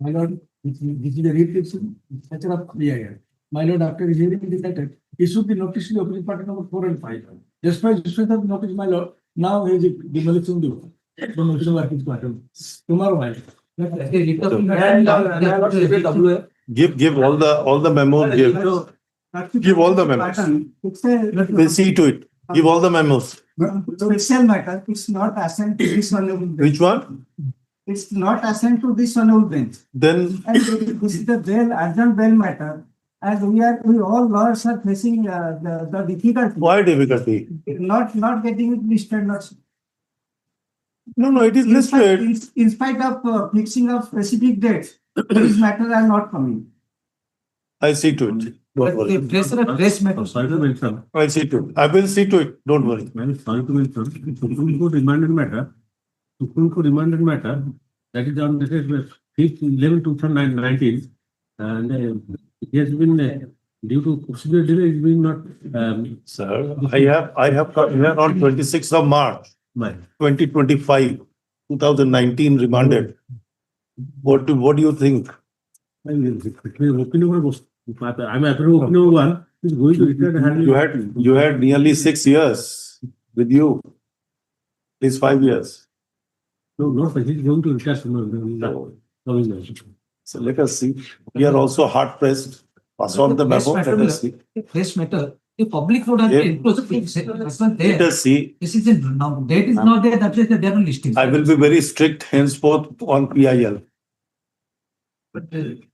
My lord, this is a restriction, structure of PIL. My lord, after hearing this letter, issue the notice to the opposite party number 4 and 5. Despite issuing of notice, my lord, now he is demolishing the promotion work is started. Tomorrow, my lord. Give all the memos. Give all the memos. We'll see to it. Give all the memos. Special matter, it's not assigned to this honorable bench. Which one? It's not assigned to this honorable bench. Then And this is the bail, urgent bail matter. As we all lawyers are facing the difficulty. why difficulty? Not getting it listed. No, it is listed. In spite of fixing of specific dates, these matters are not coming. I see to it. Don't worry. Press matter. Sorry to mention. I'll see to it. I will see to it. Don't worry. Sorry to mention. Supreme Court remanded matter. Supreme Court remanded matter. That is on the 5th 11 2019, and it has been due to procedural delay. It's been not. Sir, I have come here on 26th of March, 2025, 2019 remanded. What do you think? I'm opinion one is going to return. You had nearly 6 years with you. At least 5 years. No, not he's going to retire soon. So let us see. We are also hard pressed. Pass on the memo. Let us see. Press matter. The public road has been Let us see. This is now date is not there. That is the devil listing. I will be very strict henceforth on PIL.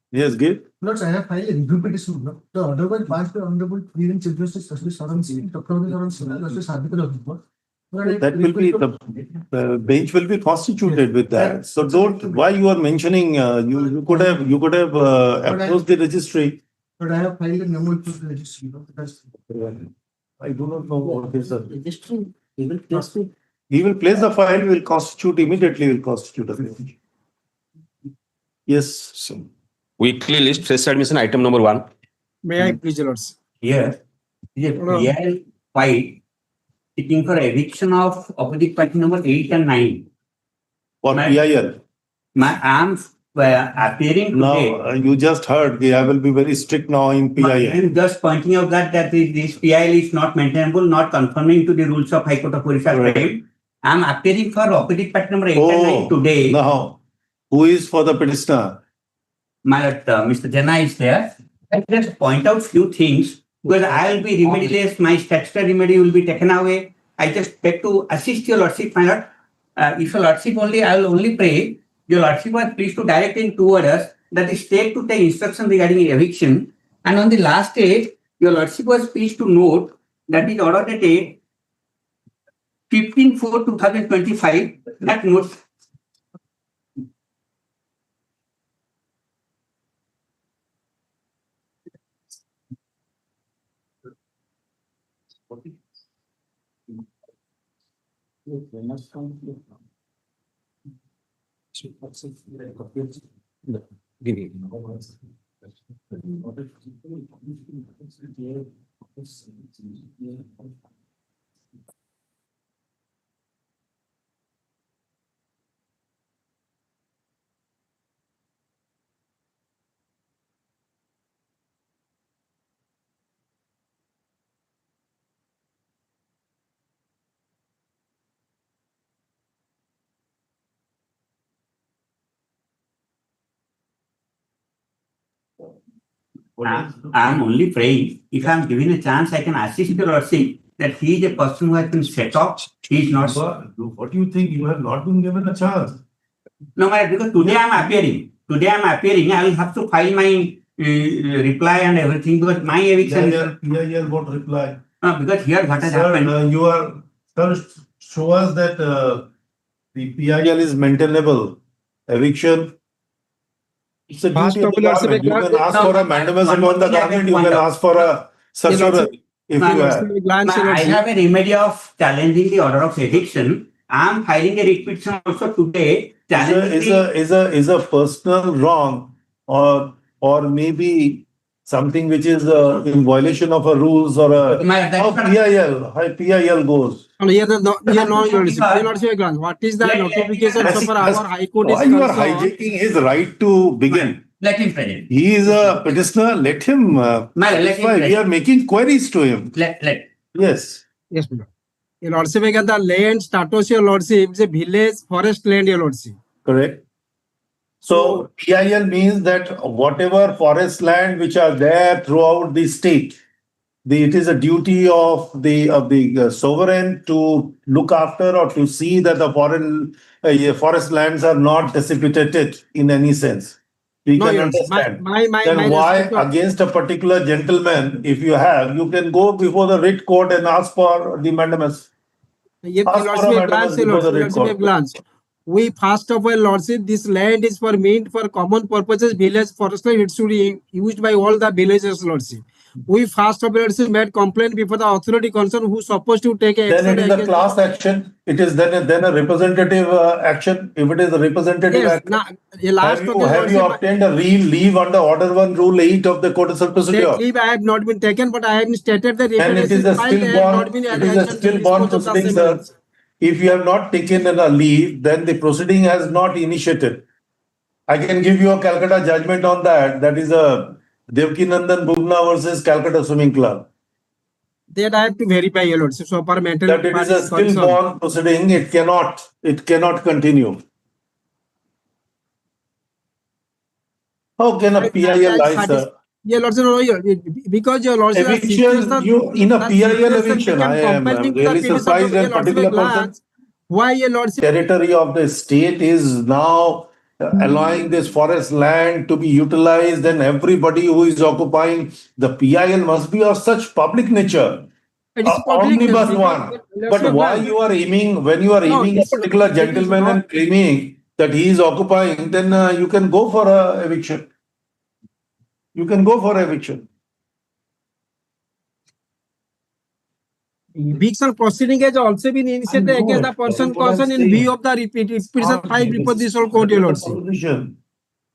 Yes, give. Lord, I have filed a review petition. The order was passed by Honorable Chief Justice Justice Saran Singh, Dr. Justice Hardikar. That will be the bench will be constituted with that. So don't. Why you are mentioning? You could have approached the registry. But I have filed a memo to the registry. I do not know what is the Registry. He will place it. He will place the file. Will constitute immediately. Will constitute a bench. Yes. So. Weekly list fresh admission item number 1. May I please, Lords? Here is a PIL file seeking for eviction of opposite party number 8 and 9. For PIL. I am appearing today. Now you just heard. I will be very strict now in PIL. I am just pointing out that this PIL is not maintainable, not conforming to the rules of High Court of Orissa. Right. I am appearing for opposite party number 8 and 9 today. Now, who is for the petitioner? Mr. Jana is there. I just point out few things because I will be remediless. My statutory remedy will be taken away. I just beg to assist your Lordship, my Lord. If your Lordship only, I will only pray. Your Lordship was pleased to direct in 2 orders that the state to take instruction regarding eviction. And on the last day, your Lordship was pleased to note that is order dated 15/4/2025 that notes. I am only praying. If I am given a chance, I can assist your Lordship that he is a person who has been set off. He is not. What do you think? You have not been given a chance. No, because today I am appearing. I will have to file my reply and everything because my eviction. PIL won't reply. No, because here what has Sir, happened. you are show us that the PIL is maintainable. Eviction. It's a duty of the government. You can ask for a mandamus upon the government. You can ask for a certiorari if you have. I have a remedy of challenging the order of eviction. I am filing a writ petition also today. Is a personal wrong or maybe something which is in violation of a rules or a how PIL goes. And here no, Your Lordship, what is the notification so far our High Court is Why you are concerned? hijacking his right to begin? Let him present. He is a petitioner. Let him. Let him That's why we present. are making queries to him. Let. Yes. Yes, my lord. Your Lordship, again, the land status, Your Lordship, is a village forest land, Your Lordship. Correct. So PIL means that whatever forest land which are there throughout the state, it is a duty of the sovereign to look after or to see that the forest lands are not dissipated in any sense. We No, can Your Lordship. understand. My Then why respect, against a particular gentleman, if you can go before the writ court and ask for the mandamus. Your Ask for a Lordship, mandamus glance, Your before the Lordship, writ court. glance. We first of all, Lordship, this land is for meant for common purposes, village forest land, it should be used by all the villagers, Lordship. We first of all, Lordship, made complaint before the authority concerned who supposed to take action. Then it is a class action. It is then a representative action. If it is a representative Yes, action, last have you obtained a leave under Order 1, Rule 8 of the Code of Civil Procedure? That leave I have not been taken, but I have stated that And it is a stillborn proceeding, sir. If you have not taken a leave, then the proceeding has not initiated. I can give you a Calcutta judgment on that. That is a Devkinandan Bhugna versus Calcutta Swimming Club. That I have to verify, Your Lordship. So for mental That it is a stillborn proceeding. It cannot continue. How can a PIL lie, sir? Your Lordship, because Your Lordship, Eviction, in a PIL eviction, I am really surprised that particular person. Why, Your Lordship? Territory of the state is now allowing this forest land to be utilized, and everybody who is occupying the PIL must be of such public nature. It is public Omnibus nature, one. because- But why you are aiming, when you are aiming a it's- particular it is gentleman not- and claiming that he is occupying, then you can go for a eviction. You can go for eviction. Eviction proceeding has also been initiated against the person concerned in view of the repetition 5 before this whole court, Your Lordship.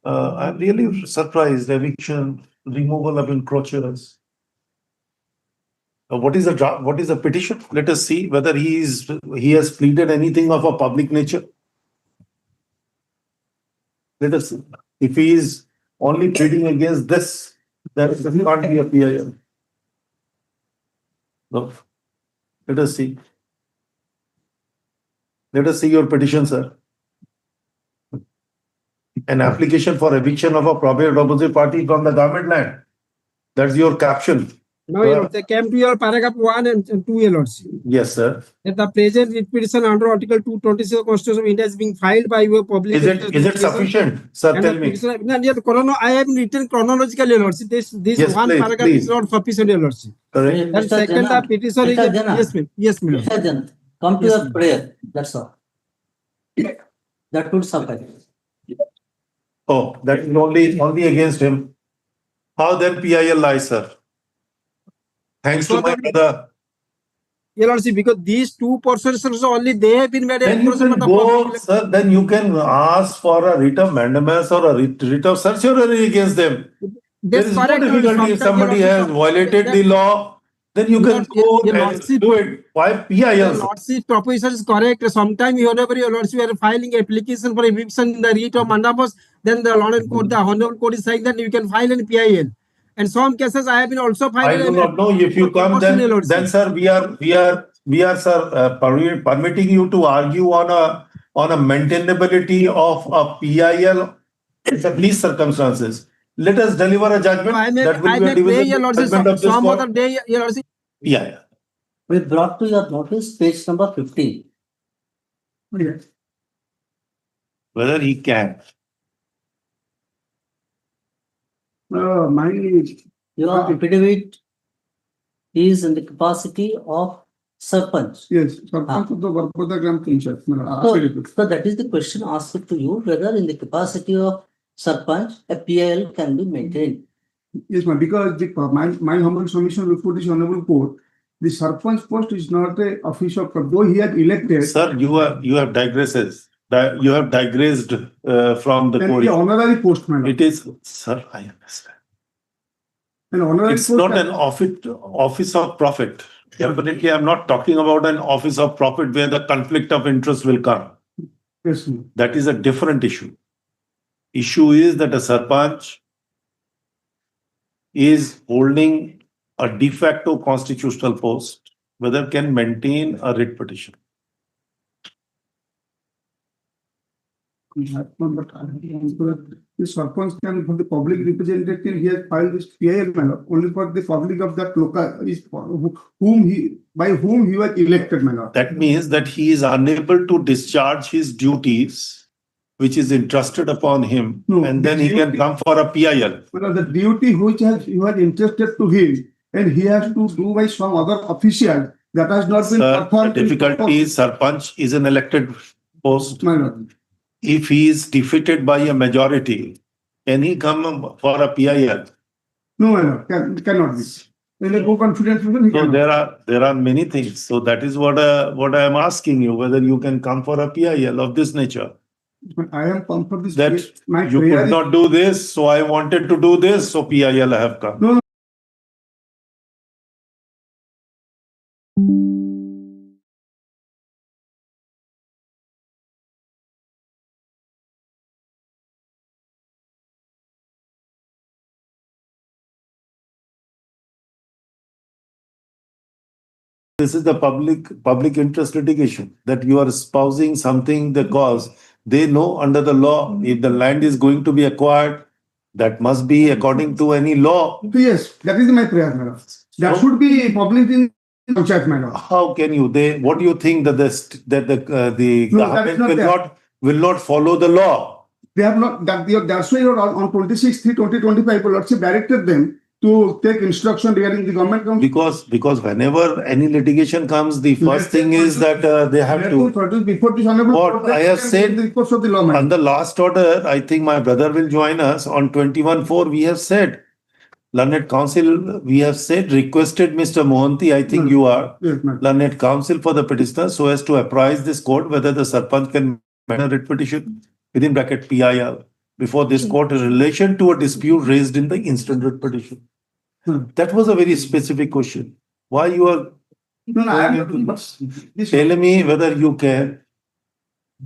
I'm really surprised. Eviction, removal of encroachers. What is the petition? Let us see whether he has pleaded anything of a public nature. Let us see. If he is only pleading against this, then it can't be a PIL. No. Let us see. Let us see your petition, sir. An application for eviction of a private opposite party from the government land. That's your caption. Now, Your Lordship, they came to your paragraph 1 and 2, Your Lordship. Yes, sir. That the present writ petition under Article 226 of Constitution of India is being filed by your public. Is it sufficient? Sir, tell me. I have written chronologically, Your Lordship. This Yes, one please, paragraph please. is not sufficient, Your Lordship. Correct. And Mr. second, the Jana, petition is Mr. Jana. yes, ma'am. Yes, ma'am. Mr. Jan, come to Yes, your ma'am. prayer. That's all. That would suffice. Oh, that is only against him. How then PIL lies, sir? Thanks to my brother. Your Lordship, because these two persons only they have been made. Then you can go, sir, then you can ask for a writ of mandamus or a writ of certiorari against them. There is no difficulty if somebody has violated the law, then you can go and do it. Why PIL? Your Lordship proposition is correct. Sometimes whenever Your Lordship are filing application for eviction in the writ of mandamus, then the Lord and Court, the Honorable Court is saying that you can file in PIL. And some cases I have been also I filed. do not know if you come, then sir, we are sir permitting you to argue on a maintainability of a PIL in these circumstances. Let us deliver a judgment that will be a divisible judgment of this Some court. other day, Your Lordship. Yeah. We brought to your notice page number 15. Whether he can. Your affidavit is in the capacity of Sarpanch. Yes, Sarpanch of the Varpoda Gram Panchayat. So that is the question asked to you, whether in the capacity of Sarpanch, a PIL can be maintained. Yes, ma'am, because my humble submission before this honorable court, the Sarpanch post is not a official, though he had elected. Sir, you have digressed. You have digressed from the Then court. the honorary post, madam. It is, sir, I understand. An honorary It's post not can- an office of profit. Definitely, I'm not talking about an office of profit where the conflict of interest will come. Yes, sir. That is a different issue. Issue is that a sarpanch is holding a de facto constitutional post, whether can maintain a writ petition. But the Sarpanch can, for the public representative, he has filed this PIL manner only for the public of that local, is by whom he was elected manner. That means that he is unable to discharge his duties, which is entrusted upon him, No, and then he the can duty- come for a PIL. The duty which he was entrusted to him, and he has to do by some other official that has not been Sir, the performed. in difficulty is sarpanch is an elected post. My lord. If he is defeated by a majority, can he come for a PIL? No, my lord, cannot be. In a co-confidence, he So cannot. there are many things. So that is what I am asking you, whether you can come for a PIL of this nature. But I am come for this. That My you prayer could is- not do this, so I wanted to do this, so PIL I have come. No, This is the public interest litigation, that you are espousing something, the cause. They know under the law, if the land is going to be acquired, that must be according to any law. Yes, that is my prayer, madam. That So- should be published in Panchayat, madam. How can you, what do you think that the No, that is government not will there. will not follow the law? They have not, that's why on 26/3/2025, Lordship directed them to take instruction regarding the government. Because whenever any litigation comes, the first thing is that they have to. Produce before this honorable. What court, I have they said- can the reports of the law, madam. On the last order, I think my brother will join us on 21/4. We have said, Learned Council, we have said, requested Mr. Mohanty, I think you are, Yes, madam. Learned Council for the petitioner, so as to apprise this court whether the sarpanch can make a writ petition within bracket PIL before this court in relation to a dispute raised in the instant writ petition. Hmm. That was a very specific question. Why you are No, I going am. into this? This- Tell me whether you can.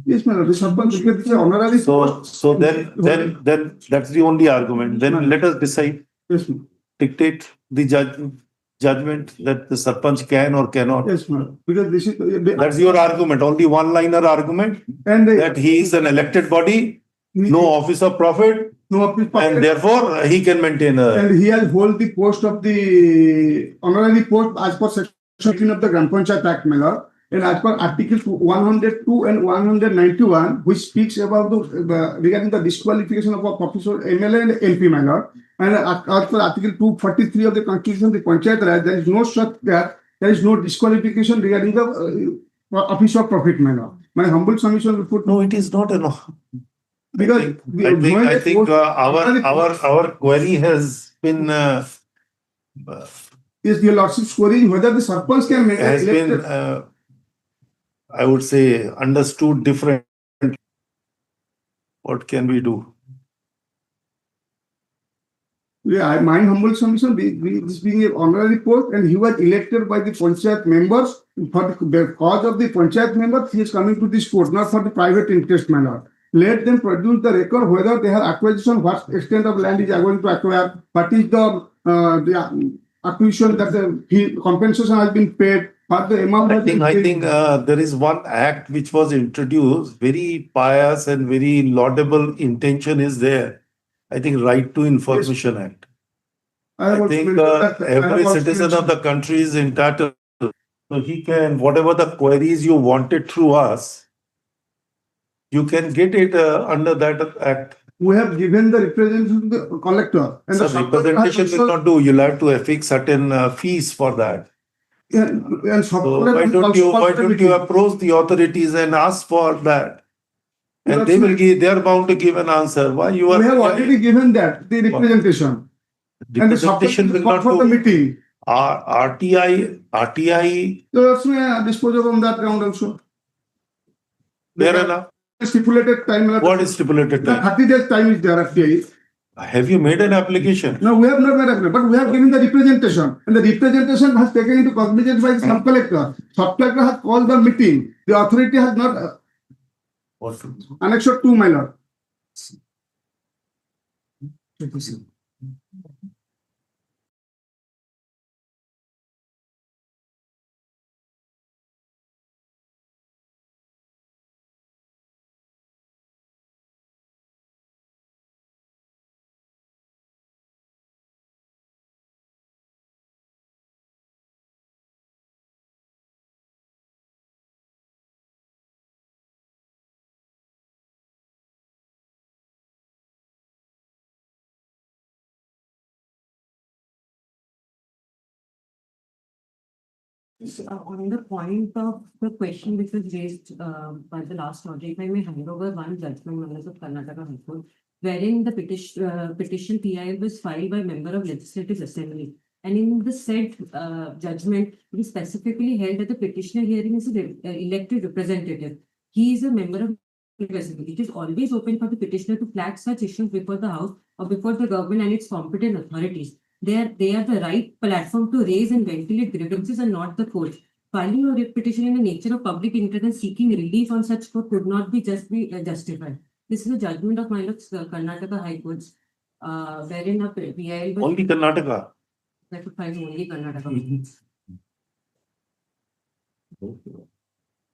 Yes, madam. The Sarpanch, because this is honorary. So then that's the only argument. Then let us decide, Yes, madam. dictate the judgment that the sarpanch can or cannot. Yes, madam. Because this is. That's your argument, only one-liner argument, And that he is an elected body, no office of profit, No office. and therefore he can maintain a. And he has hold the post of the honorary post as per section 18 of the Gram Panchayat Act, my lord. And as per Articles 102 and 191, which speaks about regarding the disqualification of a professor, MLA and MP, my lord. And as per Article 243 of the Constitution, the Panchayat Raj, there is no such that there is no disqualification regarding the office of profit, my lord. My humble submission will put. No, it is not an. Because I think our query has been is your lordship's query whether the Sarpanch can make has been elected. I would say understood different. What can we do? Yeah, my humble submission, this being an honorary post, and he was elected by the Panchayat members for the cause of the Panchayat members, he is coming to this court, not for the private interest manner. Let them produce the record whether they have acquisition, what extent of land is going to acquire, what is the acquisition that the compensation has been paid, what the amount has been I paid. think there is one act which was introduced, very pious and very laudable intention is there. I think Right to Information Act. I have I also think mentioned that- I have every also citizen of mentioned- the country is entitled. So he can, whatever the queries you wanted through us, you can get it under that act. We have given the representation to the collector. And So the representation will not do. You'll have to affix certain fees for that. And So why don't you approach the authorities and ask for that? And they will give, they are bound to give an answer. Why you are? We have already given that, the representation. And the Representation will not for the do. meeting. RTI, So that's why I dispose of on that ground also. fair enough. Stipulated time. What is stipulated The time? 30 days time is there, RTI. Have you made an application? No, we have not made a, but we have given the representation, and the representation has taken into cognizance by the sub-collector. Sub-collector has called the meeting. The authority has not annexed to, my lord. On the point of the question which was raised by the last audio, if I may hand over one judgment members of Karnataka High Court, wherein the petition PIL was filed by member of Legislative Assembly. And in the said judgment, we specifically held that the petitioner hearing is an elected representative. He is a member of the Assembly. It is always open for the petitioner to flag such issues before the House or before the government and its competent authorities. They are the right platform to raise and ventilate grievances and not the court. Filing a petition in the nature of public interest and seeking relief on such court could not be justified. This is a judgment of my lord's Karnataka High Courts, wherein a PIL was Only Karnataka. that could file only Karnataka.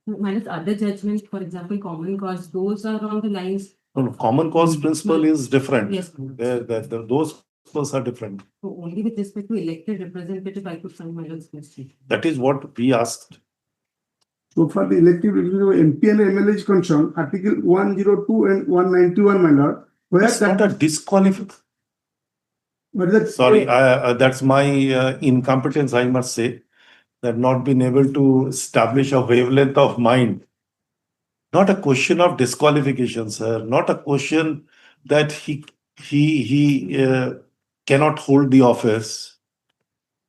Minus other judgments, for example, common cause, those are on the lines. No, common cause principle is different. Yes. Those principles are different. So only with respect to elected representative, I could find my lord's question. That is what we asked. So for the elective MP and MLA is concerned, Article 102 and 191, my lord, where That's not a disqualification. what is that? Sorry, that's my incompetence, I must say, that not being able to establish a wavelength of mind. Not a question of disqualification, sir. Not a question that he cannot hold the office,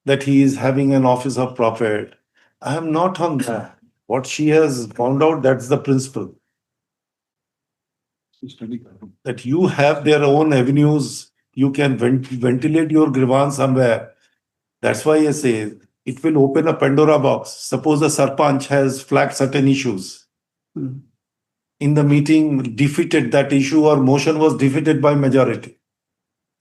that he is having an office of profit. I am not on that. What she has found out, that's the principle. That you have their own avenues, you can ventilate your grievance somewhere. That's why I say it will open a Pandora box. Suppose a Sarpanch has flagged certain issues. In the meeting, defeated that issue or motion was defeated by majority.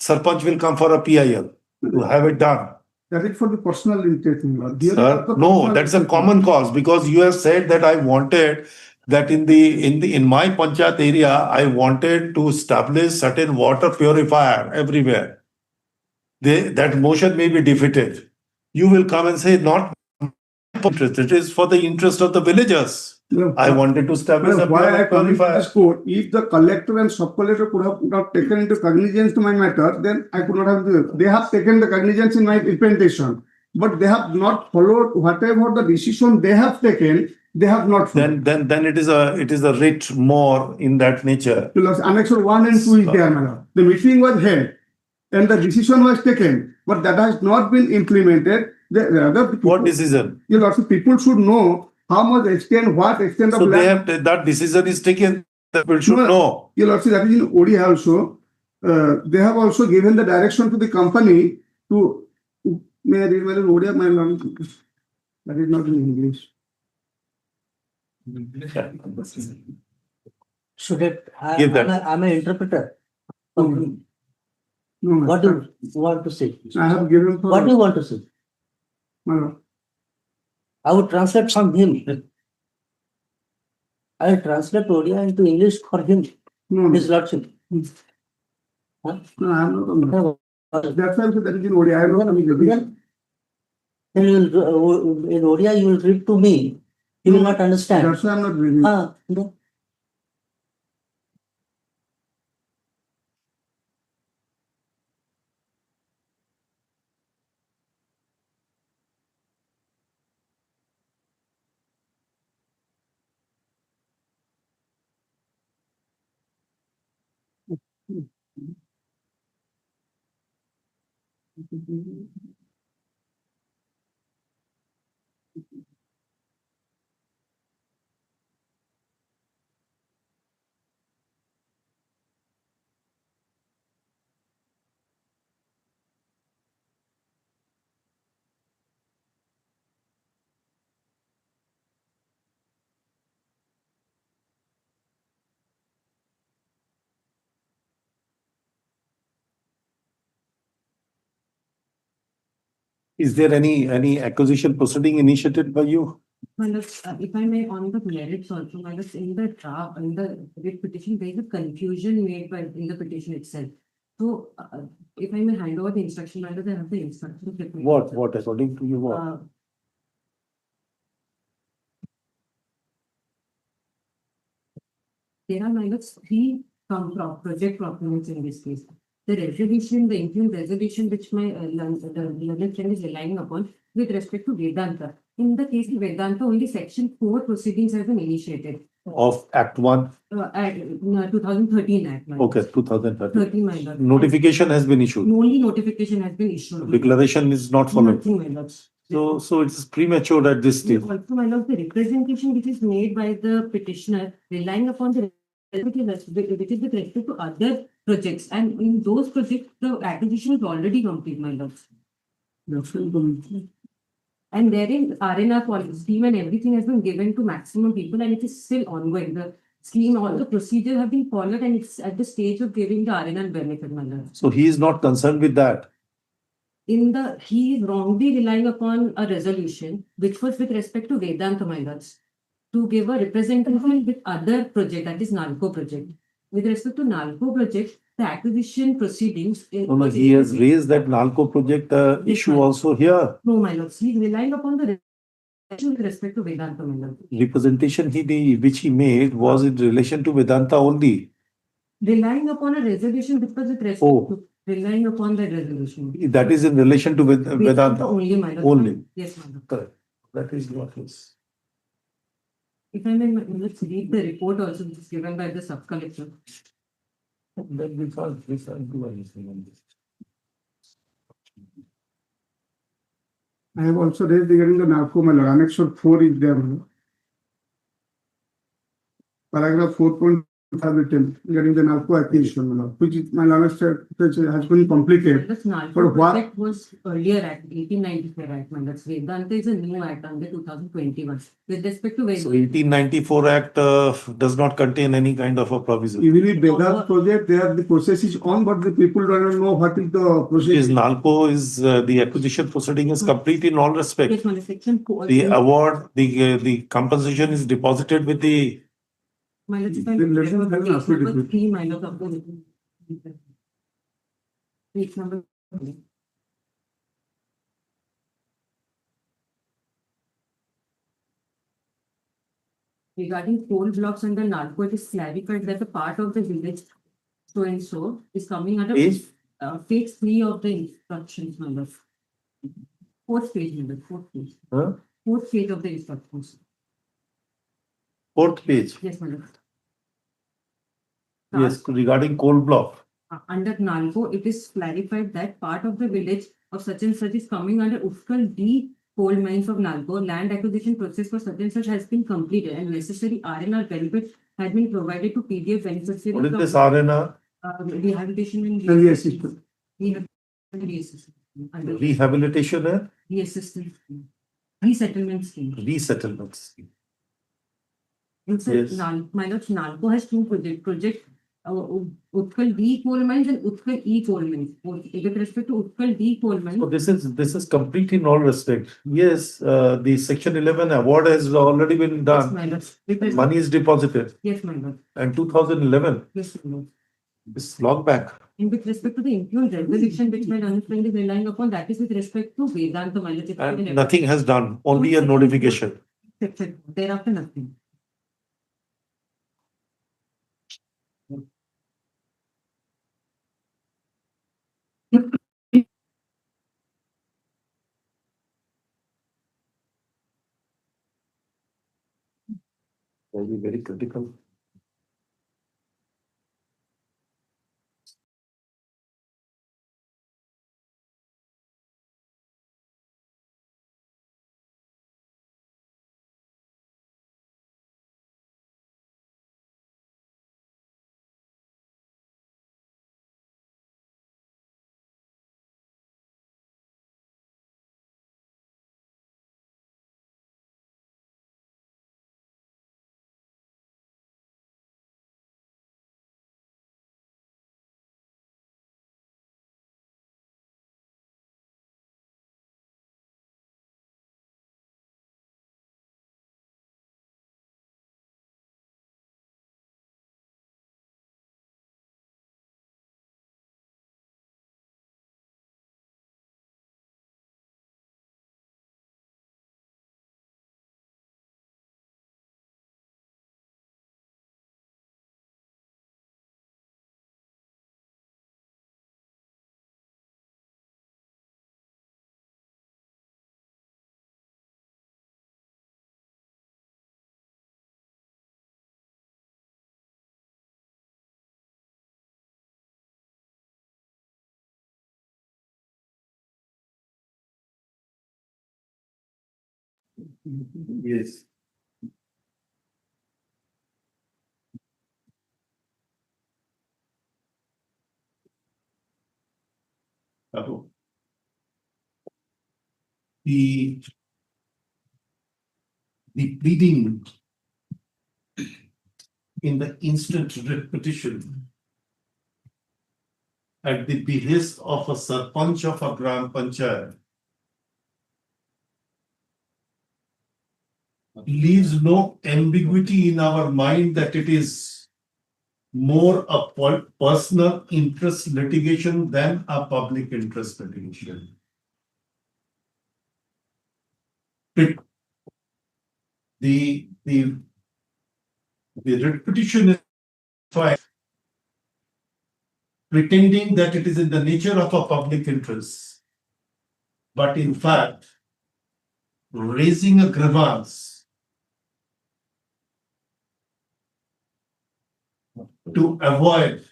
Sarpanch will come for a PIL to have it done. That is for the personal interest, my lord. Here Sir, are the no, personal that's a interest. common cause because you have said that I wanted that in my panchayat area, I wanted to establish certain water purifier everywhere. That motion may be defeated. You will come and say, not interest, it is for the interest of the villagers. No, I wanted to establish a why I come to purifier. this court, if the collector and sub-collector could have not taken into cognizance to my matter, then I could not have done it. They have taken the cognizance in my representation, but they have not followed whatever the decision they have taken, they have not followed. Then it is a writ more in that nature. Because Annexure 1 and 2 is there, madam. The meeting was held and the decision was taken, but that has not been implemented. The other people, What decision? you know, people should know how much extent, what extent of So they land. have that decision is taken. The people should know. You know, that is in Odia also. They have also given the direction to the company to. May I read my Odia, my lord? That is not in English. Should it, Give that. I'm an interpreter. No, no, What do you want to say? I have given. For, What do you want to say? my lord. I would translate from him. I will translate Odia into English for him, No, his no, lordship. Huh? no, I am not on that. No. That's why I said that is in Odia. I am not coming here. Then you will, in Odia, you will read to me. You will not understand. That's why I am not reading. No. Is there any acquisition proceeding initiated by you? Well, if I may, on the merits also, well, in the draft, in the writ petition, there is a confusion made by in the petition itself. So, if I may hand over the instruction, I have the instruction. What according to you, what? There are minus three project documents in this case. The resolution, the interim resolution which my learned friend is relying upon with respect to Vedanta. In the case of Vedanta, only section 4 proceedings have been initiated. Of Act 1? At 2013 Act. Okay, 2013. 13, my lord. Notification has been issued. Only notification has been issued. Declaration is not followed. Nothing, my lord. So it's premature at this stage. Also, my lord, the representation which is made by the petitioner relying upon the which is with respect to other projects, and in those projects, the acquisition is already complete, my lord. And therein, RNR policy scheme and everything has been given to maximum people, and it is still ongoing. The scheme, all the procedures have been followed, and it's at the stage of giving the RNR benefit, my lord. So he is not concerned with that. He is wrongly relying upon a resolution which was with respect to Vedanta, my lords, to give a representation with other project, that is NALCO project. With respect to NALCO project, the acquisition proceedings. No, he has raised that NALCO project issue also here. No, my lords, he is relying upon the resolution with respect to Vedanta, my lord. Representation which he made was in relation to Vedanta only. Relying upon a resolution which was with respect to relying upon the resolution. That is in relation to Vedanta only, my lord. only. Yes, my lord. Correct. That is what is. If I may, let's read the report also which is given by the sub-collector. Then we can't do anything on this. I have also raised regarding the narco, my lord. Annex 4 is there. Paragraph 4.5 written regarding the narco acquisition, my lord, which is, my lord, has been completed. This NALCO For what? project was earlier Act, 1894 Act, man. That's Vedanta is a new Act under 2021. With respect to So Vedanta. 1894 Act does not contain any kind of a provision. Even if Vedanta project, there the process is on, but the people don't know what is the process. NALCO is the acquisition proceeding is complete in all respects. Yes, man, section 4. The award, the compensation is deposited with the. My lord, if I Then may let them refer have to an page number affidavit. 3, my lord, of the page number 3. Regarding coal blocks under NALCO, it is clarified that a part of the village so and so is coming under Page? page 3 of the instructions, my lord. Fourth page, my lord, fourth page. Huh? Fourth page of the instructions. Fourth page. Yes, my lord. Yes, regarding coal block. Under NALCO, it is clarified that part of the village of such and such is coming under Utkal D coal mines of NALCO. Land acquisition process for such and such has been completed and necessary RNR benefit had been provided to PDF beneficiaries. What is this RNR? Rehabilitation and And yes, it's- under Rehabilitation and reassistance scheme. Resettlement scheme. resettlement scheme. And so Yes. my lord, NALCO has two project Utkal D coal mines and Utkal E coal mines. With respect to Utkal D coal mines. So this is complete in all respect. Yes, the Section 11 award has already been Yes, done. my lord. Money is deposited. Yes, my lord. And 2011 Yes, my lord. is logged back. And with respect to the improved resolution which my learned friend is relying upon, that is with respect to Vedanta, my lord. And nothing has done, only a notification. Thereafter, nothing. Very critical. Yes. Hello. The pleading in the instant writ petition at the behest of a sarpanch of a gram panchayat leaves no ambiguity in our mind that it is more a personal interest litigation than a public interest litigation. The writ petition is filed pretending that it is in the nature of a public interest, but in fact, raising a grievance to avoid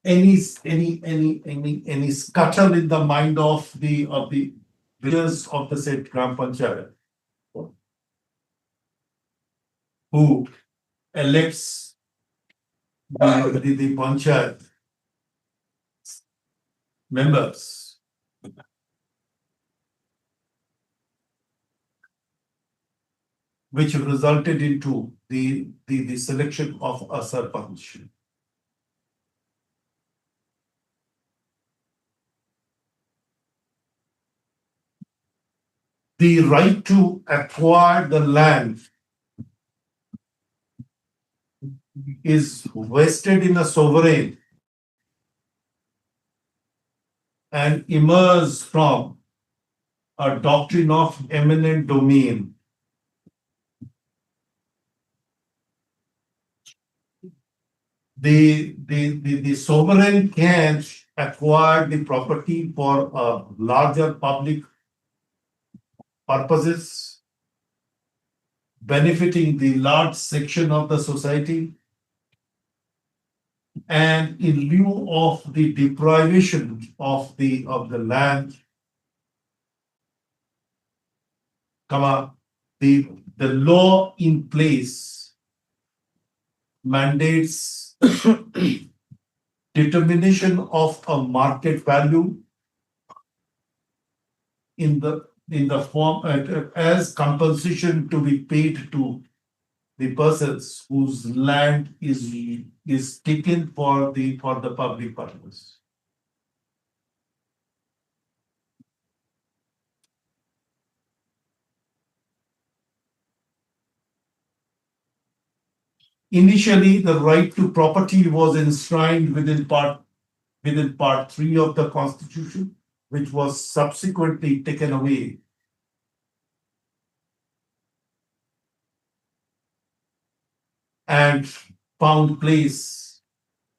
any scuttle in the mind of the villagers of the said Gram Panchayat who elects the Panchayat members. Which resulted into the selection of a sarpanch. The right to acquire the land is vested in a sovereign and emerges from a doctrine of eminent domain. The sovereign can acquire the property for larger public purposes, benefiting the large section of the society, and in lieu of the deprivation of the land, the law in place mandates determination of a market value in the form as compensation to be paid to the persons whose land is taken for the public purpose. Initially, the right to property was enshrined within part 3 of the Constitution, which was subsequently taken away and found place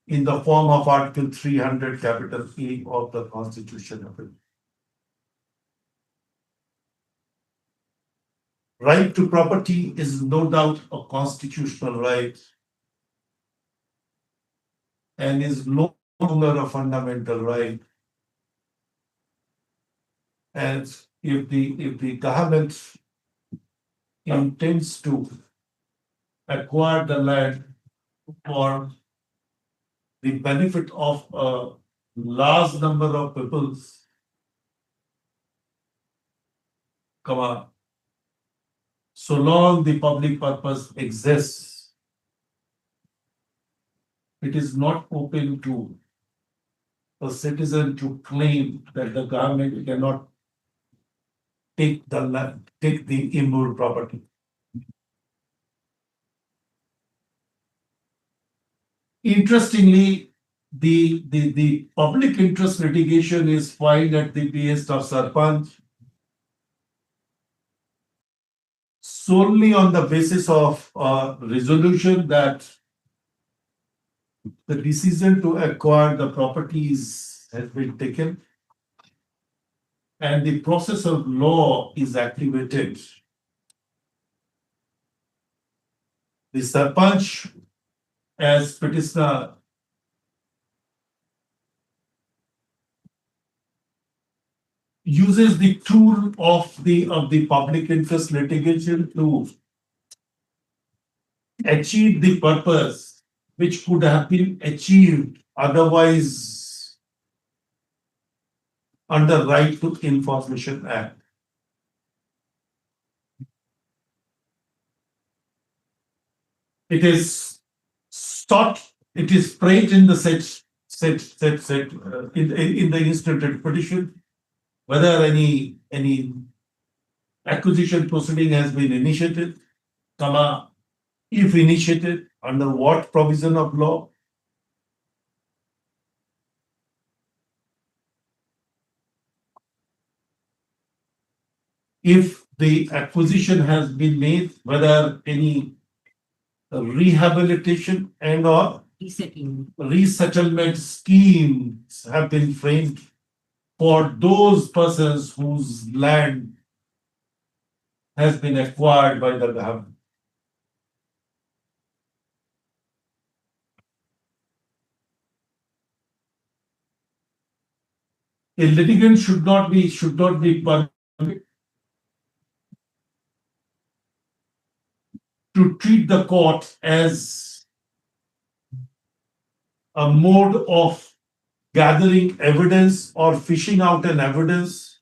in the form of Article 300 capital A of the Constitution of India. Right to property is no doubt a constitutional right and is no longer a fundamental right. And if the government intends to acquire the land for the benefit of a large number of peoples, so long the public purpose exists, it is not open to a citizen to claim that the government cannot take the land, take the imbue property. Interestingly, the public interest litigation is filed at the behest of Sarpanch solely on the basis of a resolution that the decision to acquire the properties has been taken and the process of law is activated the Sarpanch as petitioner uses the tool of the public interest litigation to achieve the purpose which could have been achieved otherwise under Right to Information Act. It is sought, it is praised in the in the instructed petition whether any acquisition proceeding has been initiated, comma, if initiated, under what provision of law, if the acquisition has been made, whether any rehabilitation and or Resettling. resettlement schemes have been framed for those persons whose land has been acquired by the government. A litigant should not be permitted to treat the court as a mode of gathering evidence or fishing out an evidence,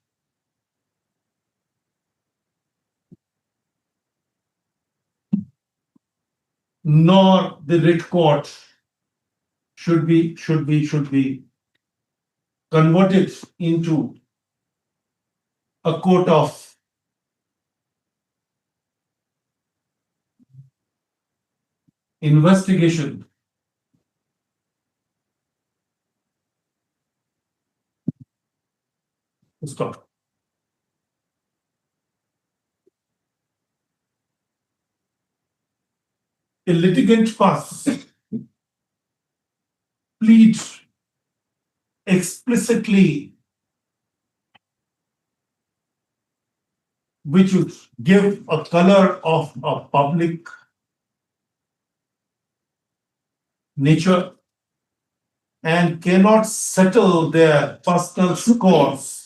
nor the writ court should be converted into a court of investigation. Stop. A litigant must plead explicitly, which would give a color of a public nature, and cannot settle their personal scores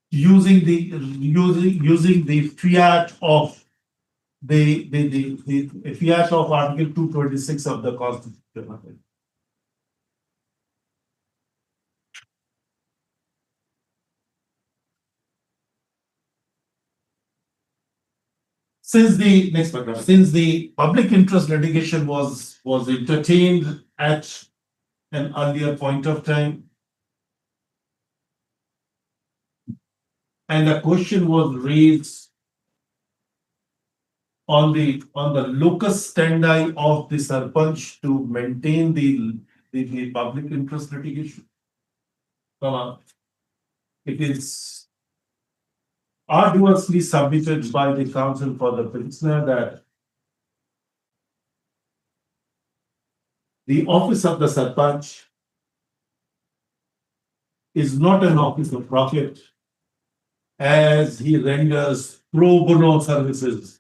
using the fiat of the fiat of Article 226 of the Constitution. Since the public interest litigation was entertained at an earlier point of time, and a question was raised on the locus standi of the Sarpanch to maintain the public interest litigation. It is arduously submitted by the counsel for the petitioner that the office of the Sarpanch is not an office of profit, as he renders pro bono services.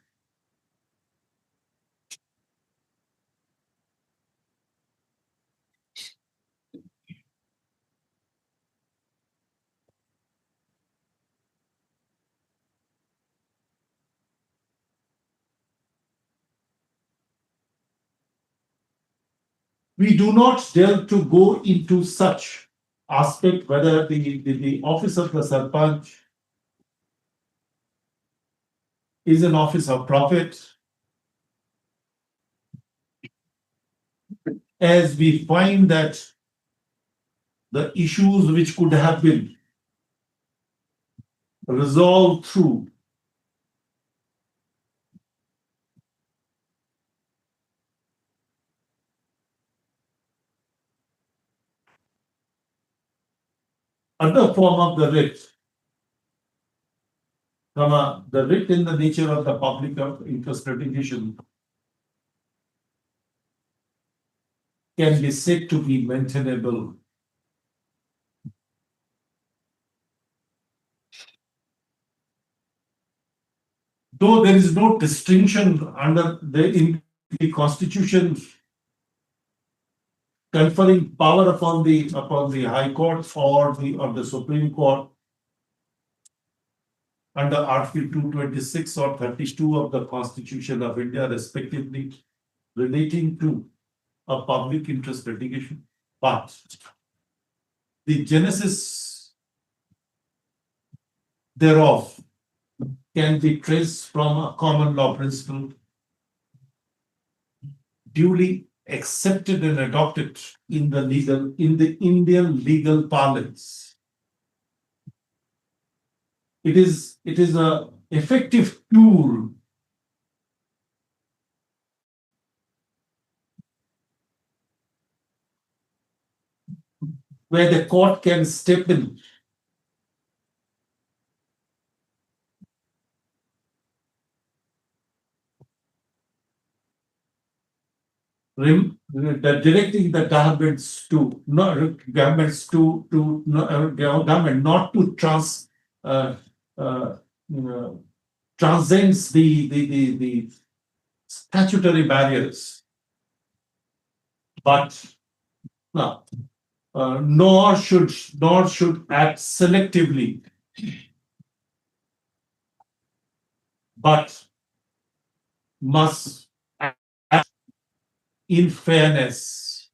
We do not dare to go into such aspect whether the office of the Sarpanch is an office of profit, as we find that the issues which could have been resolved through other form of the writ, the writ in the nature of the public interest litigation, can be said to be maintainable. though there is no distinction under in the Constitution conferring power upon the High Court or the Supreme Court under Article 226 or 32 of the Constitution of India, respectively, relating to a public interest litigation. But the genesis thereof can be traced from a common law principle duly accepted and adopted in the Indian legal parlance. It is a effective tool where the court can step in directing the governments to government not to transcends the statutory barriers, but nor should act selectively, but must act in fairness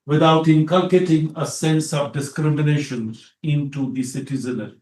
without inculcating a sense of discrimination into the citizenry.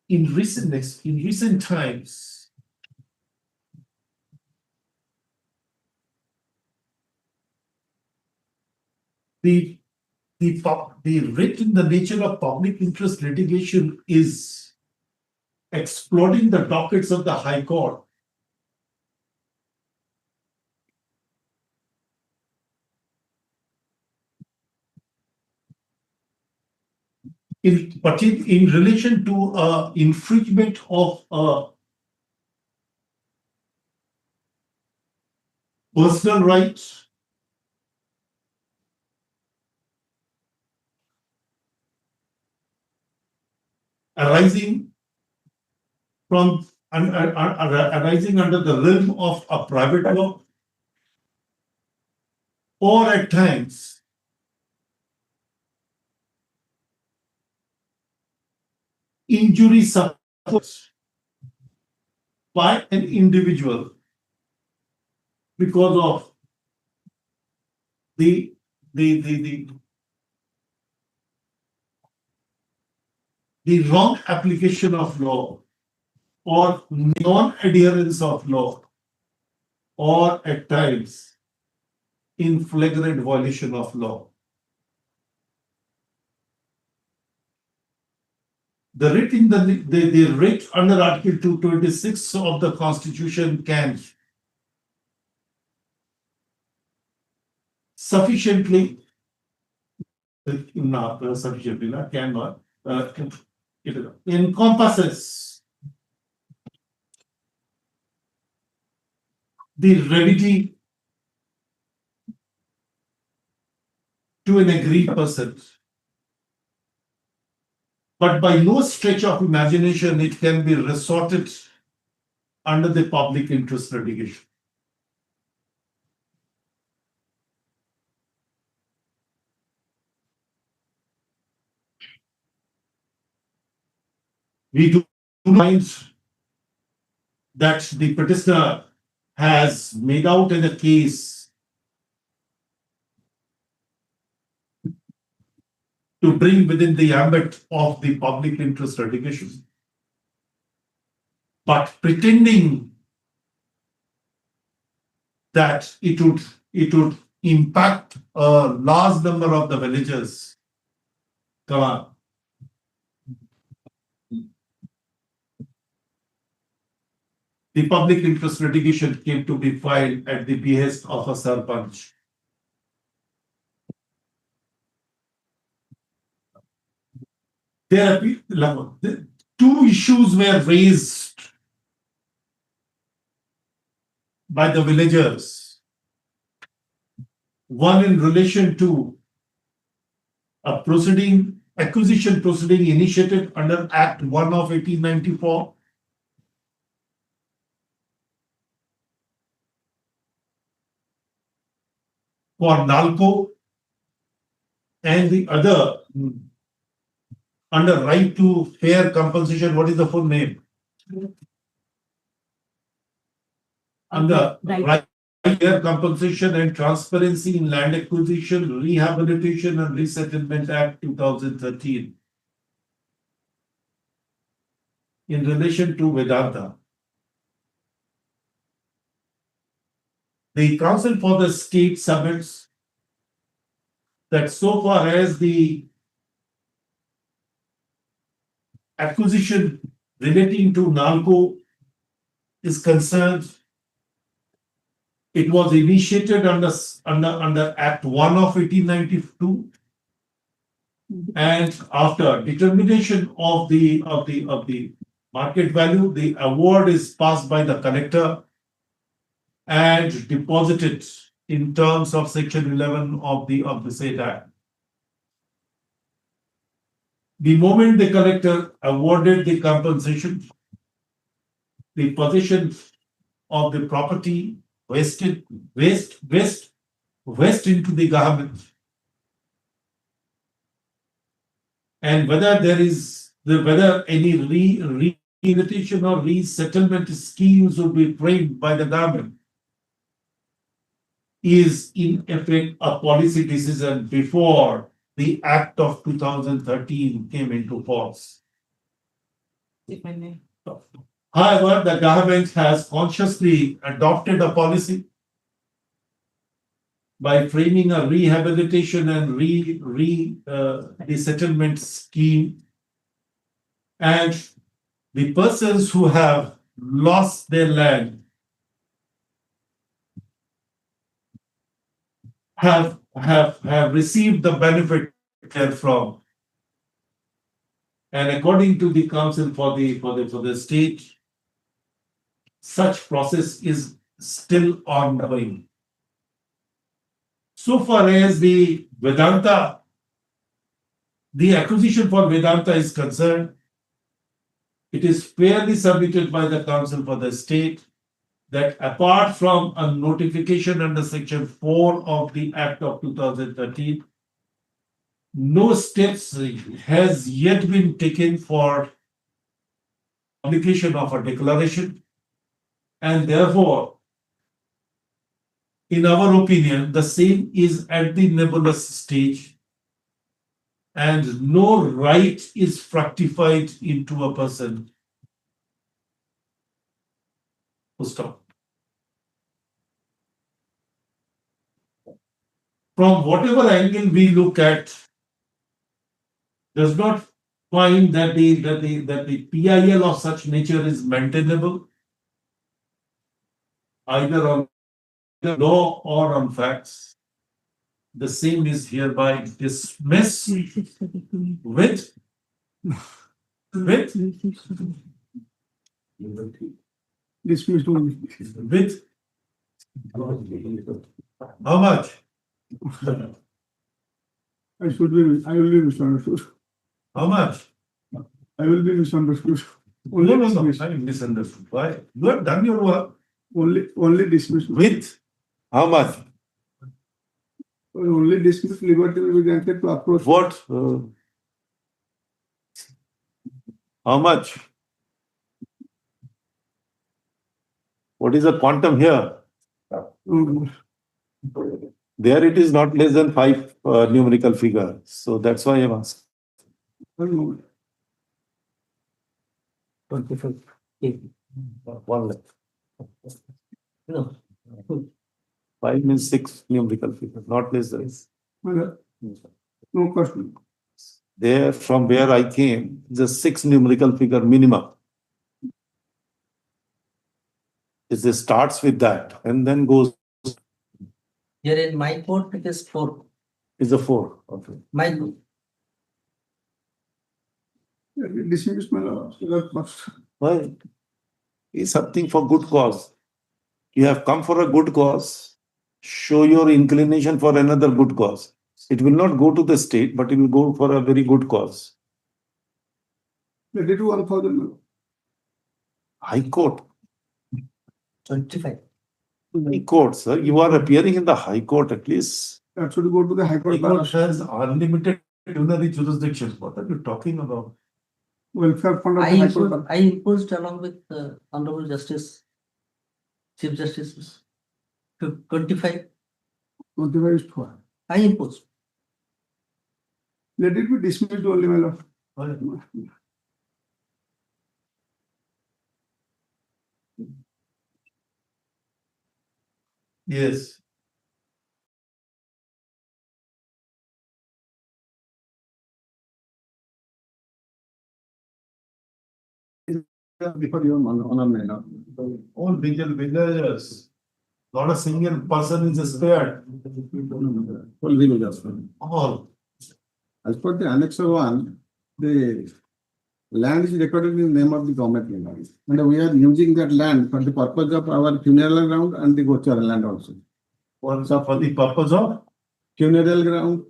In recent times, the nature of public interest litigation is exploding the dockets of the High Court. In relation to infringement of personal rights, arising under the realm of a private law, or at times injury suffered by an individual because of the wrong application of law or non-adherence of law, or at times in flagrant violation of law. The writ in the writ under Article 226 of the Constitution can sufficiently, cannot, it encompasses the remedy to an aggrieved person. But by no stretch of imagination it can be resorted under the public interest litigation. We do find that the petitioner has made out in a case to bring within the ambit of the public interest litigation, but pretending that it would impact a large number of the villagers. Come on. The public interest litigation came to be filed at the behest of a sarpanch. There are two issues were raised by the villagers. One in relation to a proceeding, acquisition proceeding initiated under Act 1 of 1894. For NALCO, and the other under right to fair compensation. What is the full name? Under right to fair compensation and transparency in land acquisition, rehabilitation and resettlement Act 2013. In relation to Vedanta, the Council for the State submits that so far as the acquisition relating to NALCO is concerned, it was initiated under Act 1 of 1892, and after determination of the market value, the award is passed by the collector and deposited in terms of Section 11 of the said Act. The moment the collector awarded the compensation, the possession of the property west into the government, and whether any rehabilitation or resettlement schemes will be framed by the government is in effect a policy decision before the Act of 2013 came into force. However, the government has consciously adopted a policy by framing a rehabilitation and resettlement scheme, and the persons who have lost their land have received the benefit therefrom. And according to the Council for the State, such process is still ongoing. So far as the Vedanta, the acquisition for Vedanta is concerned, it is fairly submitted by the Council for the State that apart from a notification under Section 4 of the Act of 2013, no steps has yet been taken for publication of a declaration And therefore, in our opinion, the same is at the nebulous stage and no right is fructified into a person. Full stop. From whatever angle we look at, does not find that the PIL of such nature is maintainable, either on law or on facts. The same is hereby dismissed with Dismissed only. with how much? I will be misunderstood. How much? I will be misunderstood. No, Only dismissed. I misunderstood. Why? You have done your work. Only dismissed. With how much? Only dismissed, liberty will be granted to approach. What? How much? What is the quantum here? There it is not less than 5 numerical figure. So that's why I asked. 25. One less. No. 5 means 6 numerical figure, not less than. No question. There, from where I came, just 6 numerical figure minimum. It starts with that and then goes. Here in my court, it is 4. Is a 4. Okay. My Dismissed, my lord. Why? It's something for good cause. You have come for a good cause. Show your inclination for another good cause. It will not go to the state, but it will go for a very good cause. Let it do 1,000. High Court. 25. High Court, sir. You are appearing in the High Court at least. That should go to the High Court. High Court has unlimited plenary jurisdiction. What are you talking about? Welfare fund of the High Court. I imposed along with Honorable Justice, Chief Justice, 25. 25 is 12. I imposed. Let it be dismissed only, my lord. Why? Yes. Before your honor, my lord. All villagers. Not a single person is spared. All villagers. All. As per the Annex 1, the land is recorded in the name of the government. And we are using that land for the purpose of our funeral ground and the Gochar land also. For the purpose of Funeral ground,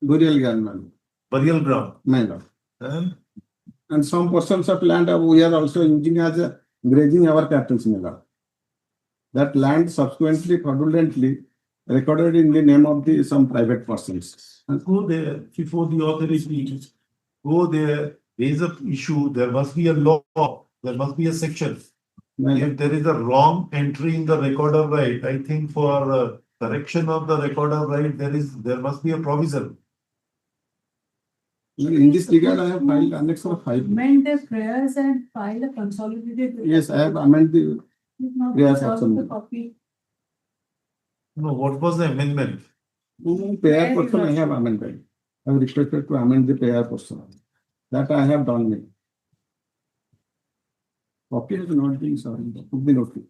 burial ground, burial ground. my lord. And some portions of land we are also using as a grazing our cattle, my lord. That land subsequently, fraudulently recorded in the name of some private persons. And go there before the authorities. Go there. There is an issue. There must be a law. There must be a section. If there is a wrong entry in the record of right, I think for correction of the record of right, there must be a provision. In this regard, I have filed Annex 5. Amend the prayers and file a consolidated. Yes, I have amended the prayers also. Copy. No, what was the amendment? Prayer portion I have amended. I have requested to amend the prayer portion. That I have done. Copy has not been signed. Could be noted.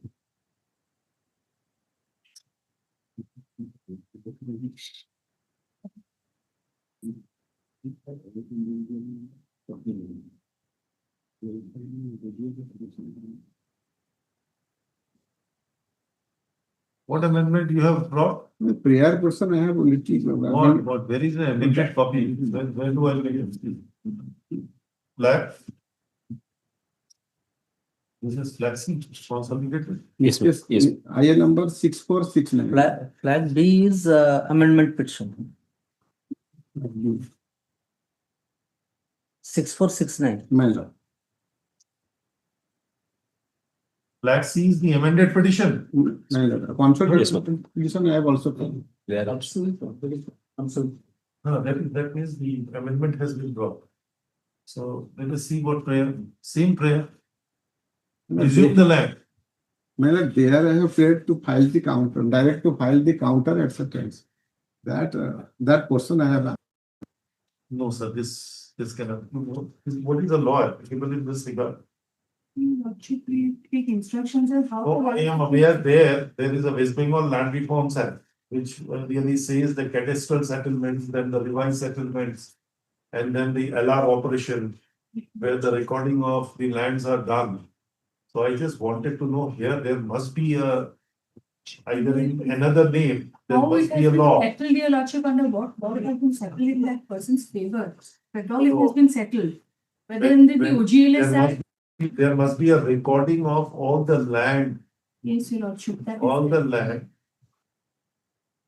What amendment you have brought? The prayer portion I have little. What? Where is the amended copy? Where do I get it? Flat? This is flat sheet consolidated? Yes, Yes, yes. IA number 6469. Flag B is amendment petition. 6469. My lord. Flat C is the amended petition. Consolidation petition I have also done. No, that means the amendment has been dropped. So let us see what prayer, same prayer. Resume the land. There I have paid to file the counter, direct to file the counter acceptance. That portion I have. No, sir, this cannot. What is the law applicable in this regard? Take instructions and how. Oh, I am aware there is a West Bengal Land Reforms Act, which really says the cadastral settlements, then the revised settlements, and then the LR operation, where the recording of the lands are done. So I just wanted to know here, there must be a, either in another name, there How it must has be a been law. settled, your lordship, under what it has been settled in that person's favor? But all it So- has been settled. Whether in the When- OGLS Act. There must be a recording of all the land, Yes, your lordship. That is all there. the land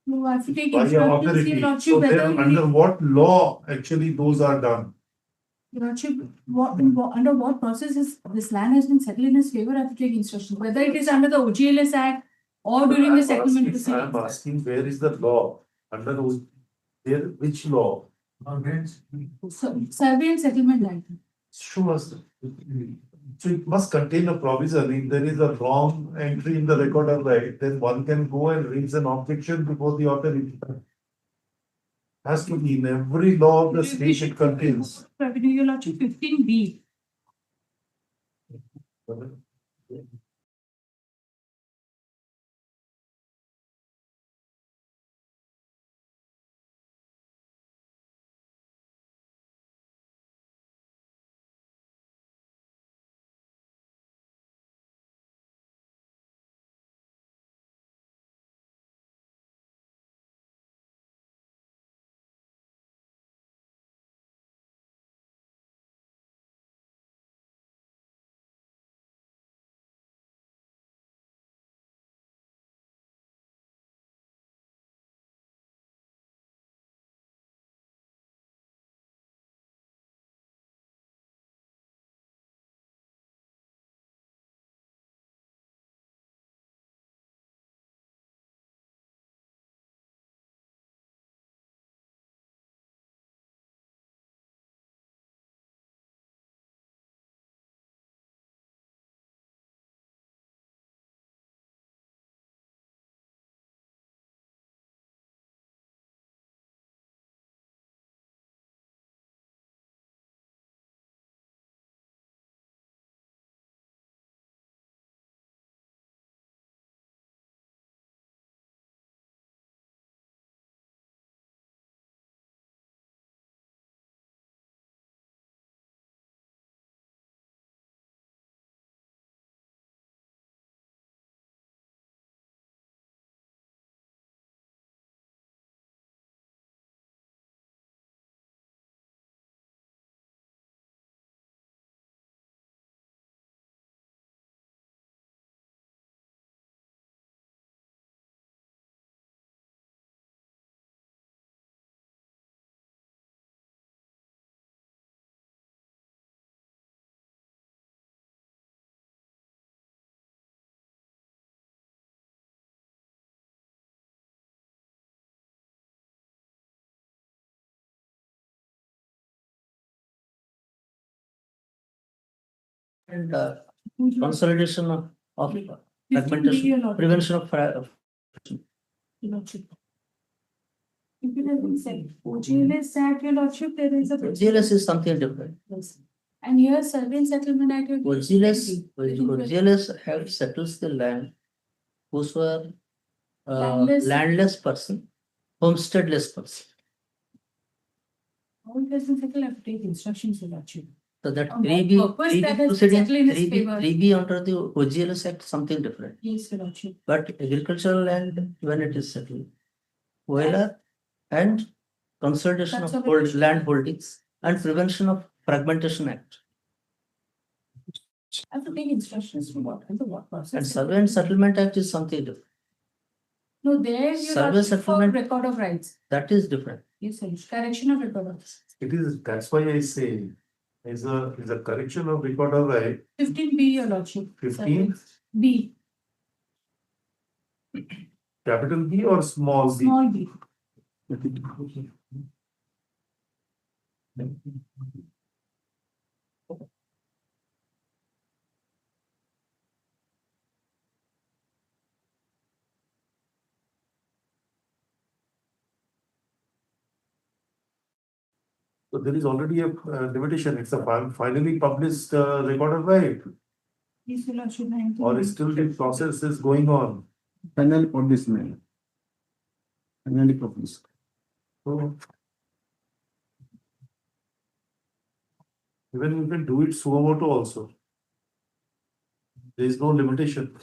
No, I have to take by your instructions, authority. your lordship, So whether then under what law actually those are done? your lordship, under what process is this land has been settled in his favor, I have to take instructions. Whether it is under the OGLS Act or during the settlement I am proceedings. asking where is the law? Under there, which law? Survey and Settlement Act. Show us. So it must contain a provision. If there is a wrong entry in the record of right, then one can go and raise an objection before the authority. Has to be in every law of the state it contains. Revenue, your lordship, 15B. And consolidation of fragmentation, prevention of Your lordship. If it has been said, OGLS Act, your lordship, there is a. OGLS is something different. Yes. And here Survey and Settlement Act. your OGLS have settles the land whose were landless person, homesteadless person. How it has been settled, I have to take instructions, your lordship. So that On what 3B, purpose 3B that has been proceeding, settled in his 3B, favor. 3B under the OGLS Act, something different. Yes, your lordship. But agricultural land, when it is settled, OLR and consolidation of land holdings and prevention of fragmentation act. I have to take instructions from what, under what process. And survey and settlement act is something different. No, there you Survey are for settlement- record of rights. That is different. Yes, sir. Correction of record of rights. It is, that's why I say, is a correction of record of right, 15B, your lordship. 15? B, Capital B or small b? small b. So there is already a limitation. It's a finally published recorded right, Yes, Your Lordship, I am or is still the process is going on. Finally published, my lord. Finally published. So even you can do it suo motu also. There is no limitation.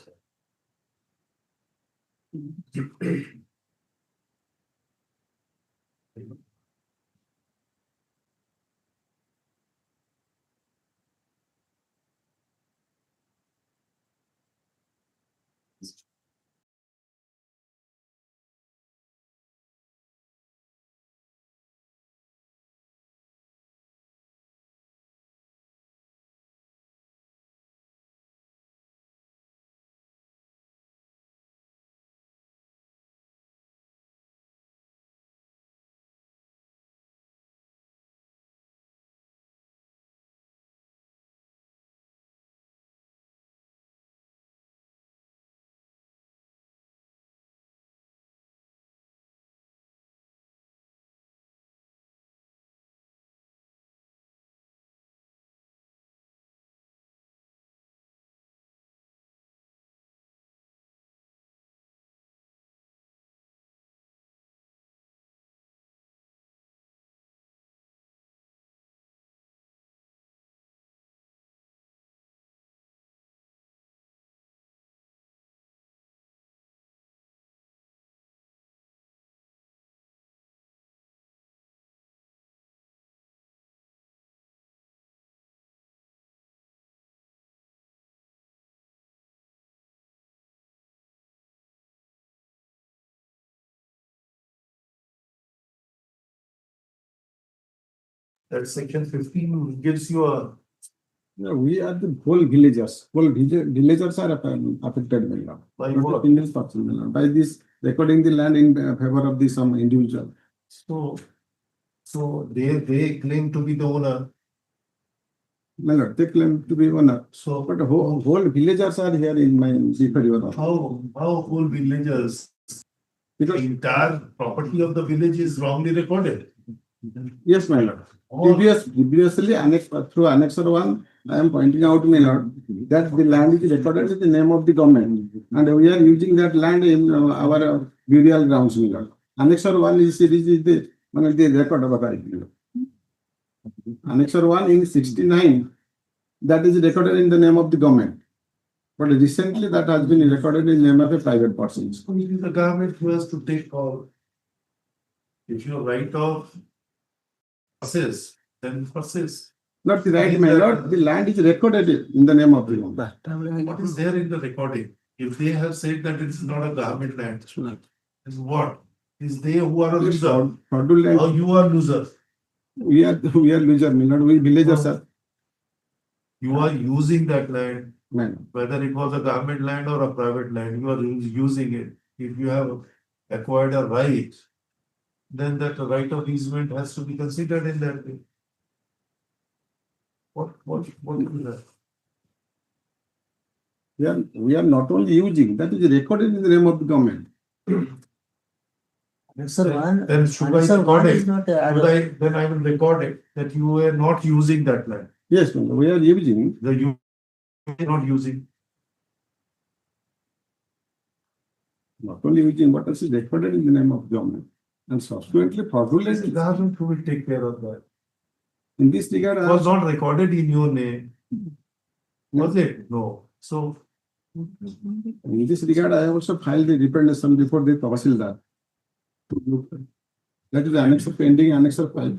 That section 15 gives you a Yeah, we are the whole villagers. Villagers are affected by law. by Not what? the single person, my lord. By this recording the land in favor of the some individual. So they claim to be the owner. My lord, they claim to be owner. So But whole villagers are here in my favor. how whole villagers, the Because entire property of the village is wrongly recorded. yes, my lord. All- Previously, through Annexure 1, I am pointing out, my lord, that the land is recorded in the name of the government. And we are using that land in our burial grounds, my lord. Annexure 1 is the record of a right. Annexure 1 in 69, that is recorded in the name of the government. But recently that has been recorded in the name of a private person. So it is the government who has to take all. If you write off persist, then persist. Not the right, my lord, the land is recorded in the name of the government. What is there in the recording? If they have said that it is not a government land, is what? Is they who are a loser? Fraudulent. Or you are loser? We are loser, my lord. We villagers are. You are using that land, Man, whether it was a government land or a private land, you are using it. If you have acquired a right, then that right of easement has to be considered in that way. What is that? we are not only using, that is recorded in the name of the government. Answer one. Then should I Answer record one it? is not. Then I will record it that you were not using that land. Yes, man, we are using. You are not using. Not only using, but also recorded in the name of government. And subsequently The fraudulent. government who will take care of that. In this regard, It was not recorded in your name. Was it? No. So in this regard, I also filed the representation before the Tahsildar. That is the annex of pending, annex of file.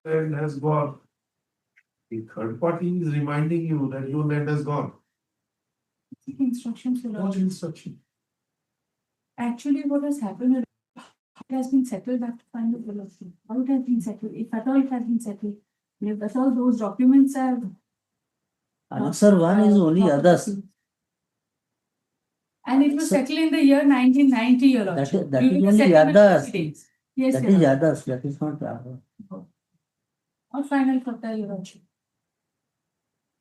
land has gone. The third party is reminding you that your land has gone. Instructions. What instruction? Actually, what has happened, it has been settled after final velocity. How it has been settled, if at all it has been settled. If at all those documents are. Answer one is only proper others. documents. And it was settled in the year 1990, Your That Lordship. is, that During is the only settlement others. proceedings. Yes, That Your is Lordship. others, that is not ours. Or final quota, Your Lordship.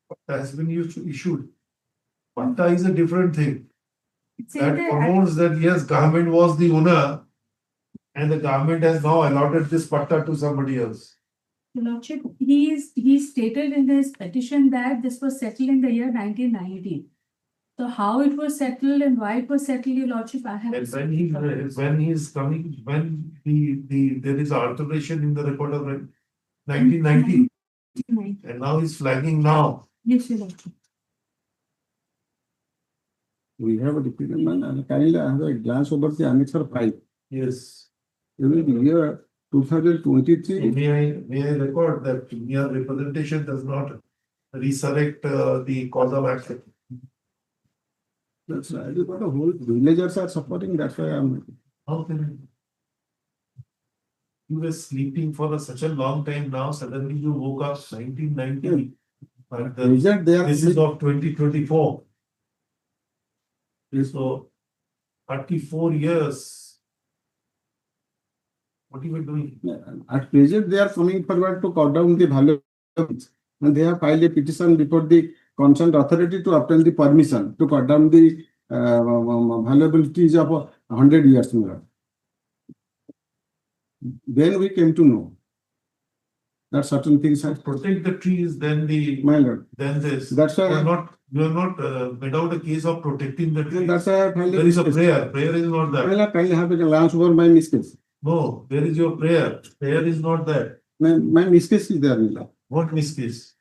Patta has been issued. Patta is a different thing. It's in That the. promotes that yes, government was the owner and the government has now allotted this patta to somebody else. Your Lordship, he stated in his petition that this was settled in the year 1990. So how it was settled and why it was settled, Your Lordship, I have. And when he's coming, when there is alteration in the record of 1990 and now he's flagging now. Yes, Your Lordship. We have a deputy man and kindly I have a glance over the annexure 5. Yes. During the year 2023, May I record that mere representation does not resurrect the cause of action. that's right. But the whole villagers are suffering. That's why I'm. How can you were sleeping for such a long time now, suddenly you woke up 1990 and Result they are. this is of 2024. So 34 years. What you were doing? At present, they are coming forward to cut down the value, and they have filed a petition before the concerned authority to obtain the permission to cut down the valuabilities of 100 years. Then we came to know that certain things have. Protect the trees, then My lord, then this. that's why You are not made out a case of protecting the trees. that's why I filed There is a prayer. Prayer is not that. My lord, kindly have a glance over my mistakes. No, there is your prayer. Prayer is not that. My mistakes is there, my lord. What miscase?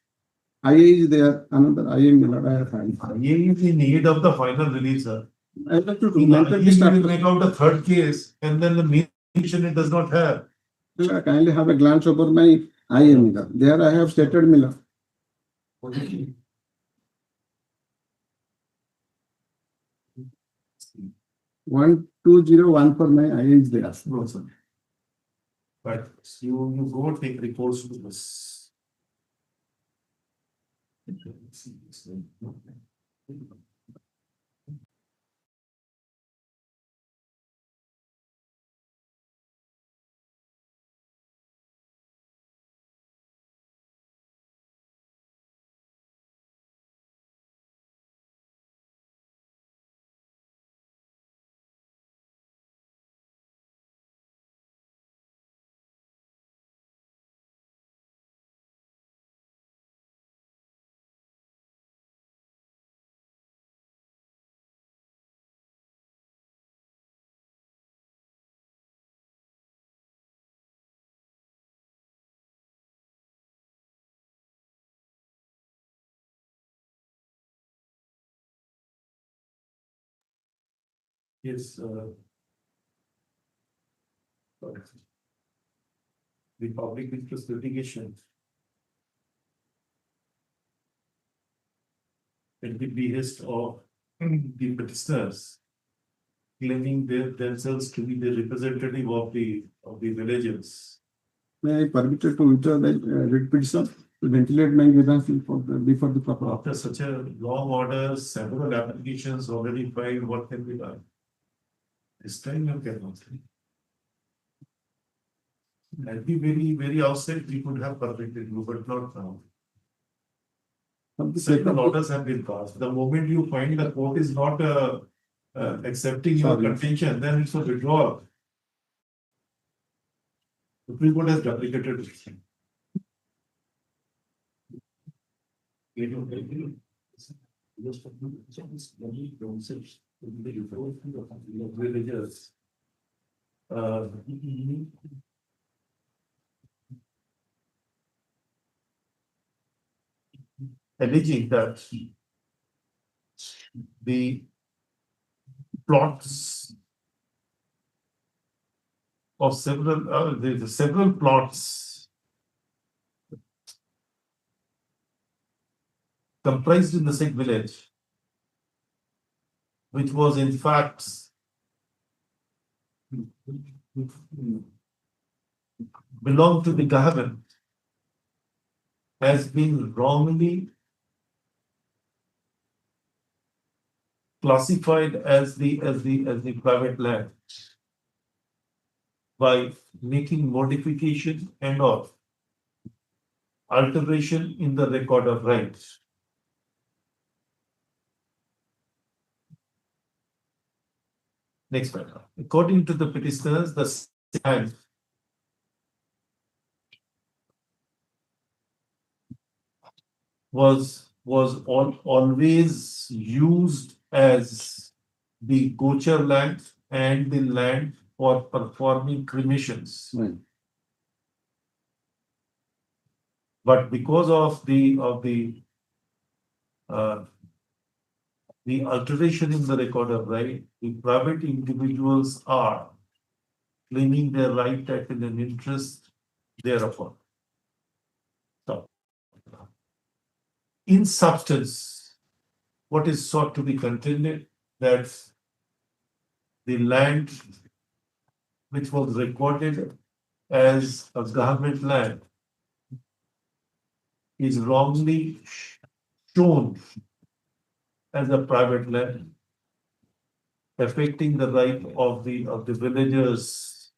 IA is there, another IA, my lord, I have filed. IA is in need of the final release, sir. I have to In mention IA, this you will after. make out a third case and then the main petition it does not have. I kindly have a glance over my IA, my lord. There I have stated, my lord. 1201 for my IA is there. No, sir. But you go take reports to this. Yes. The public interest litigation. At the behest of the petitioners, claiming themselves to be the representative of the villagers. May I permit you to withdraw the writ petition to ventilate my grievances before the proper. After such a long order, several applications already filed, what can be done? This time you cannot. At the very outset, we could have perfected you, but not now. Several orders have been passed. The moment you find the court is not accepting your contention, then it's a withdrawal. The Supreme Court has duplicated it. Villagers. Alleging that the plots of several plots comprised in the same village, which was in fact belonged to the government, has been wrongly classified as the private land by making modification and or alteration in the record of rights. Next paragraph. According to the petitioners, the land was always used as the gocher land and the land for performing cremations. But because of the alteration in the record of right, the private individuals are claiming their right title and interest thereupon. So, in substance, what is sought to be contended, that the land which was recorded as a government land is wrongly shown as a private land, affecting the right of the villagers.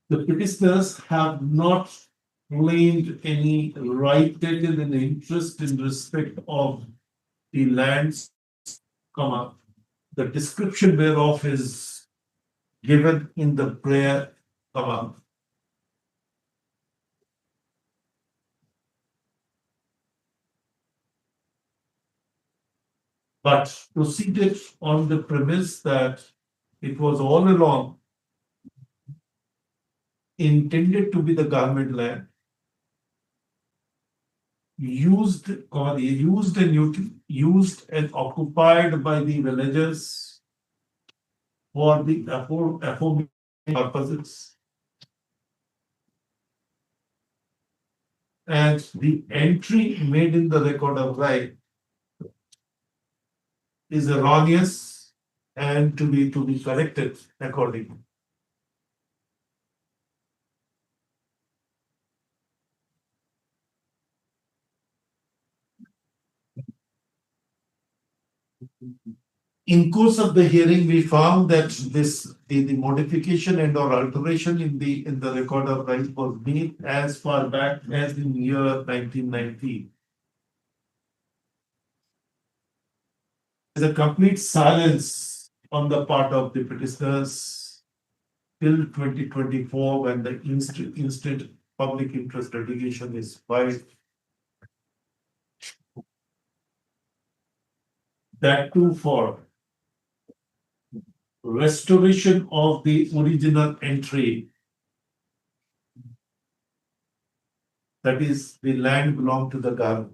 The petitioners have not claimed any right taken in interest in respect of the lands, the description whereof is given in the prayer, but proceeded on the premise that it was all along intended to be the government land, used and occupied by the villagers for the aforementioned purposes. And the entry made in the record of right is erroneous and to be corrected accordingly. In course of the hearing, we found that the modification and or alteration in the record of right was made as far back as in year 1990. There's a complete silence on the part of the petitioners till 2024, when the instant public interest litigation is filed. That too for restoration of the original entry. That is, the land belonged to the government.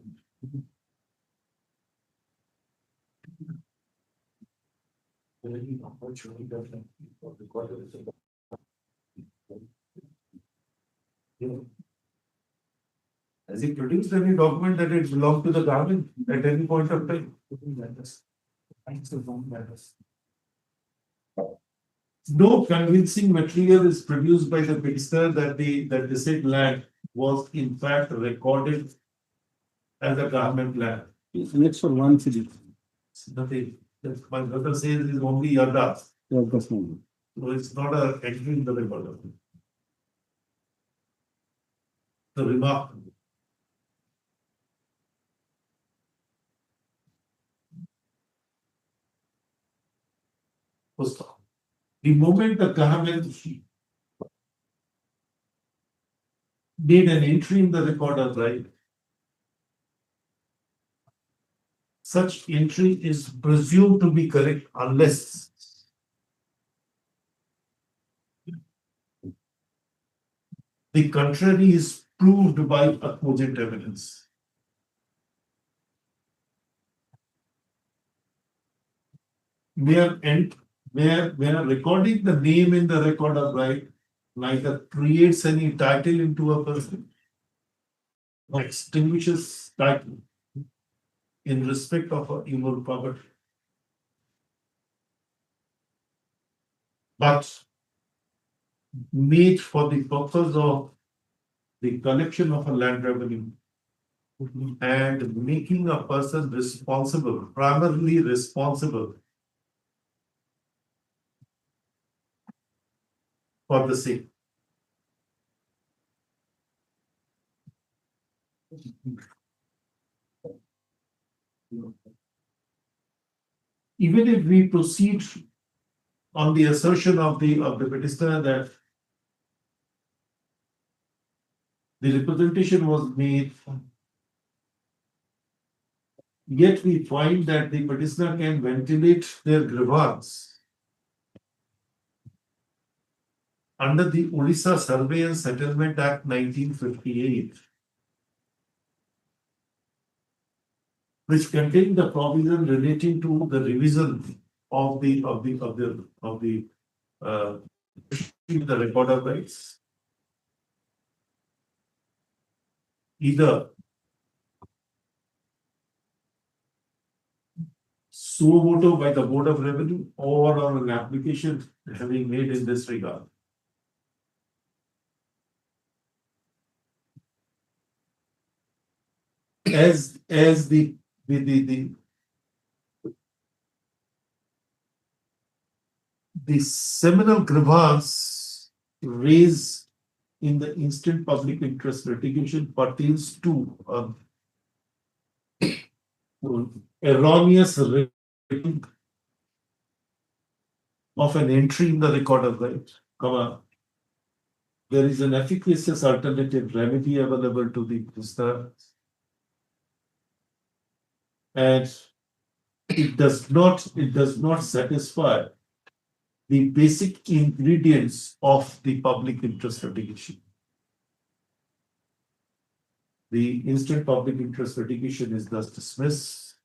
Has he produced any document that it belonged to the government at any point of time? No convincing material is produced by the petitioner that the said land was in fact recorded as a government land. Next for one city. Nothing. My brother says it is only Yada. So it's not a entry in the record. The remark. The moment the government made an entry in the record of right, such entry is presumed to be correct unless the contrary is proved by cogent evidence. Where recording the name in the record of right neither creates any title into a person, nor extinguishes title in respect of a evil property, but made for the purpose of the collection of a land revenue and making a person responsible, primarily responsible for the same. Even if we proceed on the assertion of the petitioner that the representation was made, yet we find that the petitioner can ventilate their grievance under the Orissa Survey and Settlement Act 1958, which contained the provision relating to the revision of the record of rights, either suo motu by the Board of Revenue or on an application having made in this regard. As the seminal grievance raised in the instant public interest litigation pertains to erroneous writing of an entry in the record of rights, there is an efficacious alternative remedy available to the prisoner, and it does not satisfy the basic ingredients of the public interest litigation. The instant public interest litigation is thus dismissed.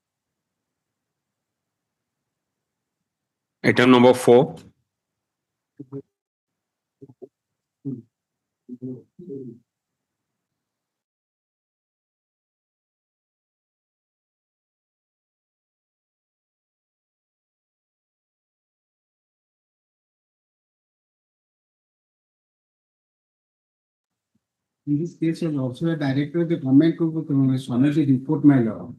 Item number 4. In this case, was also a director of the government to submit the report, my lord.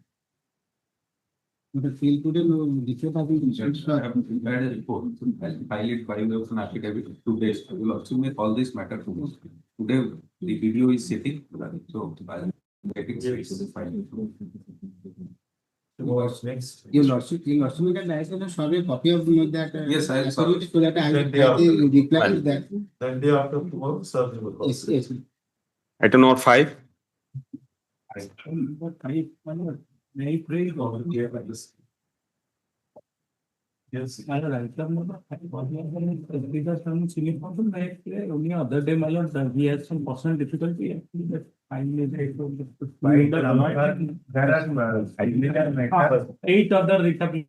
But till today, no report has been issued. I have prepared a report. I'll file it by way of an affidavit 2 days. I will also make all this matter to me. Today, the video is sitting, so I'll get it straight to the file. What's next? Your lordship, we can also show a copy of that. Yes, I'll so that I Then will reply to that. Then day after tomorrow, sir, we will. Yes, yes. Item number 5. May I pray over here by this? Yes, my lord, item number 5. Because some senior counsel, may I pray only other day, my lord, he has some personal difficulty. Actually, that finally they told There are similar matters. 8 other recap.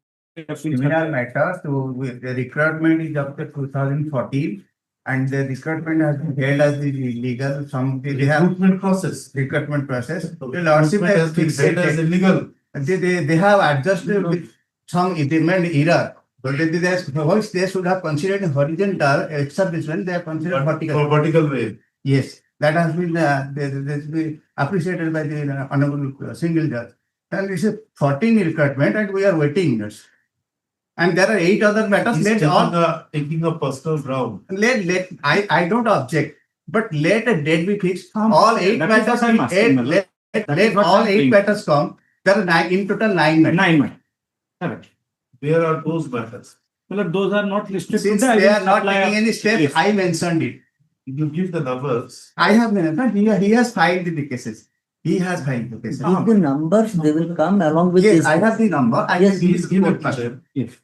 Similar matters. So the recruitment is up to 2014, and the recruitment has been held as the legal. They have Recruitment process. recruitment process. The Recruitment lordship has has been fixed said as it. illegal. They have adjusted with some element error. But they should have considered horizontal establishment. They have considered vertical. For vertical way. Yes, that has been appreciated by the honorable single judge. And it's a 14 recruitment, and we are waiting. And there are 8 other matters. He's Let taking a personal ground. I don't object, but let a date be fixed. That All is 8 what matters I'm be asking, my lord. let all 8 matters come. There are 9 in total 9 matters. 9 months. Correct. Where are those matters? Well, those are not listed. Since today, I they will are not supply taking a any steps, list. I mentioned it. You give the numbers. I have mentioned he has filed the cases. He has filed the cases. If the numbers, they will come along with Yes, this. I have the number. I Yes, can Please give it to first. them. Yes.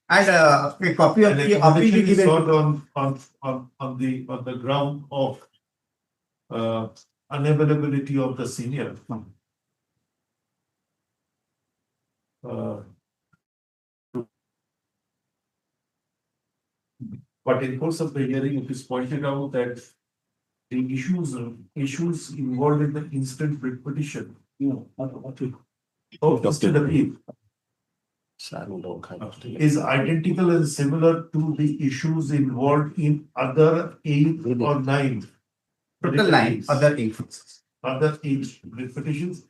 And a copy of And the accommodation is given. sought on the ground of unavailability of the senior. But in course of the hearing, it is pointed out that the issues involved in the instant writ petition of instant appeal is identical and similar to the issues involved in other 8 or 9. Total 9 other instances. Other 8 writ petitions.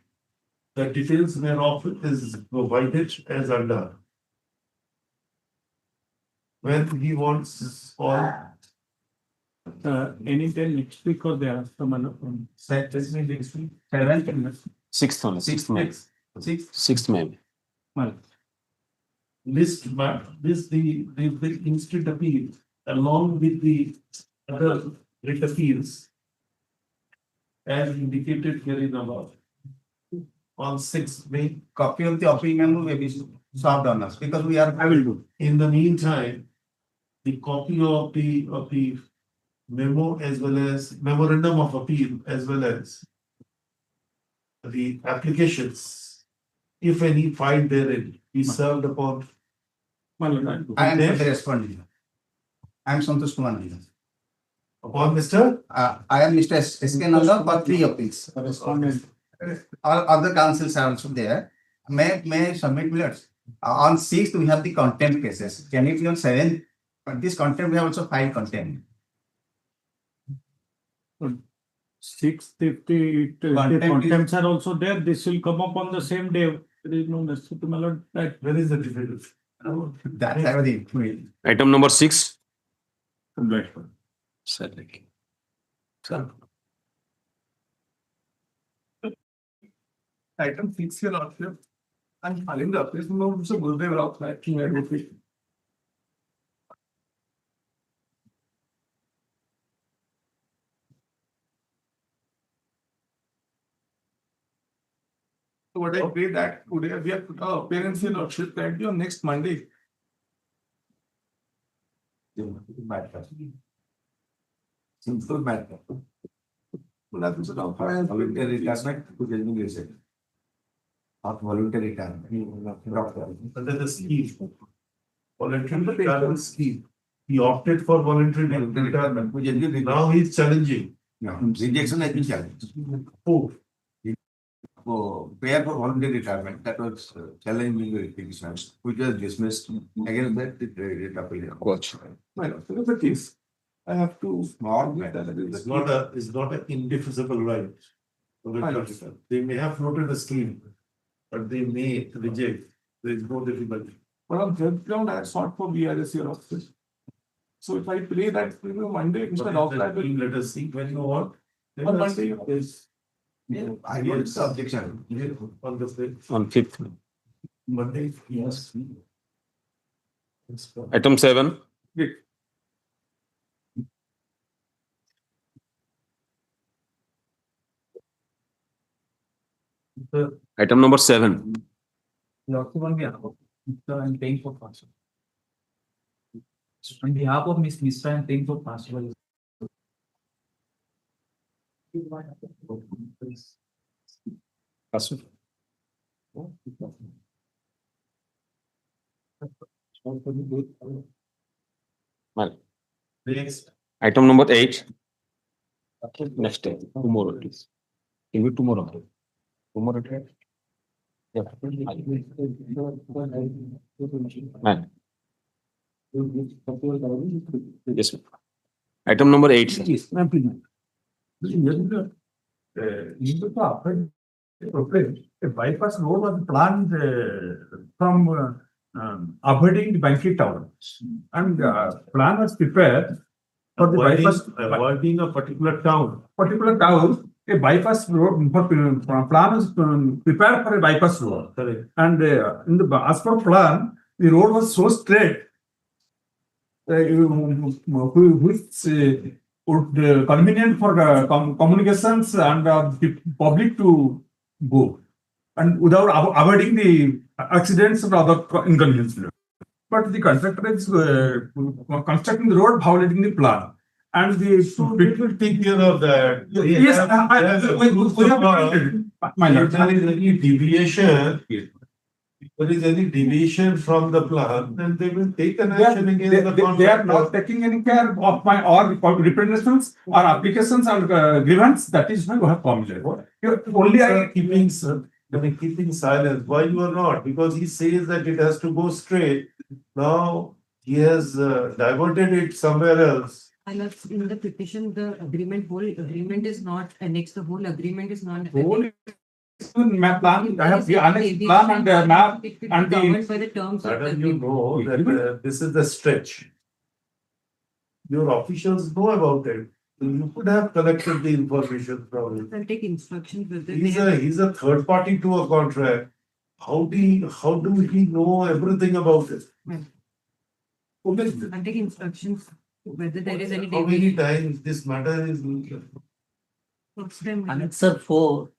The details thereof is provided as under. When he wants all. Anytime next week or there, someone. Next week. 6th only, 6th May. 6th May. Well, List the instant appeal along with the other writ appeals as indicated here in above. On 6th May. Copy of the appeal memo may be served on us because we are. I will do. In the meantime, the copy of the memo as well as memorandum of appeal as well as the applications, if any filed therein, be served upon. Well, I am the respondent. I am Santosh Kumar. Upon Mr. I am Mr. S.K. Nanda for 3 appeals. Respondent. All other councils are also there. May I submit minutes? On 6th, we have the contempt cases. Can it be on 7th? But this contempt, we have also filed contempt. 650, the Contempt is- contempts are also there. This will come up on the same day. There is no necessity, my lord, that. Where is the difference? That's everything. Item number 6. Item 6 here also. I'm filing the application of Mr. Gurudev Rao, acting advocate. So what I pray that today we have put our appearance in Lordship currently on next Monday. Simple matter. Voluntary retirement to getting reset. Not voluntary retirement. Under the scheme. Voluntary retirement scheme. He opted for voluntary retirement. Now he is challenging. Rejection has been challenged. Who? Prayer for voluntary retirement, that was challenging the petition, which was dismissed. Against that, it appealed. Coach. My lord, look at the case. I have to. It's not an indefensible right. They may have floated a scheme, but they may reject. There is no difficulty. But on third ground, I sought for VRS your office. So if I pray that Monday, Mr. Rao will. Let us see when you want. On Monday, yes. I want the objection. On the fifth. On 5th. Monday, yes. Item 7. Item number 7. I'm paying for passport. On behalf of Miss Misra, I'm paying for passport. Well, Next. item number 8. Next day, tomorrow it is. Give it tomorrow. Tomorrow it is. Yeah. Man. Yes, sir. Item number 8. sir. A bypass road was planned from avoiding the banquet tower. And plan was prepared for the bypass. Avoiding a particular town. A bypass road plan was prepared for a bypass road. Correct. And as per plan, the road was so straight, which would convenient for communications and the public to go, and without avoiding the accidents and other inconveniences. But the contractor is constructing the road violating the plan. And the People take care of that. yes, we have documented it. My lord. If there is any deviation, If there is any deviation from the plan, then they will take an They are- action against they- the they- they are not contractor. taking any care of my or representations or applications or grievance. That is why we have complained. Only Sir, I. keeping silence. Why you are not? Because he says that it has to go straight. Now he has diverted it somewhere else. And in the petition, the whole agreement is not annexed, the whole agreement is not. Whole map plan, I have the annexed plan and the map It will be and governed the. by the terms of the Madam, you agreement. know that this is the stretch. Your officials know about it. You could have collected the information from it. I'll take instructions with He's a third party to a contract. How do he know everything about it? I'll take instructions whether there is any. How many times this matter is? What's them? Answer 4,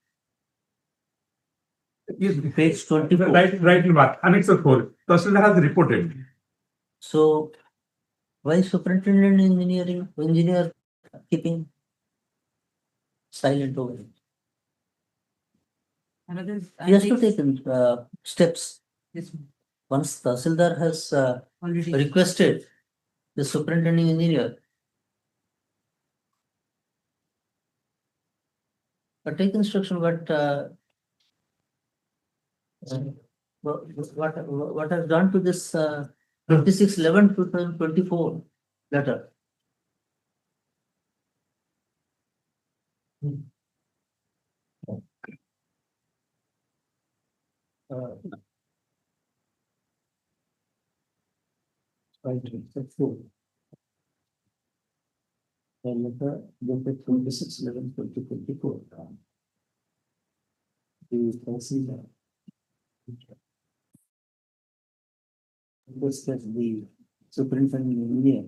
page 24. Right, Mark. Annex 4. Tahsildar has reported. So why superintendent engineer keeping silent over it? Another. He has to take steps. Yes, Once Tahsildar has already. requested the superintending engineer. Take instruction, but what has done to this 26/11/2024 letter? Letter dated 26/11/2024. The Tahsildar. This is the superintendent engineer.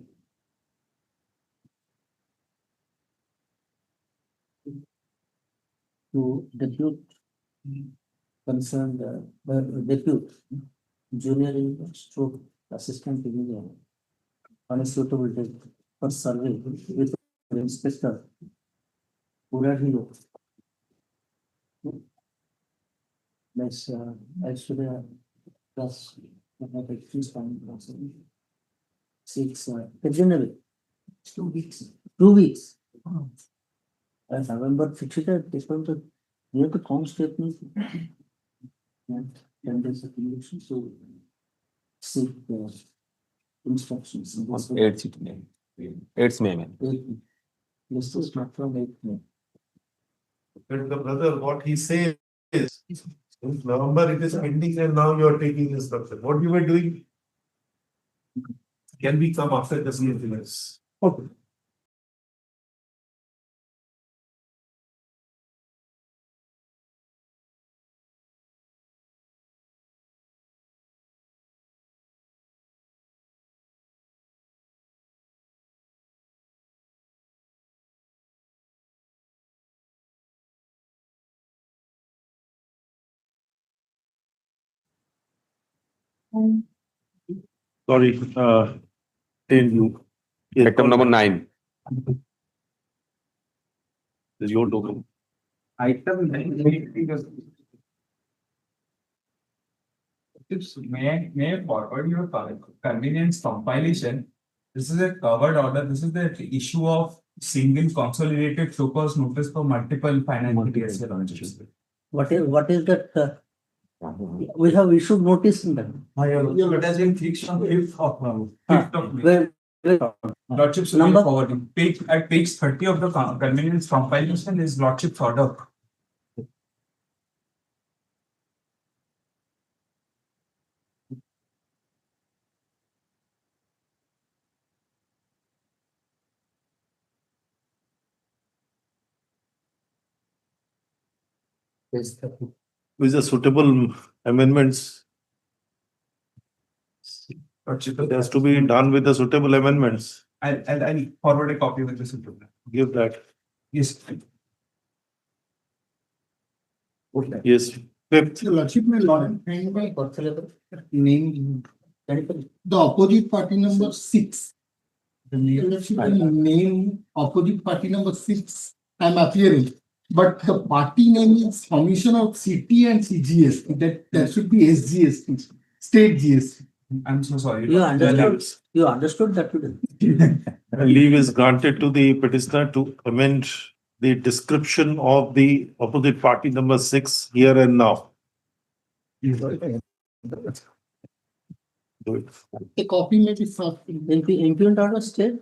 To depute concerned, depute junior engineer stroke assistant engineer on a suitable date for survey with inspector. Urahilo. That's I should have plus at least 6 generally 2 weeks. 2 weeks. And November 50 different near the constable and 10 days of election, so seek instructions. 8th May. 8th May. This is not from 8 May. But the brother, what he says is, since November it is pending and now you are taking instruction. What you were doing can we come after the CFS? Okay. Sorry, you. Item number 9. Is your token. Item 9. May forward your convenience compilation. This is a covered order. This is the issue of single consolidated focus notice for multiple financial years. What is that? We have issued notice in that. It has been fixed on 5th of May. Lordship's Number? forwarding. At page 30 of the convenience compilation is Lordship's order. With the suitable amendments. It has to be done with the suitable amendments. I'll forward a copy with this. Give that. Yes. Yes. 5th. Lordship may Name. the opposite party number 6. The Lordship will name opposite party number 6. I am appearing. But the party name is Commission of City and CGST. That should be SGST, State GST. I'm so sorry. You understood that today. Leave is granted to the petitioner to amend the description of the opposite party number 6 here and now. Do it. A copy may be served. Impugned order state?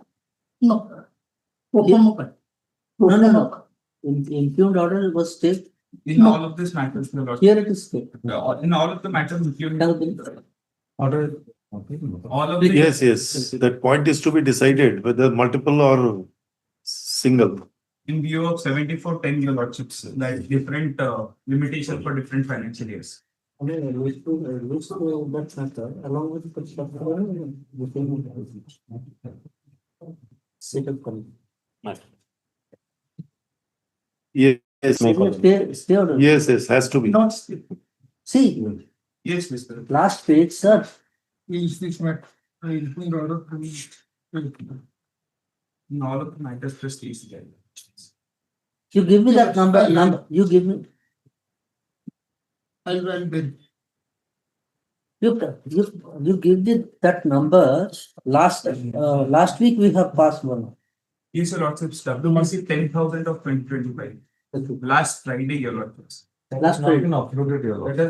No. No. Impugned order was state. In all of this matters, Your Lordship. Here it is state. In all of the matters, Order. all of the. Yes, that point is to be decided whether multiple or single. In view of 7410, Your Lordships, like different limitations for different financial years. That matter along with the set of Yes, stay order. yes, has to be. Not See, Yes, Mr. last page, sir. is this matter. In order. In all of the matters, trustees. You give me that number. You give me. I'll bid. You give me that number. Last week we have passed one. Yes, Your Lordships, WBC 10,000 of 2025. Last Friday, Your Lordships. Last Friday. It has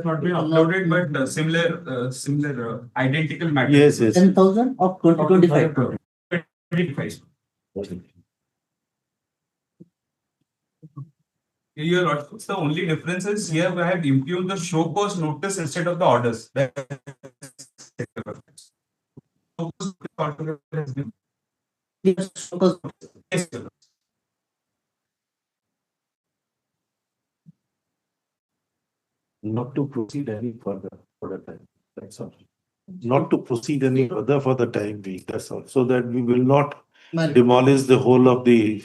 not been uploaded, but similar identical matters. Yes. 10,000 of 2025. 25. Your Lordships, the only difference is here we have impugned the show cause notice instead of the orders. Yes, because Yes, Your Lordship. Not to proceed any further for the time. That's all. Not to proceed any further for the time being. That's all. So that we will not demolish the whole of the.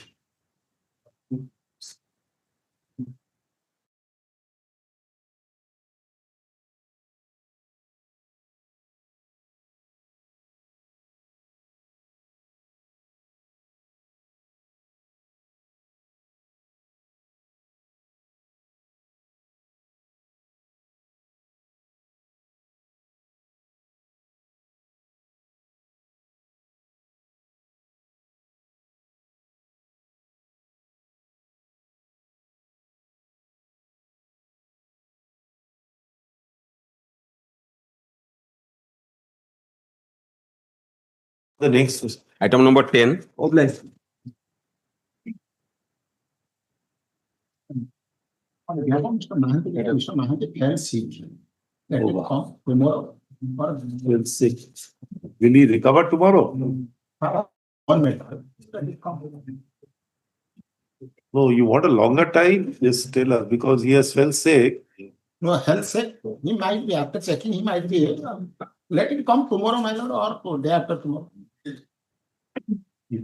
The next is Item number 10. We'll see. Will he recover tomorrow? 1 minute. No, you want a longer time? Just tell us because he has fell sick. No, health sick. He might be after checking, he might be. Let it come tomorrow, my lord, or day after tomorrow. He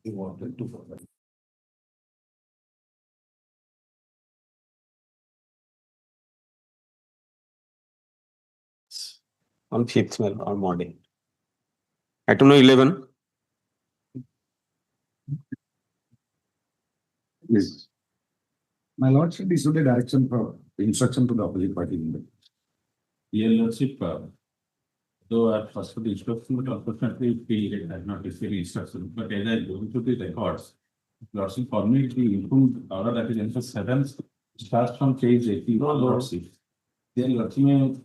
wanted to. On 5th or morning. Item number 11. Yes. My lordship issued a direction for instruction to the opposite party member. Your Lordship, though at first for the instruction, but unfortunately we had not received instruction. But as I go through the records, Lordship for me the improved order that is in the 7th starts from page 81. Lordship. Then Lordship,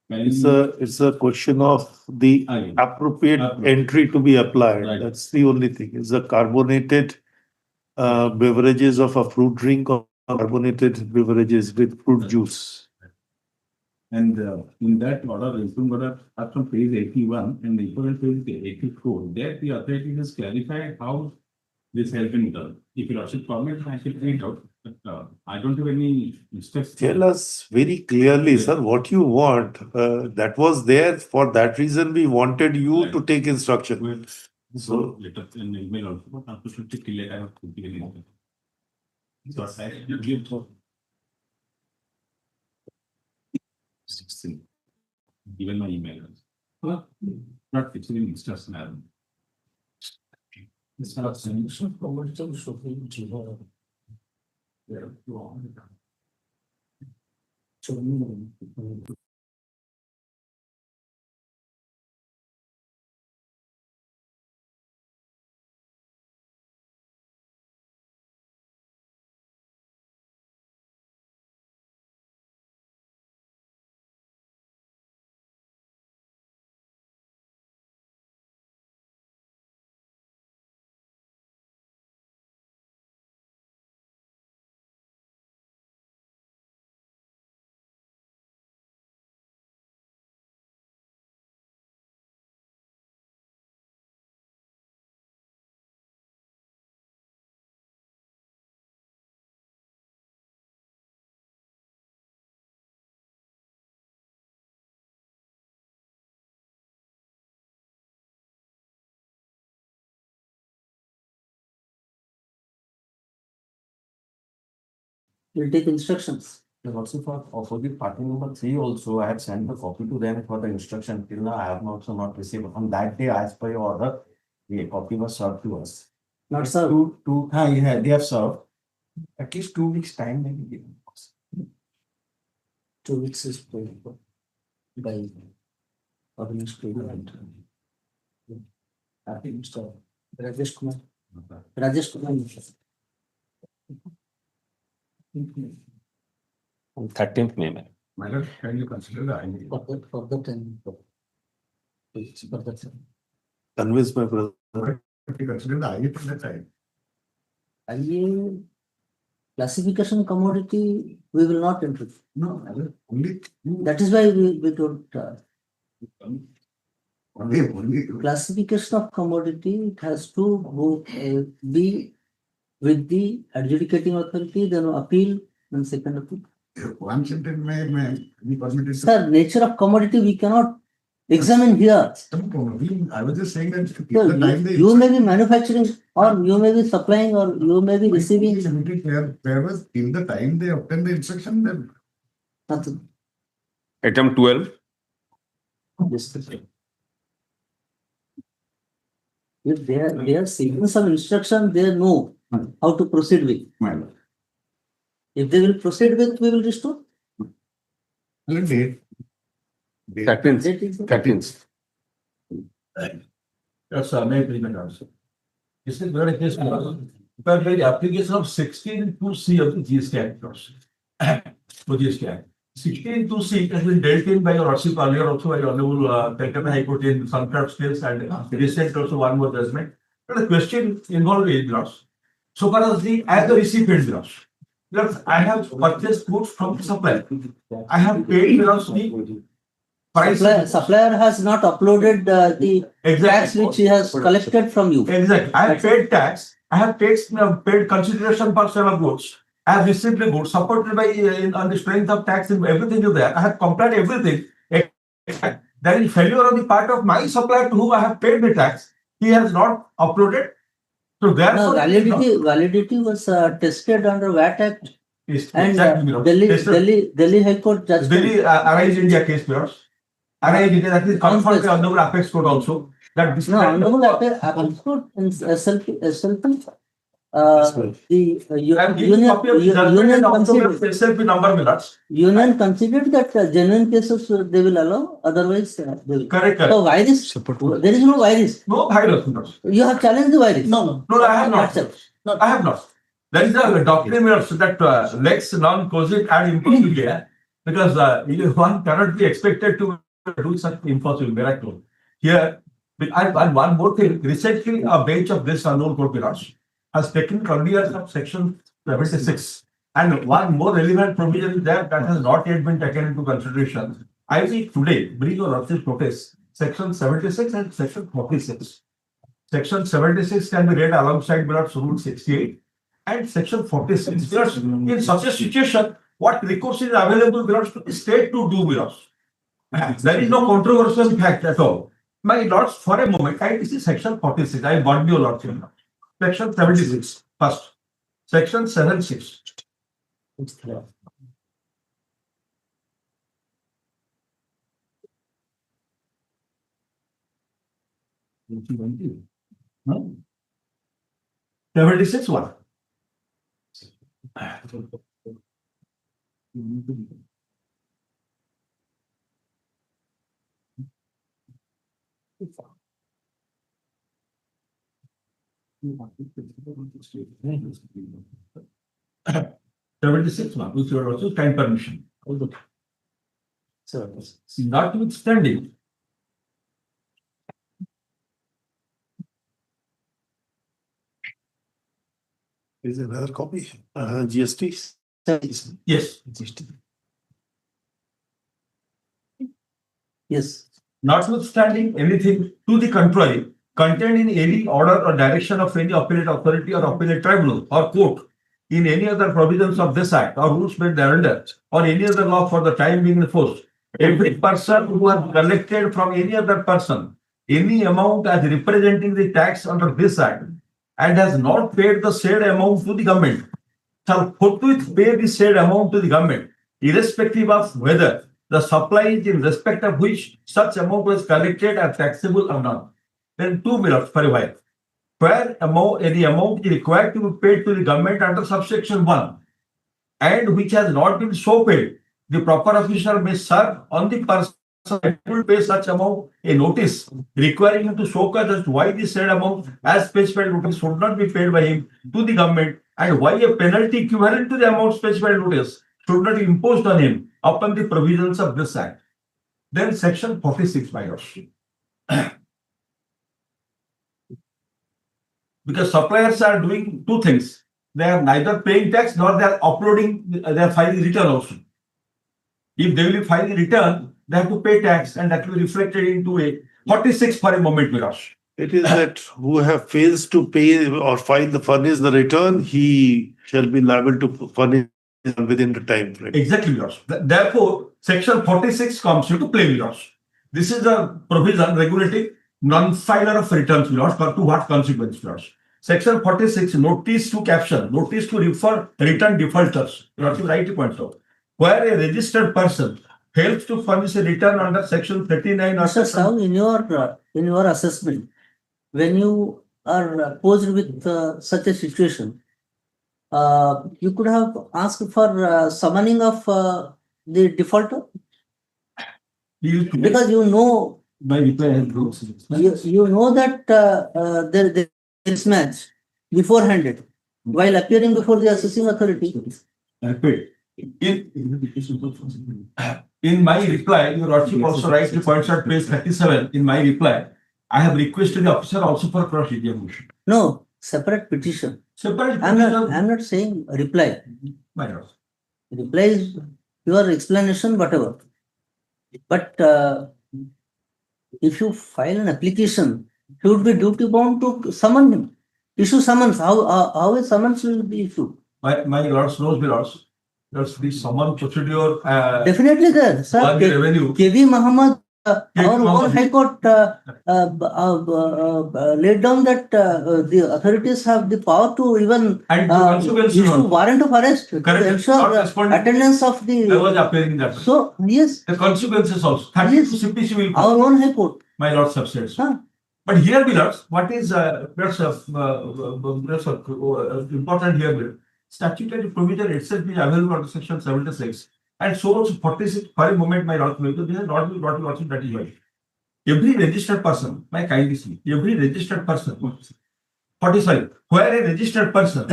It's a question of the appropriate entry to be applied. Right. That's the only thing. It's the carbonated beverages of a fruit drink or carbonated beverages with fruit juice. And in that order, the improved order starts from page 81 and the important page is 84. There the authority has clarified how this has been done. If your Lordship permit, I should read out. But, I don't have any instructions. Tell us very clearly, sir, what you want. That was there. For that reason, we wanted you to take instruction. So let us in the email also, but unfortunately, till I have to be in. So I give for 16. Given my email. Not fixing instruction. We'll take instructions. Also for the party number 3 also, I have sent the copy to them for the instruction. Till now, I have also not received. On that day, as per your order, the copy was served to us. Not served. Yeah, they have served. At least 2 weeks time may be given. 2 weeks is paid by organized payment. Happy Mr. Rajesh Kumar. Rajesh Kumar. On 13th May, ma'am. Madam, can you consider the IND? For that and please, for that. Convince my brother. Can you consider the IND from that time? IND classification commodity, we will not enter. No, only. That is why we don't. Only. Classification of commodity, it has to be with the adjudicating authority, then appeal, and second appeal. One sentence may be permitted. Sir, nature of commodity we cannot examine here. I was just saying that. So you may be manufacturing, or you may be supplying, or you may be receiving. Where was in the time they obtained the instruction, then Nothing. Item 12. Yes, sir. If they are seeking some instruction, they know how to proceed with. If they will proceed with, we will restore. date. 13th. That is- 13th. Yes, sir, may I present also. This is very case, but by the application of 16(2)(c) of the GST Act also. For GST Act. 16(2)(c) has been dealt in by your Lordship earlier also by Honorable Calcutta High Court in some cases and recent also one more judgment. But the question involved is loss. So far as the recipient loss. Because I have purchased goods from the supplier. I have paid loss the price. Supplier has not uploaded the tax which he has collected from you. Exactly. I have paid tax. I have paid consideration for sale of goods. I have received the goods supported by on the strength of tax and everything is there. I have complied everything. There is failure on the part of my supplier to whom I have paid the tax. He has not uploaded. So therefore, Validity was tested under VAT Act and exactly, Delhi High Court judgment. Delhi Arise India case, because Arise India, that is confirmed by Honorable Apex Court also. That this Honorable Apex Court in SLP, Union considered that genuine cases they will allow, otherwise they will. Correct. So virus, there is no virus. No virus. You have challenged the virus. No, I have not. I have not. There is a doctrine that lex non causit ad impossible, because one cannot be expected to do such impossible miracle. Here, and one more thing, recently a bench of this unknown court has taken conveyance of section 76. And one more relevant provision is there that has not yet been taken into consideration. I will today bring your Lordship's notice section 76 and section 46. Section 76 can be read alongside Rule 68 and section 46. Because in such a situation, what recourse is available belongs to the state to do belongs. There is no controversial fact at all. My lords, for a moment, this is section 46. I want your lordship now. Section 76, first. Section 76. No? 76(1). Which were also time permission. Notwithstanding, Is another copy? GST? yes, Yes. notwithstanding anything to the contrary contained in any order or direction of any appellate authority or appellate tribunal or court in any other provisions of this act or rules made thereunder or any other law for the time being enforced, every person who has collected from any other person any amount as representing the tax under this act and has not paid the said amount to the government shall forthwith pay the said amount to the government, irrespective of whether the supply is in respect of which such amount was collected as taxable or not. Then 2 minutes for a while. Where any amount is required to be paid to the government under subsection 1 and which has not been so paid, the proper officer may serve on the person who will pay such amount a notice requiring him to show cause as to why the said amount as specified notice should not be paid by him to the government and why a penalty equivalent to the amount specified notice should not be imposed on him upon the provisions of this act. Then section 46 by us. Because suppliers are doing two things. They are neither paying tax nor they are uploading, they are filing return also. If they will file the return, they have to pay tax and that will be reflected into a 46 for a moment, Miraj. It is that who have fails to pay or furnish the return, he shall be liable to furnish within the time frame. Exactly, Miraj. Therefore, section 46 comes into play, Miraj. This is the provision regulating non-filer of returns, Miraj, but to what consequence, Miraj? Section 46, notice to caption, notice to refer return defaulters. You have to rightly point out. Where a registered person fails to furnish a return under section 39 or Mr. Saul, in your assessment, when you are posed with such a situation, you could have asked for summoning of the defaulter, because you know, my reply has rules. you know that there is mismatch beforehand while appearing before the assessing authority. I paid. In my reply, your Lordship also rightly points out page 37. In my reply, I have requested the officer also for cross-examination. No, separate petition. Separate I'm petition. not saying reply. My Lord. Reply is your explanation, whatever. But if you file an application, you would be duty bound to summon him. Issue summons. How a summons will be issued? My Lords knows, my Lords. There's the summon procedure. Definitely there, sir. On the revenue. K.V. Muhammad, our Muhammad. High Court laid down that the authorities have the power to even And the consequences issue also. warrant of arrest to Correct. Not ensure responding. attendance of I was the. appearing that. So yes, The consequences also. 32 Yes. CPC will come. our own High Court. My Lord subsides. Huh? But here, my Lords, what is important here? Statutory provision itself is available under section 76. And so also 46 for a moment, my Lord, this is not what you also that is right. Every registered person, my kindly see, every registered person, 45, where a registered person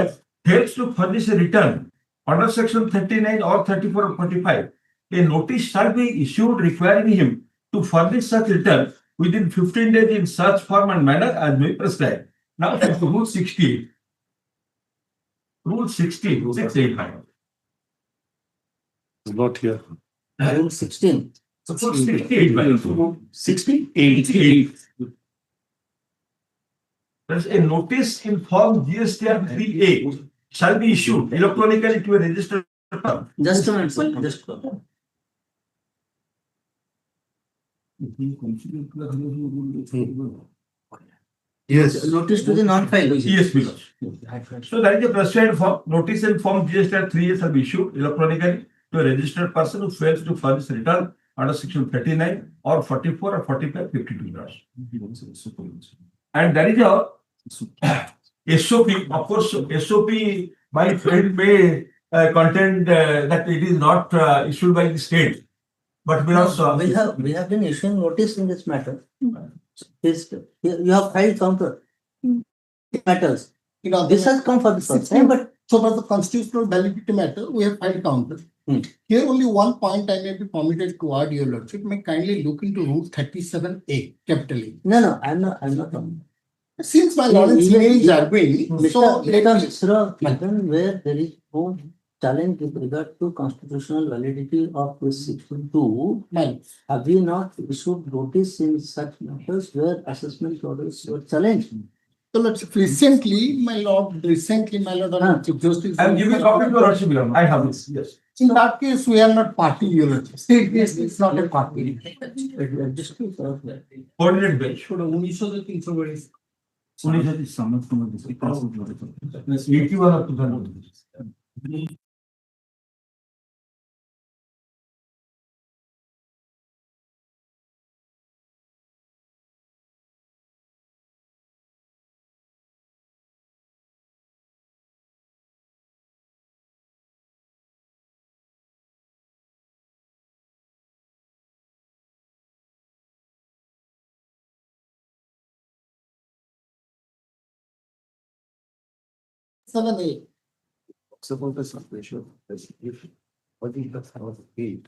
fails to furnish a return under section 39 or 34 or 45, a notice shall be issued requiring him to furnish such return within 15 days in such form and manner as may prescribe. Now, Rule 60. Rule 60, 685. It's not here. Rule 16. So, 68 by 68. There's a notice in form GSTR 3A shall be issued electronically to a registered person. Just a minute, sir. Just a minute. Yes. Notice to the non-file. Yes, because. So that is a prescribed form. Notice in form GSTR 3A shall be issued electronically to a registered person who fails to furnish return under section 39 or 44 or 45, 52 years. And that is SOP, of course, SOP, my friend may contend that it is not issued by the state. But because We have been issuing notice in this matter. You have filed counter matters. This has come for the first time, but So for the constitutional validity matter, we have filed counter. Here only one point I may be permitted to add, your lordship, may kindly look into rule 37A, capital A. no, I'm not. Since my lord is very arguing, so let me. Even where there is no challenge with regard to constitutional validity of this section 2, have we not issued notice in such matters where assessment orders were challenged? So let's recently, my lord, Chief Justice. I am giving copy to your lordship, Your Honor. I have this, yes. In that case, we are not party, your lordship. State case is not a party. Coordinate bench. 81 of 2000. Suppose the separation is if what is the house 8.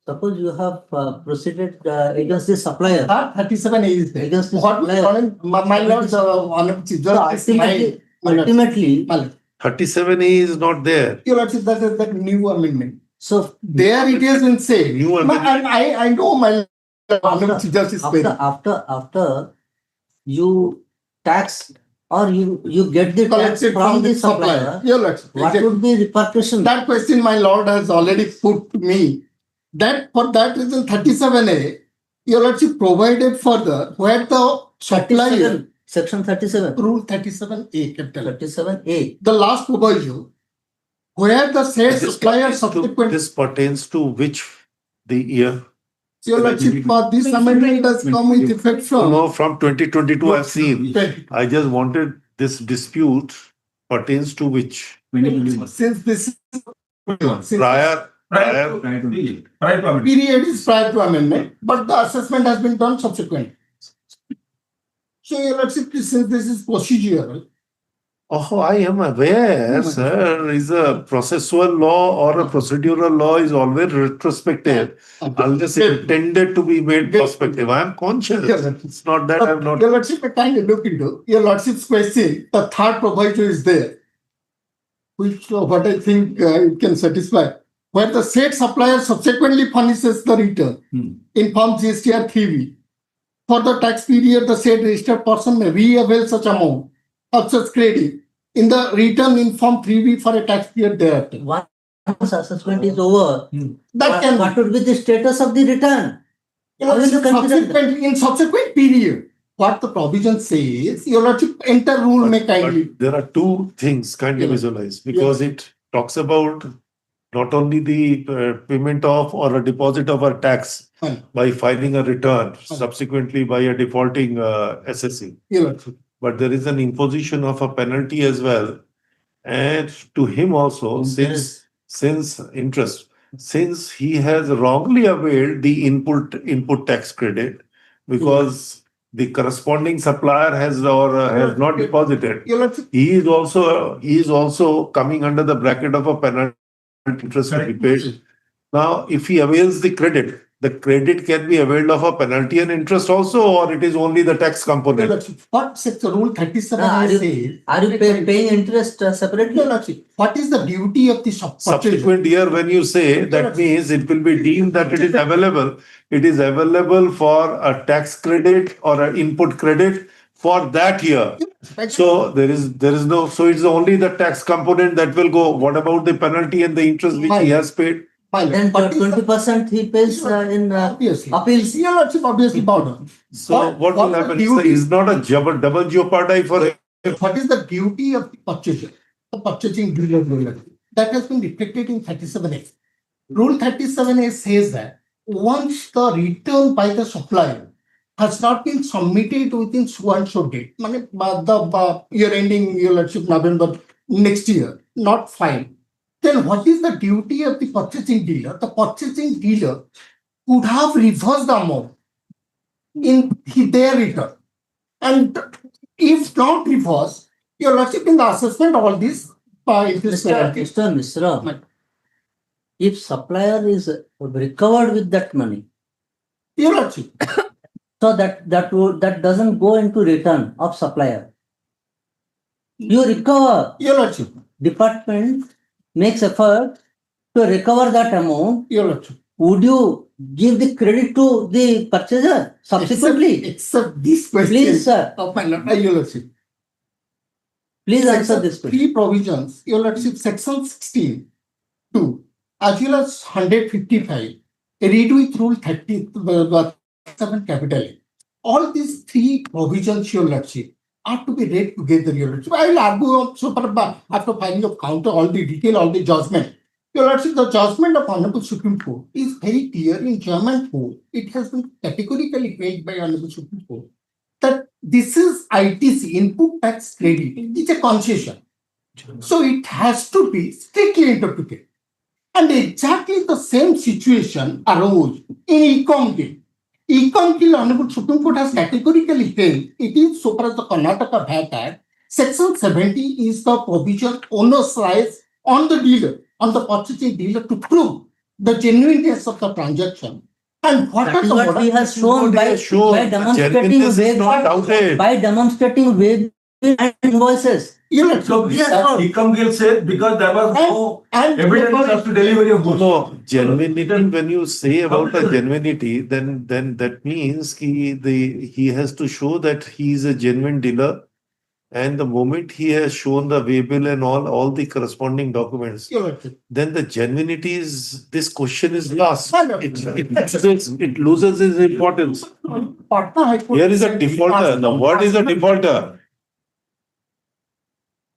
Suppose you have proceeded against the supplier. 37A is there. Against the What supplier. my lord, Honorable Chief Justice, Ultimately, 37A is not there. your lordship, that is that new amendment. so There it has been said. New amendment. I know my Honorable Chief Justice. after you tax or you get the tax Collected from the supplier, Your lordship. what would be repercussion? That question my lord has already put to me. That for that reason 37A, your lordship provided further where the supplier, Section 37. rule 37A, capital. 37A. The last proviso, where the said supplier subsequent. This pertains to which the year? Your lordship, for this amendment has come with effect from. No, from 2022 I've seen. I just wanted this dispute pertains to which? Since this Prior. period is prior to amendment, but the assessment has been done subsequent. So your lordship, since this is procedural. Oh, I am aware, sir, is a processual law or a procedural law is always retrospective. Unless intended to be made prospective. I am conscious. It's not that I'm not. Your lordship, I kindly look into your lordship's question. The third proviso is there. which what I think it can satisfy, where the said supplier subsequently furnishes the return in Form GSTR 3B. For the tax period, the said registered person may re-avail such amount of such credit in the return in Form 3B for a tax period thereafter. Once assessment is over, That can what would be the status of the return? How will you consider that? in subsequent period, what the provision says, your lordship enter rule may kindly. But there are two things kindly Yeah. visualize, because it talks about not only the payment of or a deposit of a tax Fine. by filing a return, subsequently by a defaulting assessee, Your lordship. but there is an imposition of a penalty as well. And to him also, since interest, since he has wrongly availed the input tax credit, because the corresponding supplier has has not deposited, Your lordship. he is also coming under the bracket of a penalty interest to be paid. Now, if he avails the credit can be availed of a penalty and interest also, or it is only the tax Your component? lordship. What section rule 37 Are you- says? Are you paying interest separately? Your lordship. What is the duty of the purchaser? Subsequent year, when you say, that means it will be deemed that it is available. It is available for a tax credit or an input credit for that year. So there is no, so it's only the tax component that will go. What about the penalty and the interest which he has paid? Fine. Then What is the- 20% he pays in Obviously. appeals. Your lordship obviously border. So what will happen? It's not a double jeopardy for him. What is the duty of the purchaser? The purchasing dealer rule. That has been reflected in 37A. Rule 37A says that once the return by the supplier has not been submitted within so and so date, the year ending, your lordship, November next year, not filed, then what is the duty of the purchasing dealer? The purchasing dealer could have reversed the amount in their return. And if not reversed, your lordship, in the assessment, all this by this Mr. Misra, if supplier is recovered with that money, your lordship. so that doesn't go into return of supplier. You recover. Your lordship. Department makes effort to recover that amount. Your lordship. Would you give the credit to the purchaser subsequently? Except this question. Please, sir. Of my lord, your lordship. Please answer this question. Three provisions, your lordship, section 16, 2, as well as 155, read with rule 37 capital A. All these three provisions, your lordship, are to be read together, your lordship. I will argue after filing of counter all the detail, all the judgment. Your lordship, the judgment of Honorable Supreme Court is very clear in German court. It has been categorically held by Honorable Supreme Court that this is ITC, input tax credit. It's a concession. So it has to be strictly interpreted. And exactly the same situation arose in Ecom Bill. Ecom Bill, Honorable Supreme Court has categorically held, it is so far as the Karnataka VAT Act, section 70 is the provision onus lies on the dealer, on the purchasing dealer to prove the genuineness of the transaction. And That is what we have shown by demonstrating waive and invoices. So Ecom Gill said because there was no evidence of the delivery of goods. No, genuinity, when you say about the genuinity, then that means he has to show that he is a genuine dealer. And the moment he has shown the waybill and all the corresponding documents, then the genuinity is, this question is lost. It loses its importance. Here is a defaulter. Now, what is a defaulter?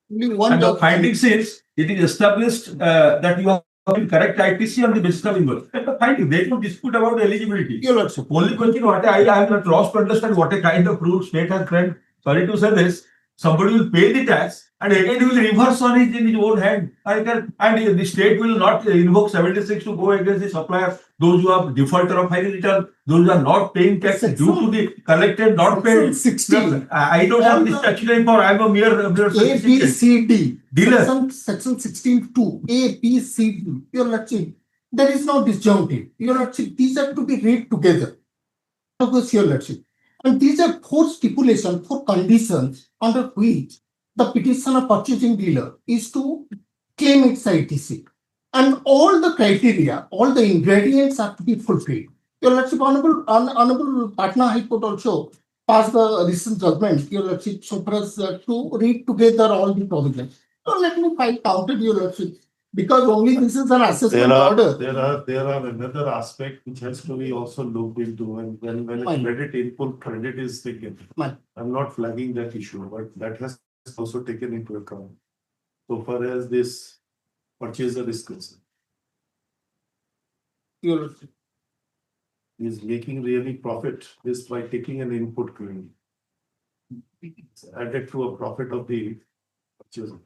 And the finding says it is established that you have correct ITC on the basis of invoice. The finding, they don't dispute about the eligibility. Only question what I am not lost to understand what a kind of rule state has framed. Sorry to say this. Somebody will pay the tax and again he will reverse on it in his own hand. And the state will not invoke 76 to go against the supplier. Those who are defaulter of filing return, those who are not paying tax due to the collected not paid. 16. I don't have this statutory for I am a mere A, B, C, D. Dealer. Section 16(2). A, B, C, D. Your lordship, there is no disjunctive. Your lordship, these are to be read together. Of course, your lordship. And these are four stipulations, four conditions under which the petitioner purchasing dealer is to claim it's ITC. And all the criteria, all the ingredients have to be fulfilled. Your Lordship, Honorable Patna High Court also passed the recent judgment, Your Lordship, so for us to read together all the provisions. So let me file counter, Your Lordship, because only this is an assessment order. There are another aspect which has to be also looked into, and when a credit input credit is taken. I'm not flagging that issue, but that has also taken into account. So far as this purchaser is concerned. Your Lordship. Is making really profit just by taking an input credit. It's added to a profit of the purchaser.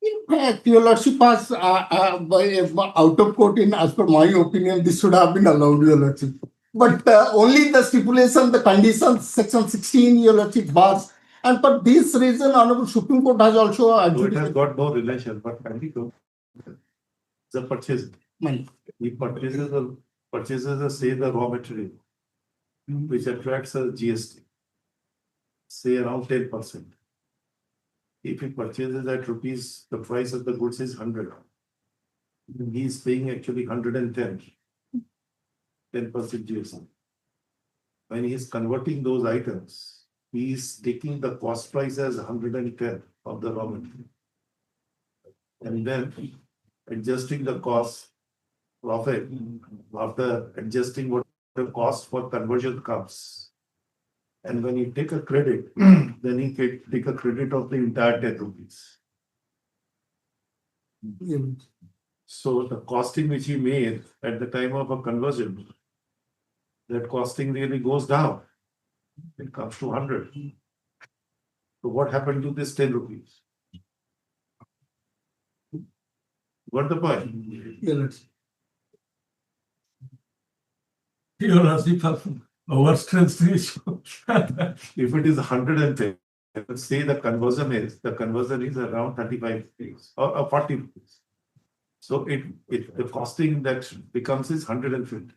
In fact, Your Lordship, as out of court, in as per my opinion, this should have been allowed, Your Lordship. But only the stipulation, the conditions, section 16, Your Lordship, bars. And for this reason, Honorable Supreme Court has also So it has adjudicated. got no relation, but kindly go. The purchase. He purchases say the raw material, which attracts a GST, say around 10%. If he purchases at rupees, the price of the goods is 100. He is paying actually 110, 10% GST. When he is converting those items, he is taking the cost price as 110 of the raw material. And then adjusting the cost profit after adjusting what the cost for conversion comes. And when you take a credit, then he can take a credit of the entire 10 rupees. So the costing which he made at the time of a conversion, that costing really goes down. It comes to 100. So what happened to this 10 rupees? Got the point? Your Lordship, overstressed the issue. If it is 110, let's say the conversion is around 35 rupees or 40 rupees. So the costing that becomes is 150.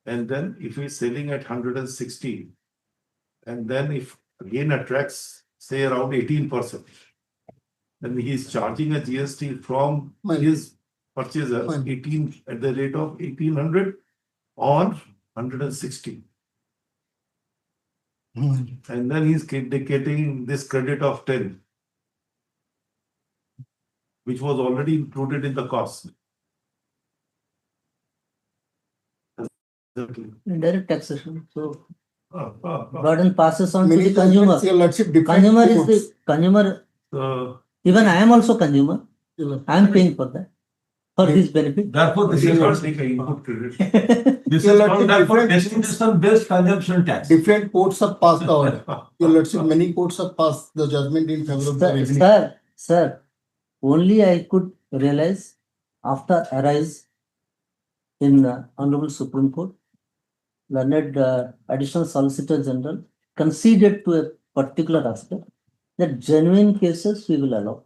And then if he's selling at 160, and then if again attracts say around 18%, then he is charging a GST from his purchaser 18 at the rate of 1800 on 160. And then he's getting this credit of 10, which was already included in the cost. Direct taxation. So burden passes on to Many the consumer. Your Lordship, different Consumer is courts. the consumer. Even I am also consumer. I am paying for that. For this benefit. Therefore, this is not input credit. this Your is Lordship, not therefore different- destination-based consumption tax. Different courts have passed the order. Your Lordship, many courts have passed the judgment in favor of the revenue. Sir, only I could realize after arise in Honorable Supreme Court, learned Additional Solicitor General conceded to a particular aspect that genuine cases we will allow.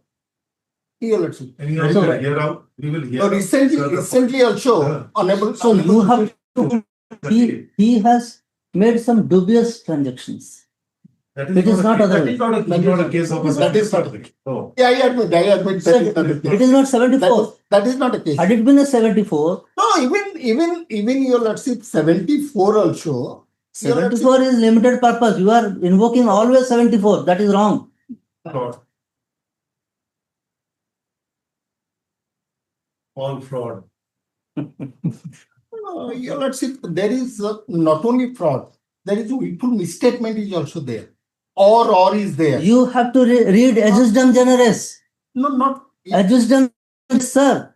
Your Lordship. And we will hear out. We will hear. Recently also, Honorable. So you have to, he has made some dubious transactions. It is not otherwise. That is not a case of a That is not a case. No. Yeah, I admit that is not a case. It is not 74. That is not a case. Had it been a 74, No, even Your Lordship, 74 also. Your Lordship, 74 is limited purpose. You are invoking always 74. That is wrong. Fraud. All fraud. Your Lordship, there is not only fraud, there is a willful misstatement is also there. Or is there. You have to read adjustum generis. No, not. Adjustum, sir.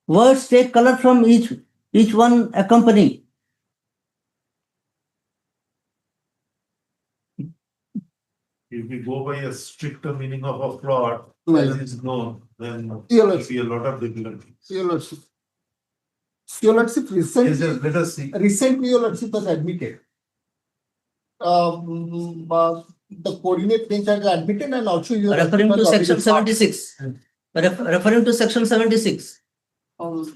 Words take color from each one accompanying. If we go by a stricter meaning of a fraud, Well, as is known, then there Your will Lordship, be a lot of difficulties. Your Lordship. Your Lordship, Let us see. recently Your Lordship has admitted. The coordinate bench has admitted and also Your Referring to Lordship has section admitted. 76. Referring to section 76.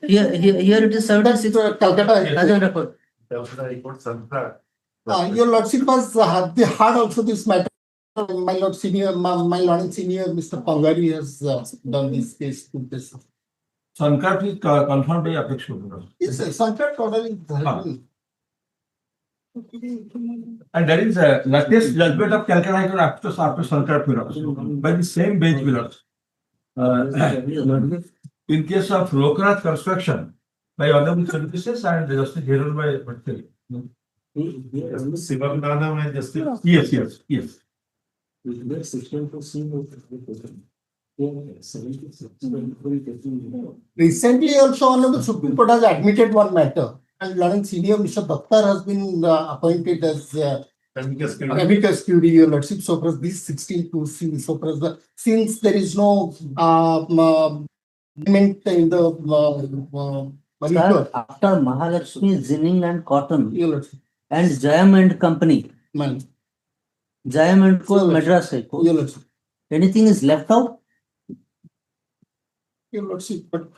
Here it is 76. Calcutta. Hasn't referred. Your Lordship has had also this matter my lord senior, my lord and senior, Mr. Pangari has done this case to this. Sankar is confirmed by Apex Shukra. Yes, sir, Sankar order is. And that is a latest judgment of Calcutta High Court after Sankar period by the same bench below. In case of Rokrath construction by Honorable Services and Justice Herald by Bhattacharya. Sivananam and Justice. Yes, yes, yes. Recently also Honorable Supreme Court has admitted one matter and Lawrence Senior Mr. Bhakhtar has been appointed as amicus curiae, your lordship, so far as these 16 to see, so far as since there is no agreement in the Sir, after Mahalakshmi, Zinning and Cotton your lordship, and Jayam and Company, man, Jayam and Co. Madras High Court, your lordship, anything is left out? your lordship, but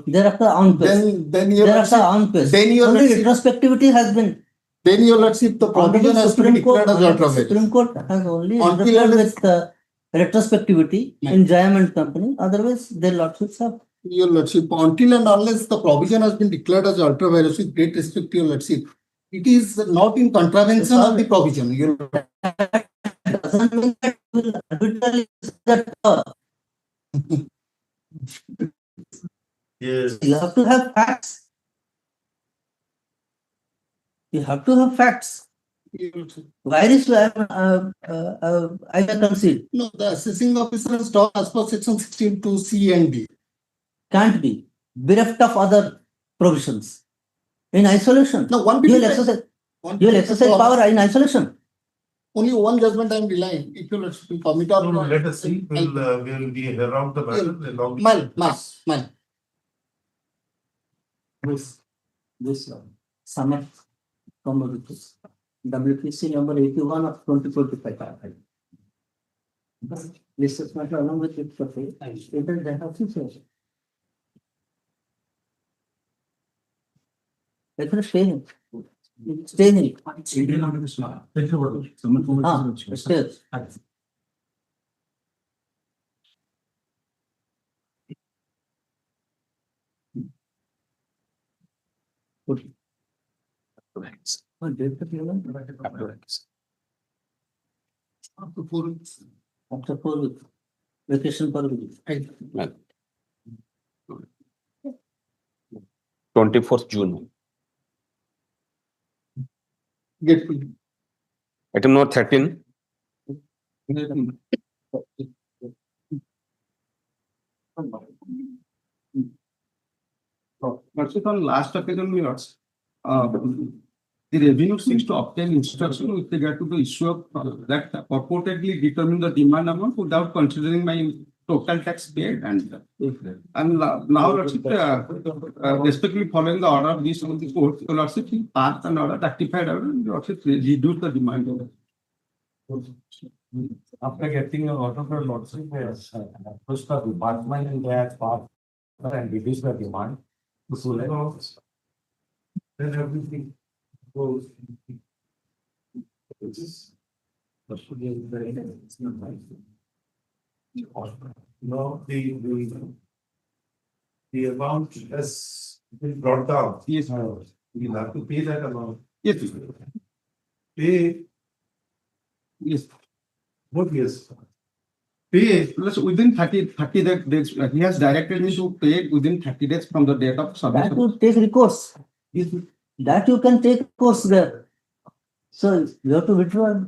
Thereafter on quest. then your Thereafter lordship, on quest. then your Only lordship, retrospectivity has been. then your lordship, the provision has to be declared as ultra virus. Supreme Court has only Until interfered unless- with retrospectivity in Jayam and Company. Otherwise, their lordships have. Your lordship, until and unless the provision has been declared as ultra virus with great respect to your lordship, it is not in contravention of the provision. Your Doesn't mean that you will arbitrarily use that power. Yes. You have to have facts. You have to have facts. Virus, I can concede. No, the assessing officer has done as per section 16 C and D. Can't be bereft of other provisions. In isolation, No, one you will bit exercise. You will exercise power in isolation. Only one judgment I am relying. If you will permit or No, let us see. We'll be around the matter. Man. This summit commodities. WPC number 81 of 2025. This is matter along with it for faith. It is the officer. Let us stay in. Stay in. Stay. After 4 weeks. After 4 weeks. Vacation per week. 24th June. Get full. Item number 13. On last occasion, the revenue seeks to obtain instruction with regard to the issue of that purportedly determine the demand amount without considering my total tax paid and now respectively following the order of this of the court, the lordship passed an order, rectified order, and the lordship reduced the demand. After getting an order from lordship, approached the department and they have passed and reduced the demand to full level. Then everything goes. No, the amount has been brought down. Yes, We'll have to pay that amount. yes, Pay, yes. what years? Pay, Plus within 30 days, he has directed me to pay within 30 days from the date of That submission. you take recourse. That you can take recourse there. So you have to withdraw.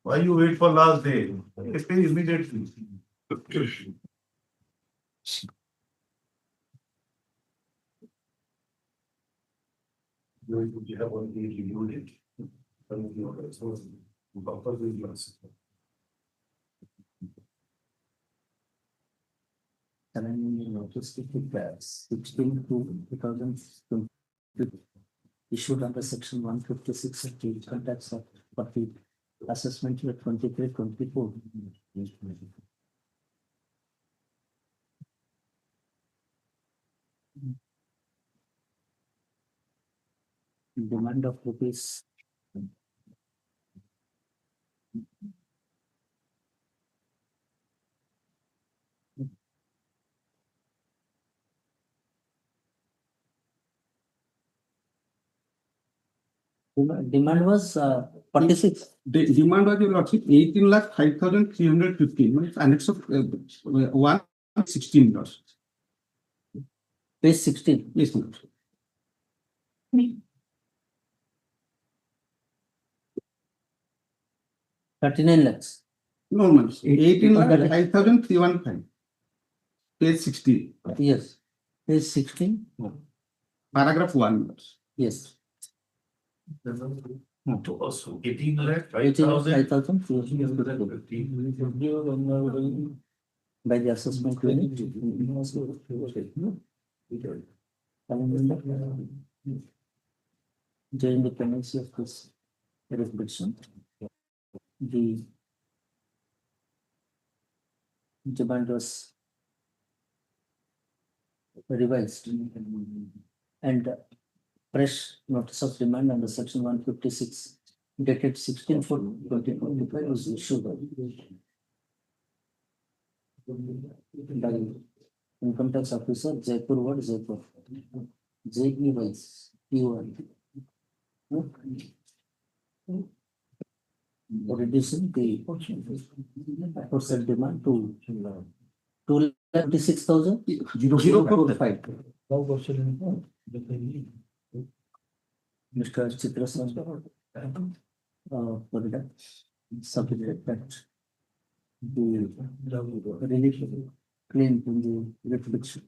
Why you wait for last day? Pay immediately. You have already reviewed it. Notice 16 to 2020 issued under section 156 of the income tax of 40 assessment year 23-24. Demand of rupees. Demand was 46. The demand was, your lordship, 18,05,315, means annex of 116 laws. Page 16. Yes, ma'am. 39 lakhs. No, ma'am. 18,05,315. Page 16. Yes. Page 16. Paragraph 1. Yes. Also 18 lakh, 5,000 5,000. by the assessment unit. During the pendency of this reproduction, the demand was revised and fresh notice of demand under section 156 dated 16/4/2025 was issued by Income Tax Officer, Jaipur Ward, Jaipur. JEY. Reducing the wholesale demand to 2,56,045. Mr. Chitrasan submitted that the relief claim in the reproduction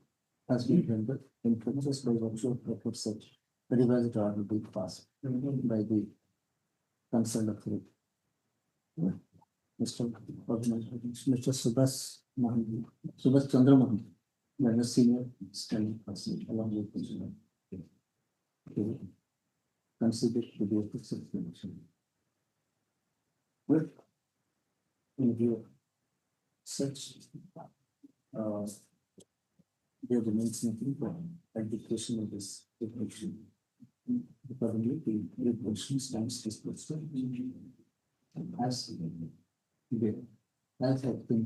has been rendered in process by virtue of report such revised order will be passed by the concerned authority. Mr. Subhas Chandra Mohan, the senior standing person along with the consider to be a fixed explanation. With in view of such there remains nothing for adjudication of this definition. Accordingly, the regulation stands disposed of as has been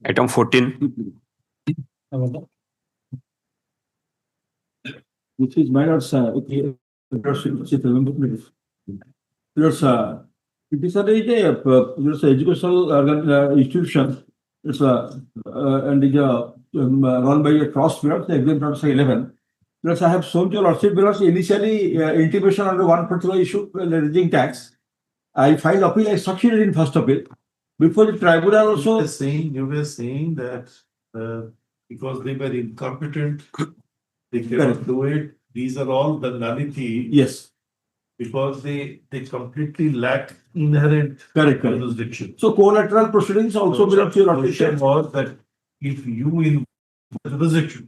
Item 14. Which is my lord's, it is a educational institution. It's and is run by a trust period, the exam period 11. Plus, I have shown to your lordship because initially intimation under one particular issue, raising tax. I filed appeal, I succeeded in first appeal. Before the tribunal also. You were saying that because they were incompetent, they cannot do it. These are all the nullity. Yes. Because they completely lack inherent jurisdiction. So collateral proceedings also belong to your lordship. Question was that if you in jurisdiction,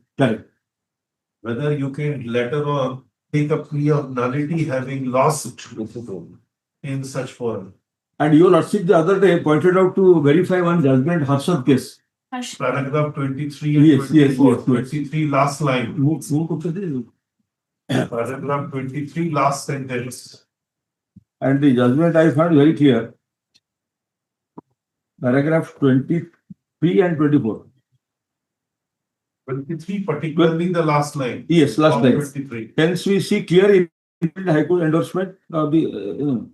whether you can later on take a plea of nullity having lost in such forum. And your lordship the other day pointed out to verify one judgment Harshad case. Paragraph 23 and 24. 23 last line. Paragraph 23 last sentence. And the judgment I found very clear. Paragraph 23 and 24. 23 particularly the last line. Yes, last line. 23. Hence we see clear High Court endorsement of the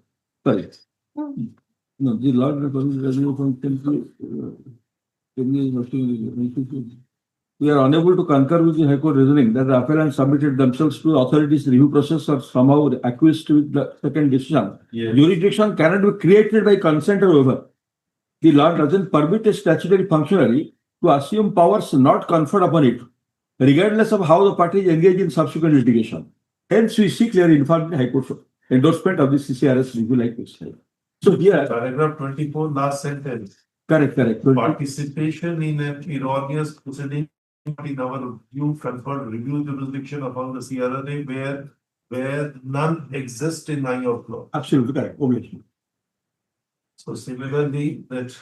sorry. No, the Lord we are unable to concur with the High Court reasoning that the appellants submitted themselves to the authorities' review process or somehow acquiesced with the second decision. Yes. Jurisdiction cannot be created by consent or waiver. The law doesn't permit a statutory functionary to assume powers not conferred upon it, regardless of how the parties engage in subsequent litigation. Hence, we see clear informed High Court endorsement of the CCRS review like this. So here, paragraph 24 last sentence. Correct. Participation in an erroneous proceeding in our view conferred review jurisdiction upon the CRNA where none exist in eye of law. Absolutely correct. Obviously. So similarly, that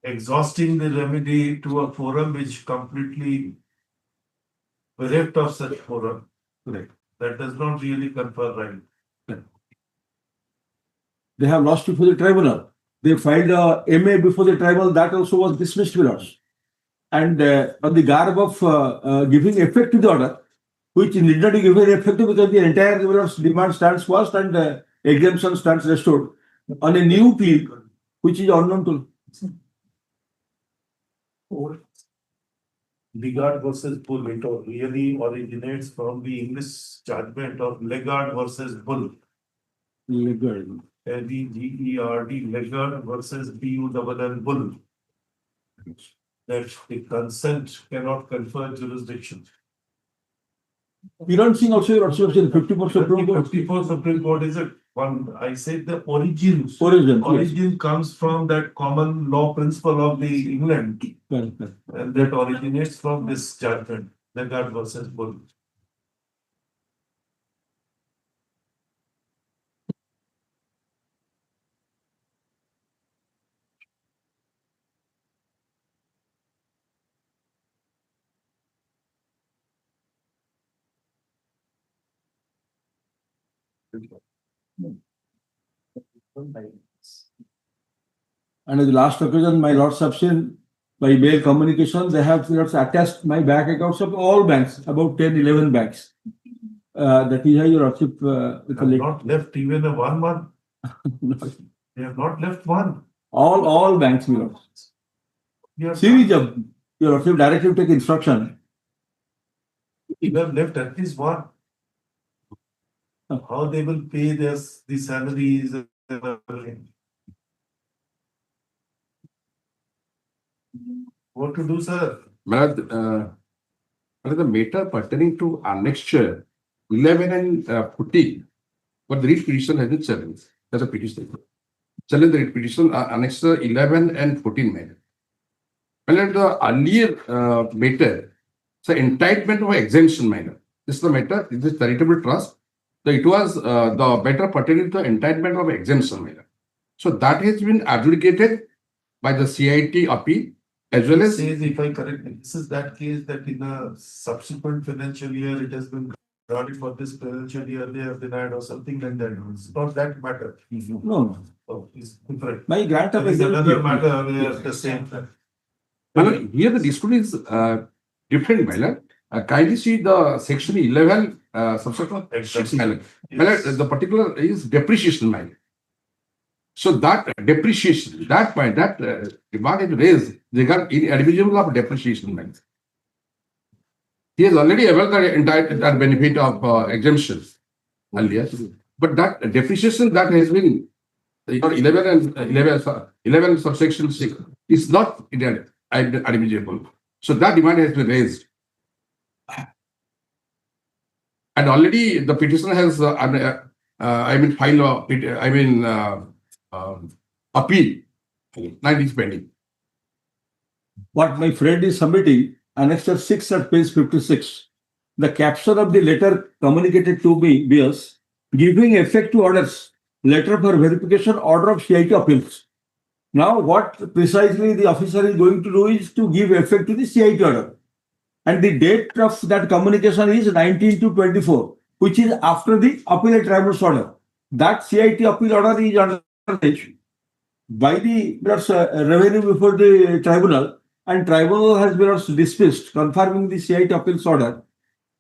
exhausting the remedy to a forum which completely bereft of such forum. Correct. That does not really confer right. They have lost before the tribunal. They filed a MA before the tribunal, that also was dismissed with us. And on the garb of giving effect to the order, which need not be given effect to because the entire demand stands first and exemption stands restored on a new plea, which is unknown to. Legard versus Bull, it really originates from the English judgment of Legard versus Bull. Legard. Legerd, Legard versus BULL, Bull. That the consent cannot confer jurisdiction. You don't think also your observation 50% Supreme Court? 54 Supreme Court is it? One, I said the origins. Origin, Origin comes from that common law principle of the England. Yes. And that originates from this judgment, Legard versus Bull. And at the last occasion, my Lord Subsin, by mail communication, they have attached my bank accounts of all banks, about 10, 11 banks. That is how your Lordship. They have not left even a one. They have not left one. All banks, my Lord. Series of your Lordship directly take instruction. You have left at least one. How they will pay the salaries and everything. What to do, sir? The matter pertaining to annexure 11 and 14, but the writ petition has been challenged as a petition. Challenge the writ petition annexure 11 and 14 matter. Well, the earlier matter, so entitlement of exemption matter. This is the matter, this is charitable trust. So it was the matter pertaining to entitlement of exemption matter. So that has been adjudicated by the CIT appeal as well as. Says, if I correct me, this is that case that in a subsequent financial year it has been granted for this financial year they have denied or something like that. It's not that matter. No. Oh, it's different. My grant of There is another exemption. matter where the same time. Here the dispute is different matter. Kindly see the section 11 subsection 6 matter. The particular is depreciation matter. So that depreciation, that point, that demand is raised, they got inadmissible of depreciation matter. He has already availed the entire benefit of exemption earlier, but that depreciation that has been 11 subsection 6 is not admissible. So that demand has been raised. And already the petitioner has, filed appeal. Now it is pending. What my friend is submitting, annexure 6 at page 56. The caption of the letter communicated to me bears giving effect to orders, letter for verification, order of CIT appeals. Now, what precisely the officer is going to do is to give effect to the CIT order. And the date of that communication is 19/2/24, which is after the appellate tribunal's order. That CIT appeal order is under by the revenue before the tribunal, and tribunal has been dismissed, confirming the CIT appeals order.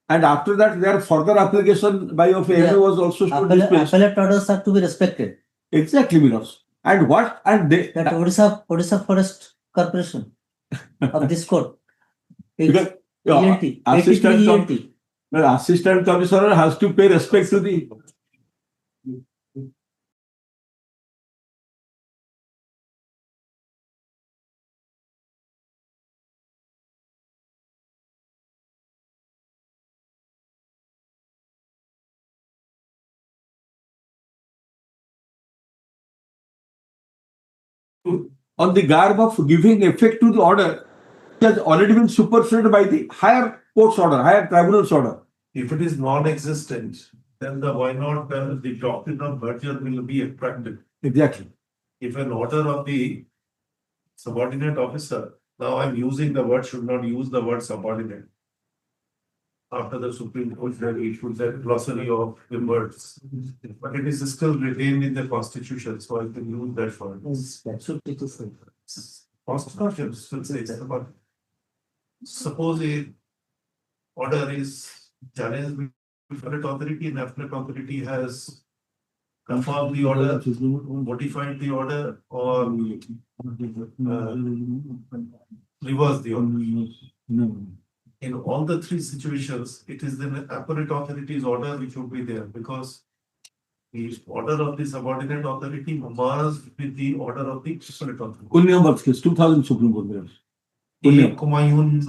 And after that, their further application by of AMA was also dismissed. Appellate orders are to be respected. Exactly, Minos. And what? And they, that Odisha Forest Corporation of this court. Because, ELT, assistant commissioner has to pay respect to the. On the garb of giving effect to the order, it has already been superseded by the higher court's order, higher tribunal's order. If it is non-existent, then why not the doctrine of merger will be attractive. Exactly. If an order of the subordinate officer. Now I'm using the word, should not use the word subordinate. After the Supreme Court, there issued that glossary of the words. But it is still retained in the Constitution, so I can use that word. That should be the same. Constitution still says about. Suppose a order is challenged with appellate authority, and appellate authority has confirmed the order, modified the order, or reversed the order. In all the three situations, it is the appellate authority's order which would be there, because the order of the subordinate authority merged with the order of the appellate authority. Kunyam case, 2000 Supreme Court. Kumayun,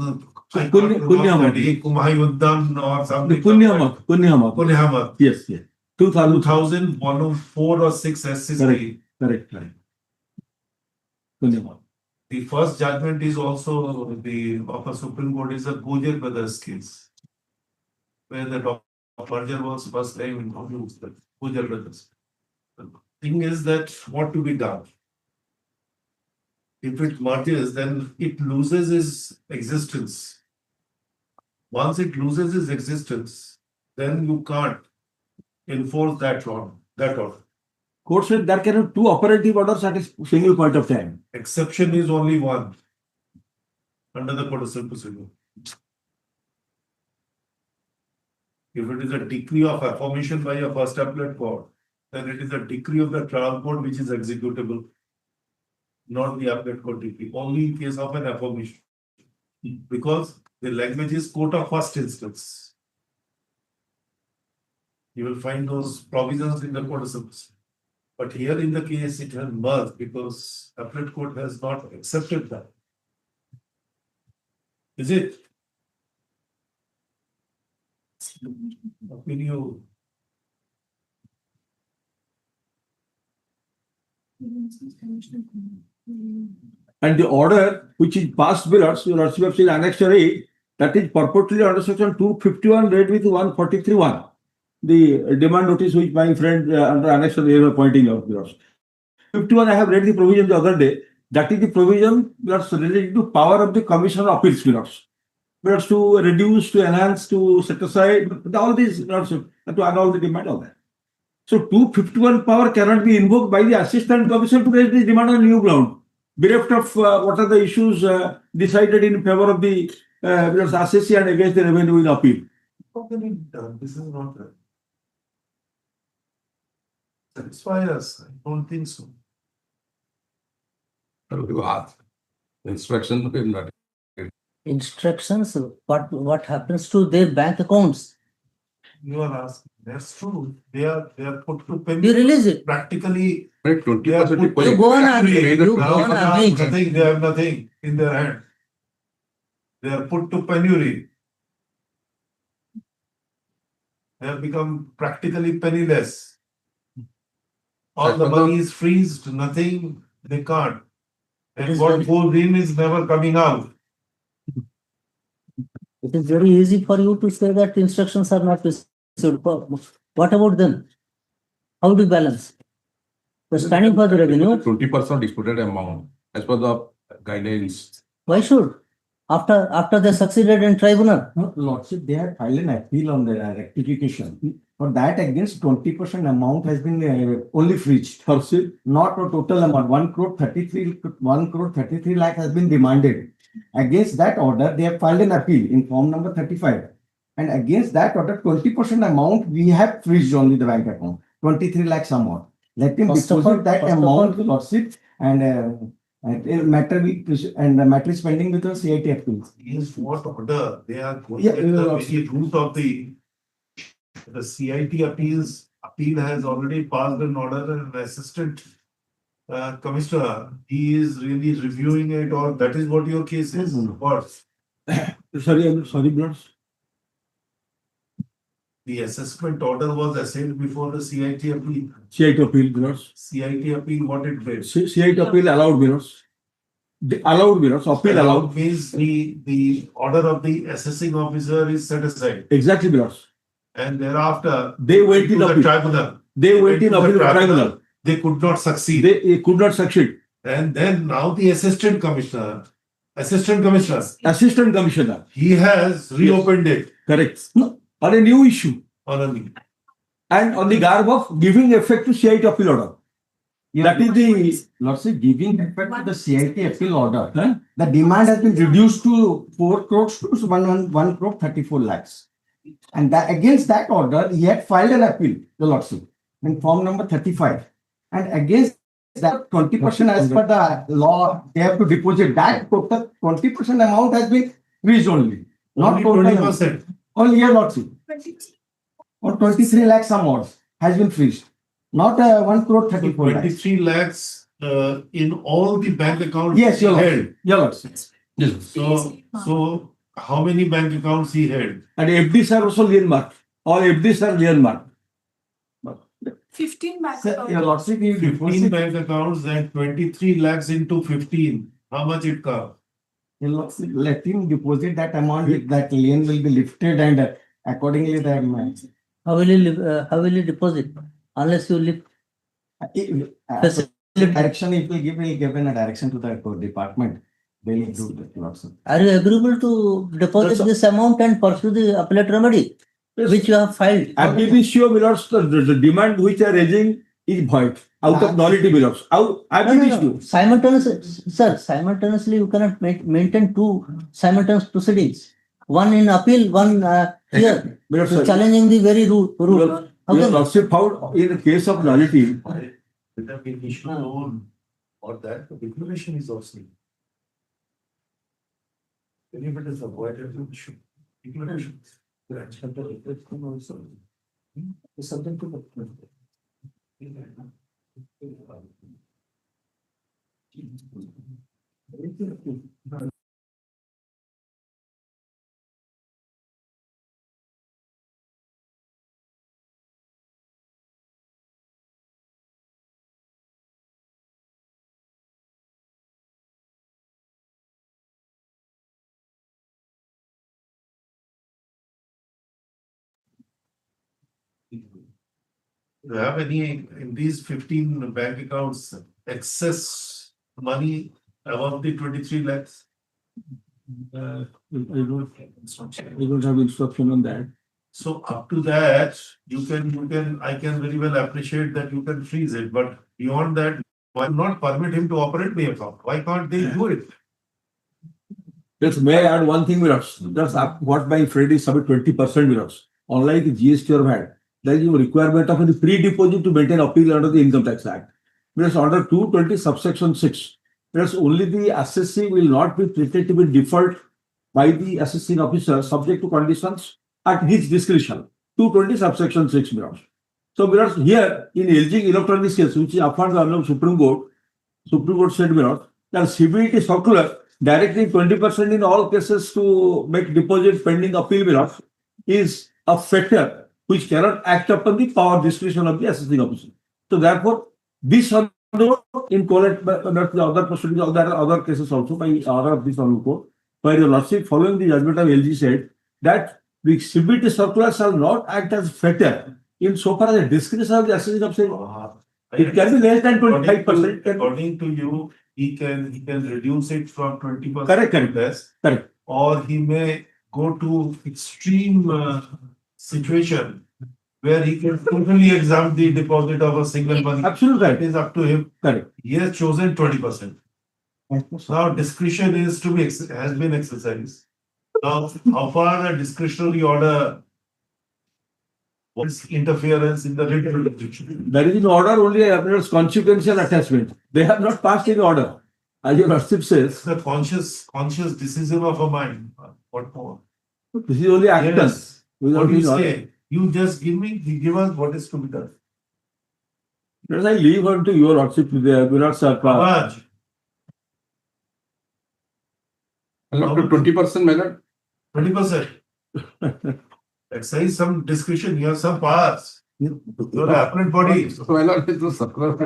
Kumayuddam or something. Kunyamat. Yes, yes. 2000, volume 4 or 6 SCC. Correct. Kunyamat. The first judgment is also of the Supreme Court is a Gujar Brothers case, where the merger was first time introduced, the Gujar Brothers. The thing is that what to be done? If it merges, then it loses its existence. Once it loses its existence, then you can't enforce that order. Court said there can be two operative orders at a single point of time. Exception is only one under the Code of Civil Procedure. If it is a decree of affirmation by a first appellate court, then it is a decree of the trial court which is executable, not the appellate court decree, only in case of an affirmation. Because the language is court of first instance. You will find those provisions in the Code of Civil Procedure. But here in the case, it has merged because appellate court has not accepted that. Is it? Opinion. And the order which is passed below, so Lordship have said Annexure A, that is purportedly under section 251 read with 143(1). The demand notice which my friend under Annexure A were pointing out. 51, I have read the provision the other day. That is the provision that's related to power of the Commission of Appeals. To reduce, to enhance, to set aside, all these, to annul the demand, all that. So 251 power cannot be invoked by the Assistant Commissioner to raise the demand on new ground, bereft of what are the issues decided in favor of the assessee and against the revenue in appeal. This is not right. Satisfy us. I don't think so. Instructions, what happens to their bank accounts? You are asking. That's true. They are put to pay. You release it. Practically. 20%. You go on arguing. Nothing. They have nothing in their hand. They are put to penury. They have become practically penniless. All the money is freezed. Nothing. They can't. And what goes in is never coming out. It is very easy for you to say that instructions are not received. What about them? How do you balance? We're standing for the revenue. 20% disputed amount as per the guidelines. Why should? After they succeeded in tribunal. No, Lordship, they have filed an appeal on the rectification. For that, against 20% amount has been only freezed. Not a total amount. 1 crore 33 lakh has been demanded. Against that order, they have filed an appeal in form number 35. And against that order, 20% amount we have freezed only the bank account. 23 lakhs amount. Let him deposit that amount, Lordship, and matter is pending with the CIT appeals. Is what order they are going at the very root of the CIT appeals. Appeal has already passed an order, and assistant commissioner, he is really reviewing it, or that is what your case is. What? Sorry, brothers. The assessment order was assessed before the CIT appeal. CIT appeal, brothers. CIT appeal, what it did? CIT appeal allowed, brothers. Allowed, brothers. Appeal allowed. Means the order of the assessing officer is set aside. Exactly, brothers. And thereafter, they went in the appeal. tribunal. They went in appeal to the tribunal. They could not succeed. They could not succeed. And then now the assistant commissioner, Assistant Commissioner, he has reopened it correct. No, on a new issue on a new. and on the garb of giving effect to CIT appeal order. That is the Lordship, giving effect to the CIT appeal order, the demand has been reduced to 4 crores to 1 crore 34 lakhs. And that against that order, he had filed an appeal, the Lordship, in form number 35. And against that 20% as per the law, they have to deposit that total 20% amount has been freezed only. Not Only total 20%. Only here, Lordship. Or 23 lakhs some odds has been freezed. Not 1 crore 34 lakhs. 23 lakhs in all the bank accounts. Yes, your held. Lordship. Your Lordship. So how many bank accounts he held? and FDs are also lien marked. All FDs are lien marked. 15 back. Sir, your Lordship, you 15 deposit. bank accounts and 23 lakhs into 15. How much it comes? Your Lordship, let him deposit that amount, that lien will be lifted and accordingly the How will you deposit unless you lift? Direction it will give a direction to the department. They will do that, Lordship. Are you agreeable to deposit this amount and pursue the appellate remedy, which you have filed? Ab initio, Milords, the demand which are raising is void. Out of nullity, Milords. Ab initio. Simultaneously you cannot maintain two simultaneous proceedings. One in appeal, one here. Milords, You're sir, challenging the very route. Your Lordship found in the case of nullity, With the initial loan or that, the declaration is also. If it is avoided, you should. Declaration. Subject to Do you have any in these 15 bank accounts excess money above the 23 lakhs? I don't have instruction on that. So up to that, I can very well appreciate that you can freeze it, but beyond that, why not permit him to operate the account? Why can't they do it? Just may I add one thing, Milords. That's what my friend is submit 20%, Milords. Unlike GST or VAT, there is no requirement of any pre-deposit to maintain appeal under the Income Tax Act. Whereas under 220 subsection 6, whereas only the assessee will not be treated to be deferred by the assessing officer subject to conditions at his discretion. 220 subsection 6, Milords. So, Milords, here in alleging electronic case, which is upon the order of Supreme Court said, Milords, that CBT circular directing 20% in all cases to make deposit pending appeal, Milords, is a fetter which cannot act upon the power discretion of the assessing officer. So therefore, this in correct the other proceedings, other cases also by order of this Honorable Court, where your Lordship following the judgment of LG said that the CBT circular shall not act as fetter in so far as the discretion of the assessing officer. It can be less than 25%. According to you, he can reduce it from 20%. Correct. Less, correct. or he may go to extreme situation where he can totally exempt the deposit of a single money. Absolutely right. It is up to him. Correct. He has chosen 20%. Now discretion is to be has been exercised. Now, how far a discretionary order was interference in the reproduction? There is an order only appears consequential attachment. They have not passed any order. As your Lordship says, The conscious decision of a mind. What more? this is only actors. What do you say? You just give us what is to be done. Let I leave on to your Lordship, Milords. How much? Up to 20%, my lord. 20%. Exercise some discretion. You have some powers. You're an appellate body. So, my lord, it was circular.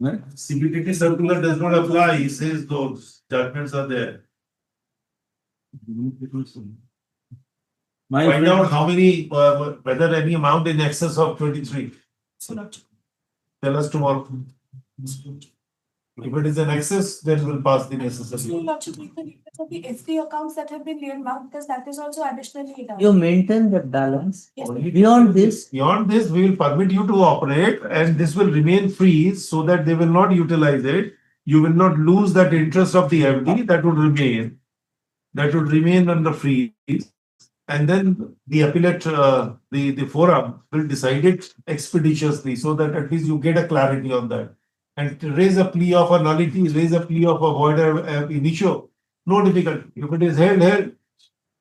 CBTT circular does not apply. He says those judgments are there. Find out how many, whether any amount in excess of 23. Tell us tomorrow. If it is an excess, then we'll pass the necessary. The FD accounts that have been earmarked, because that is also additionally done. You maintain the balance. Yes. Beyond this, Beyond this, we will permit you to operate and this will remain free so that they will not utilize it. You will not lose that interest of the FD that would remain. That would remain under freeze. And then the appellate, the forum will decide it expeditiously so that at least you get a clarity on that. And to raise a plea of a nullity, raise a plea of a void ab initio, no difficulty. If it is held,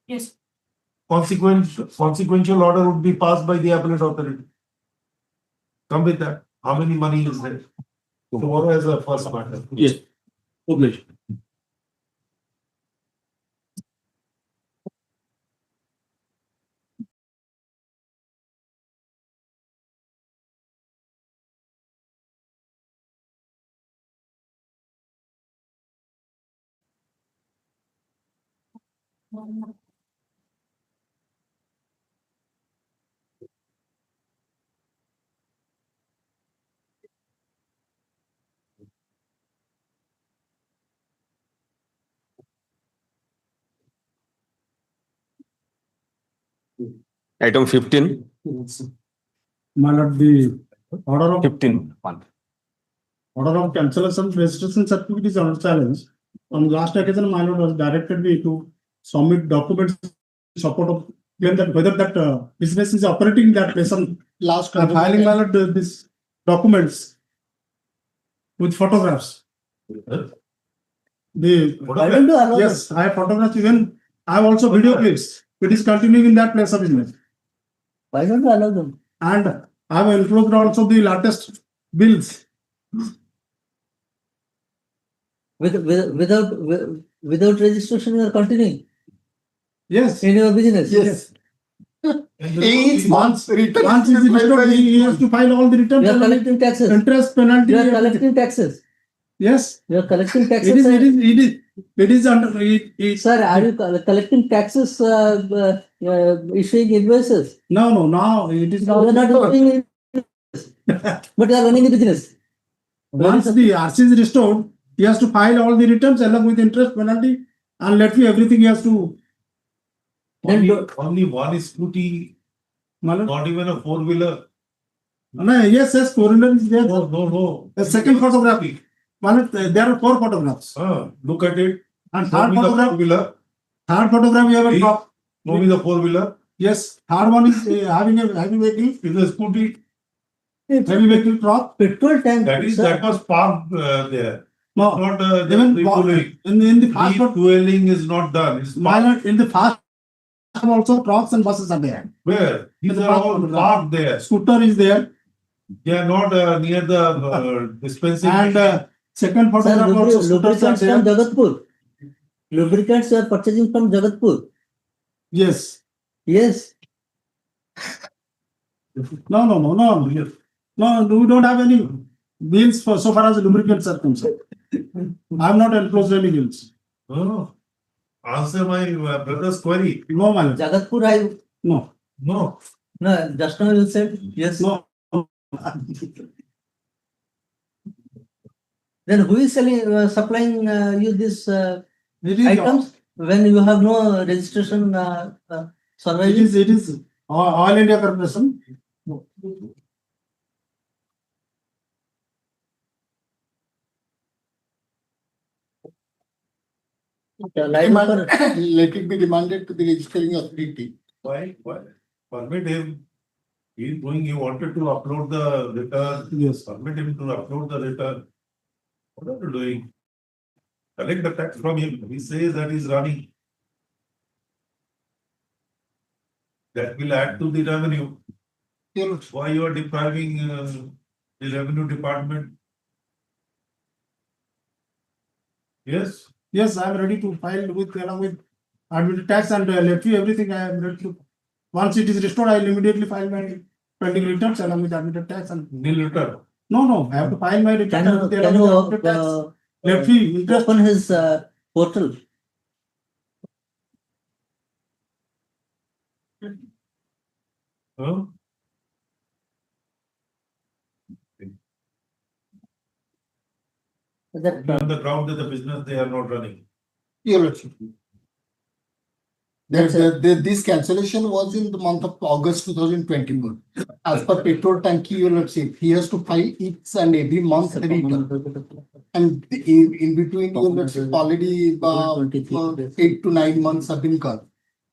Yes. consequential order would be passed by the appellate authority. Come with that. How many money is there? Tomorrow as a first matter. Yes. Obliged. Item 15. My lord, the order of 15. order of cancellation registration certificate is under challenge. On last occasion, my lord has directed me to submit documents in support of claim that whether that business is operating that place. On Last. I'm filing my lord these documents with photographs. The why don't you allow yes, I have photographs. Even I have also video clips. It is continuing in that place of business. why don't you allow them? And I have enclosed also the latest bills. Without registration, you are continuing Yes. in your business. Yes. Each month's return. Once is restored, he has to file all the returns. You are collecting taxes. Interest, penalty. You are collecting taxes. Yes. You are collecting taxes. It is under. Sir, are you collecting taxes, issuing invoices? No, now it is. You are not doing it, but you are running the business. Once the RC is restored, he has to file all the returns along with interest, penalty, and let me everything he has to. Only one scooty, not even a four-wheeler. No, yes, coroner is there. No. The second photograph. There are 4 photographs. Look at it. And Show third me the photograph. four-wheeler. Third photograph, you have a Please. drop. Show me the four-wheeler. Yes, third one is having a heavy vehicle. Is a scooty. Heavy vehicle drop. Petrol tank. That was parked there. No, Not even refueling. in the fast Refueling is not done. It's parked. in the fast also trucks and buses are there. Where? These The are all parked there. Scooter is there. They are not near the dispensing. And second photograph also scooters are Lubricants from there. Jagatpur. Lubricants you are purchasing from Jagatpur. Yes. Yes. No. No, we don't have any bills for so far as lubricants are concerned. I have not enclosed any bills. No. Answer my brother's query. No, man. Jagatpur, No. No. no, just now you said yes. No. Then who is selling, supplying you this It is items when you have no registration survey? it is All India Corporation. Let it be remanded to the registering authority. Why? Permit him. He is going, he wanted to upload the return. Yes. Permit him to upload the return. What are you doing? Collect the tax from him. He says that he's running. That will add to the revenue. Why you are depriving the revenue department? Yes. Yes, I am ready to file along with admitted tax and levy, everything I am ready to. Once it is restored, I will immediately file my pending returns along with admitted tax and. Nil return. No, I have to file my return. Can you Levy, interest. open his portal? Huh? That, On the ground that the business they are not running. Your Lordship. This cancellation was in the month of August 2024. As per petrol tanki, Your Lordship, he has to file each and every month return. And in between, Your Lordship, already 8 to 9 months have been gone.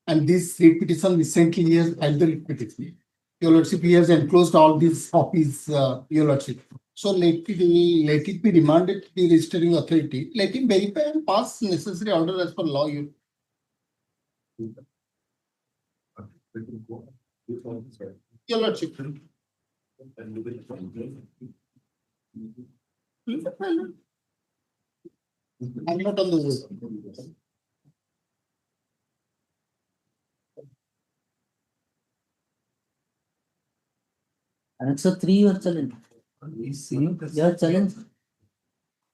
And this repetition recently he has filed the repetition. Your Lordship, he has enclosed all these copies, Your Lordship. So let it be remanded to the registering authority. Let him verify and pass necessary order as per law. Your Lordship. I'm not on the way. Answer 3 you are challenged. You are challenged.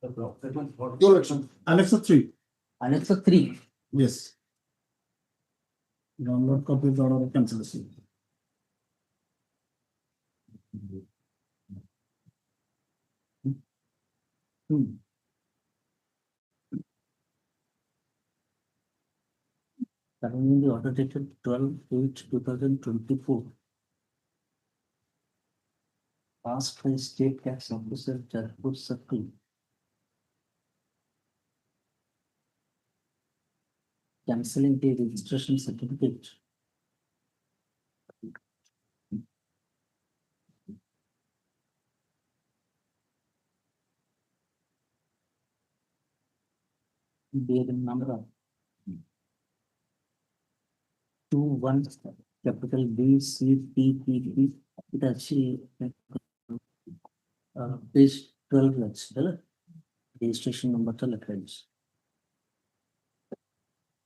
Your Lordship. Annex 3. Annex 3. Yes. Download copy of the order of cancellation. Following the order dated 12/8/2024. Passed by State Tax Officer, Jadpur Circle. Cancelling the registration certificate. Bearing number 21 capital B C T P P. It actually page 12 registration number 12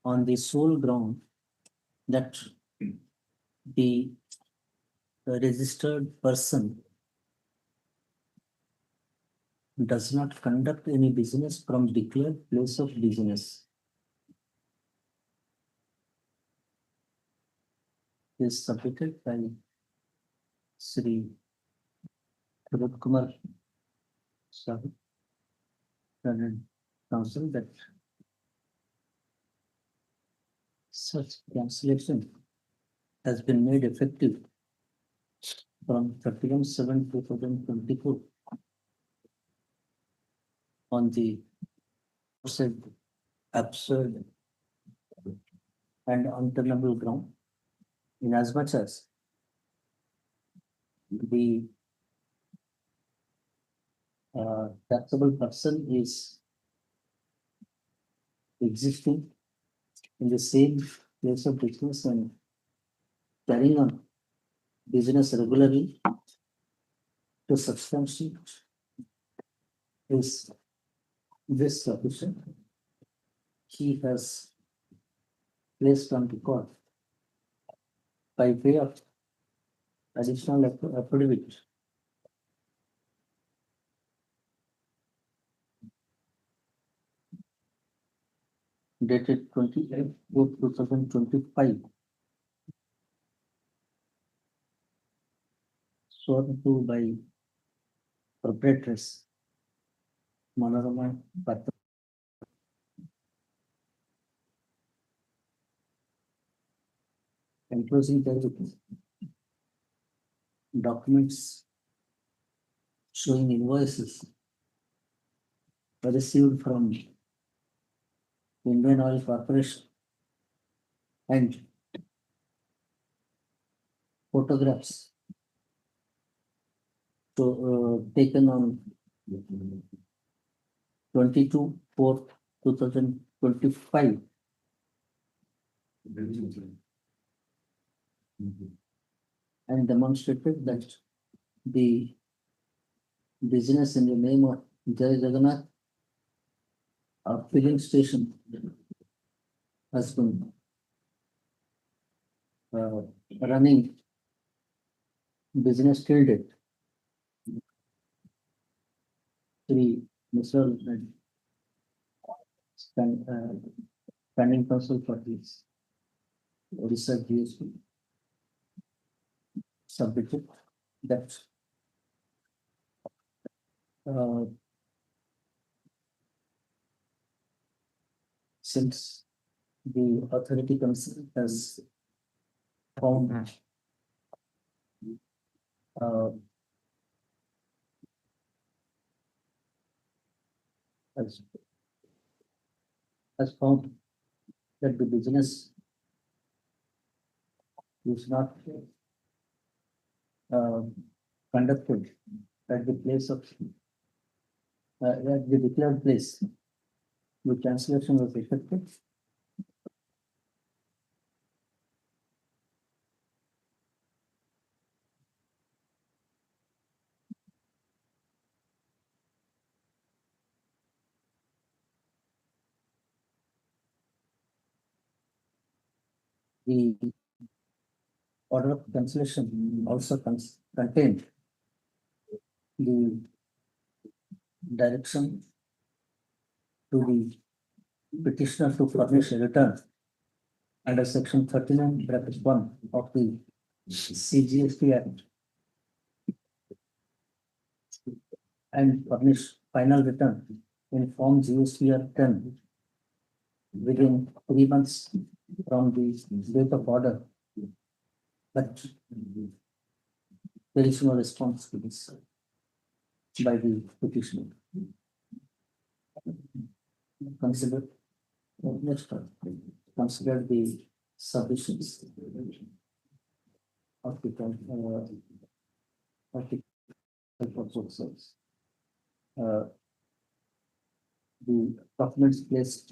on the sole ground that the registered person does not conduct any business from declared place of business. Is submitted by Sri Kumar Sahu, Council, that such cancellation has been made effective from 31/7/2024 on the said absurd and untenable ground, inasmuch as the taxable person is existing in the same place of business and carrying on business regularly to substantiate is this sufficient. He has placed on record by way of additional affidavit dated 28/4/2025, sworn to by proprietress M.S.RAMAN Patra, enclosing the documents showing invoices received from Indian Oil Corporation and photographs taken on 22/4/2025 and demonstrated that the business in the name of Jai Jagannath, a filling station, has been running business till date. Mr. Standing counsel for this Orissa GSP submitted that since the authority concerned has found uh, has, has found that the business is not conducted at the place of at the declared place, the cancellation was effected. The order of cancellation also contained the direction to the petitioner to furnish a return under section 39(1) of the CGST Act and furnish final return in form GSTR 10 within 3 months from the date of order. But there is no response to this by the petitioner. Consider the submissions of the proposals. The documents placed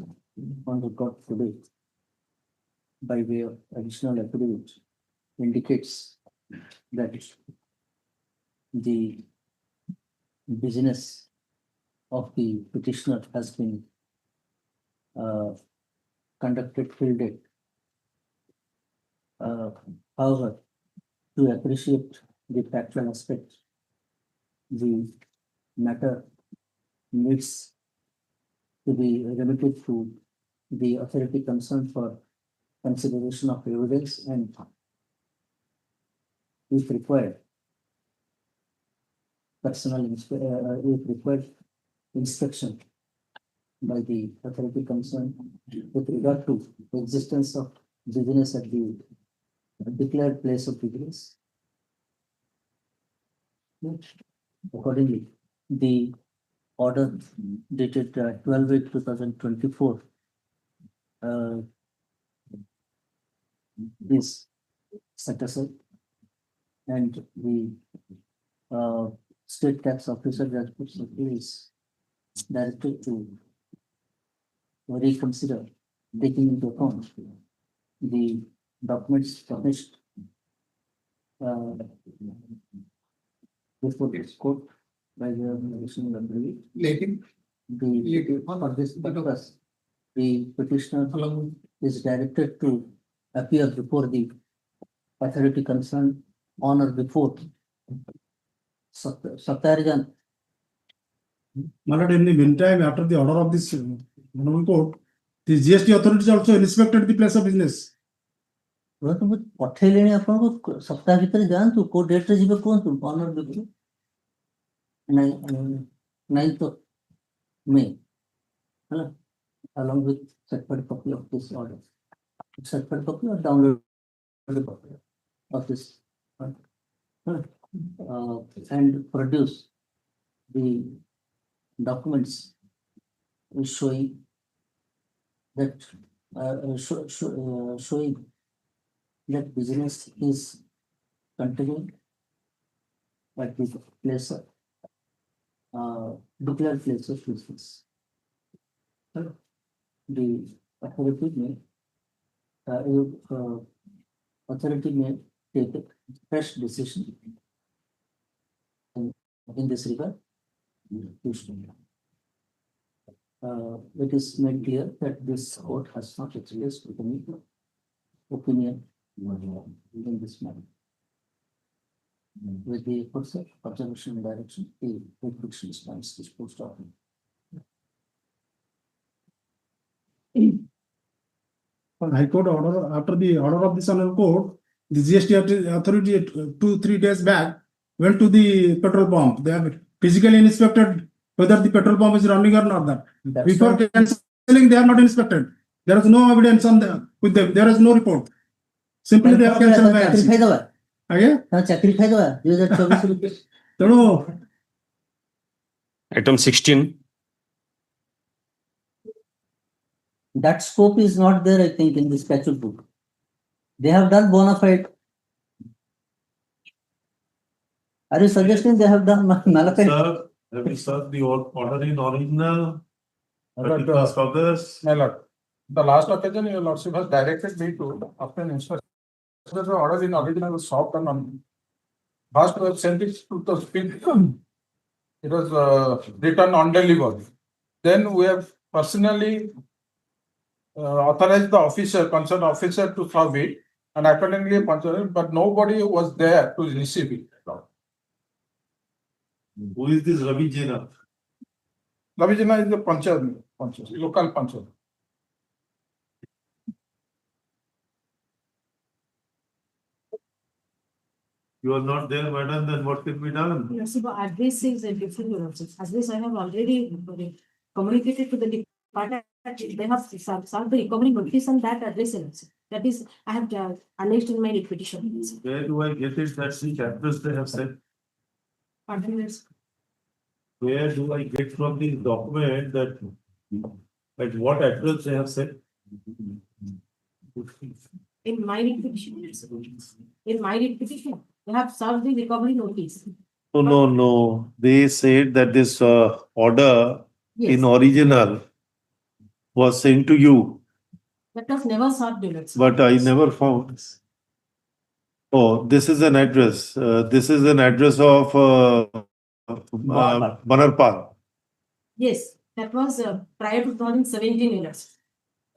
on record today by way of additional affidavit indicates that the business of the petitioner has been conducted till date. However, to appreciate the factual aspect, the matter needs to be remitted to the authority concerned for consideration of evidence and, if required, if required, inspection by the authority concerned with regard to existence of business at the declared place of business. Accordingly, the order dated 12/8/2024 is set aside, and the state tax officer is directed to reconsider, taking into account the documents furnished before this court by the additional affidavit. For this purpose, the petitioner is directed to appear before the authority concerned on or before Saptarijan. My lord, in the meantime, after the order of this Honorable Court, the GST authorities also inspected the place of business. ପଠେଇଲେଣି ଆପଣଙ୍କୁ ସପ୍ତାହ ଭିତରେ ଯାଆନ୍ତୁ କୋଉ ଡେଟରେ ଯିବେ କୁହନ୍ତୁ honour before 9th of May, along with certified copy of this order, certified copy or downloaded copy of this and produce the documents showing that showing that business is continuing at the place of declared place of business. The authority may take a fresh decision in this regard. It is made clear that this court has not expressed any opinion in this matter. With the observation and direction, the reproduction stands disposed of. On High Court order, after the order of this Honorable Court, the GST authority 2-3 days back went to the petrol pump. They have physically inspected whether the petrol pump is running or not. That before cancelling, they are not inspected. There is no evidence on the with them. There is no report. Simply they have cancelled my RC. ଆଜ୍ଞା ଚାକିରି ଖାଇଦବା 2024 ତେଣୁ Item 16. that scope is not there, I think, in the statute book. They have done bona fide. Are you suggesting they have done nullified? Sir, have you served the order in original? My lord, 31st August? my lord, the last occasion your lordship has directed me to obtain instruction. The order in original was sought and on. First we have sent it to the speed. It was written undelivered. Then we have personally authorized the officer, concerned officer to serve it and accordingly, but nobody was there to receive it. Who is this Ravi Jena? Ravi Jena is the Panchayat, local Panchayat. You are not there, madam, then what can be done? Yes, but address is a different process. Address I have already communicated to the department. They have solved the recovery notice on that address. That is, I have alleged in my petition. Where do I get it? That's the address they have said. Pardon me. Where do I get from this document that at what address they have said? In my petition. In my petition, they have served the recovery notice. No, no, no. They said that this order Yes. in original was sent to you, That was never served. but I never found. Oh, this is an address. This is an address of Banarpal. Yes, that was prior to 2017 years.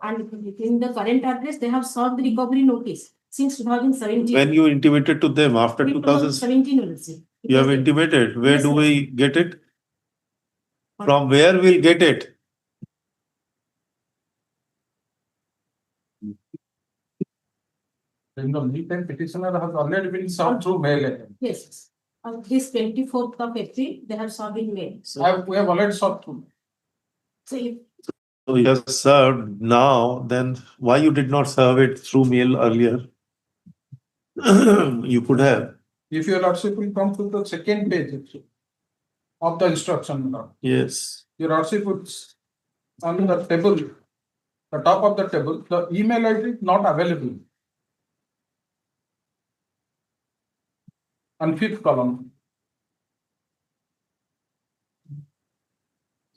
And in the current address, they have served the recovery notice since 2017. When you intimated to them after 2017 years. you have intimated. Where Yes, do sir. we get it? From where we'll get it? In the meantime, petitioner has already been served through mail. Yes. On this 24th of April, they have served in mail. We have already served through. So if So you have served now, then why you did not serve it through mail earlier? You could have. If your lordship will come to the second page of the instruction. Yes. Your lordship would on the table, the top of the table, the email ID is not available. On fifth column.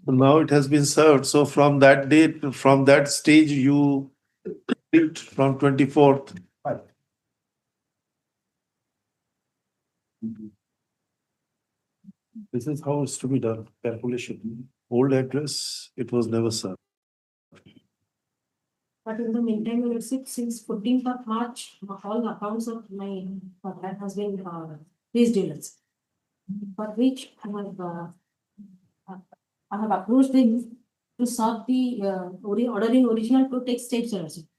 So now it has been served. So from that date, from that stage, you picked from 24th. Right. This is how it's to be done. Calculation. Old address, it was never served. But in the meantime, you will see since 14th of March, all the accounts of my that has been these dealers. For which I have approached them to serve the order in original to take steps.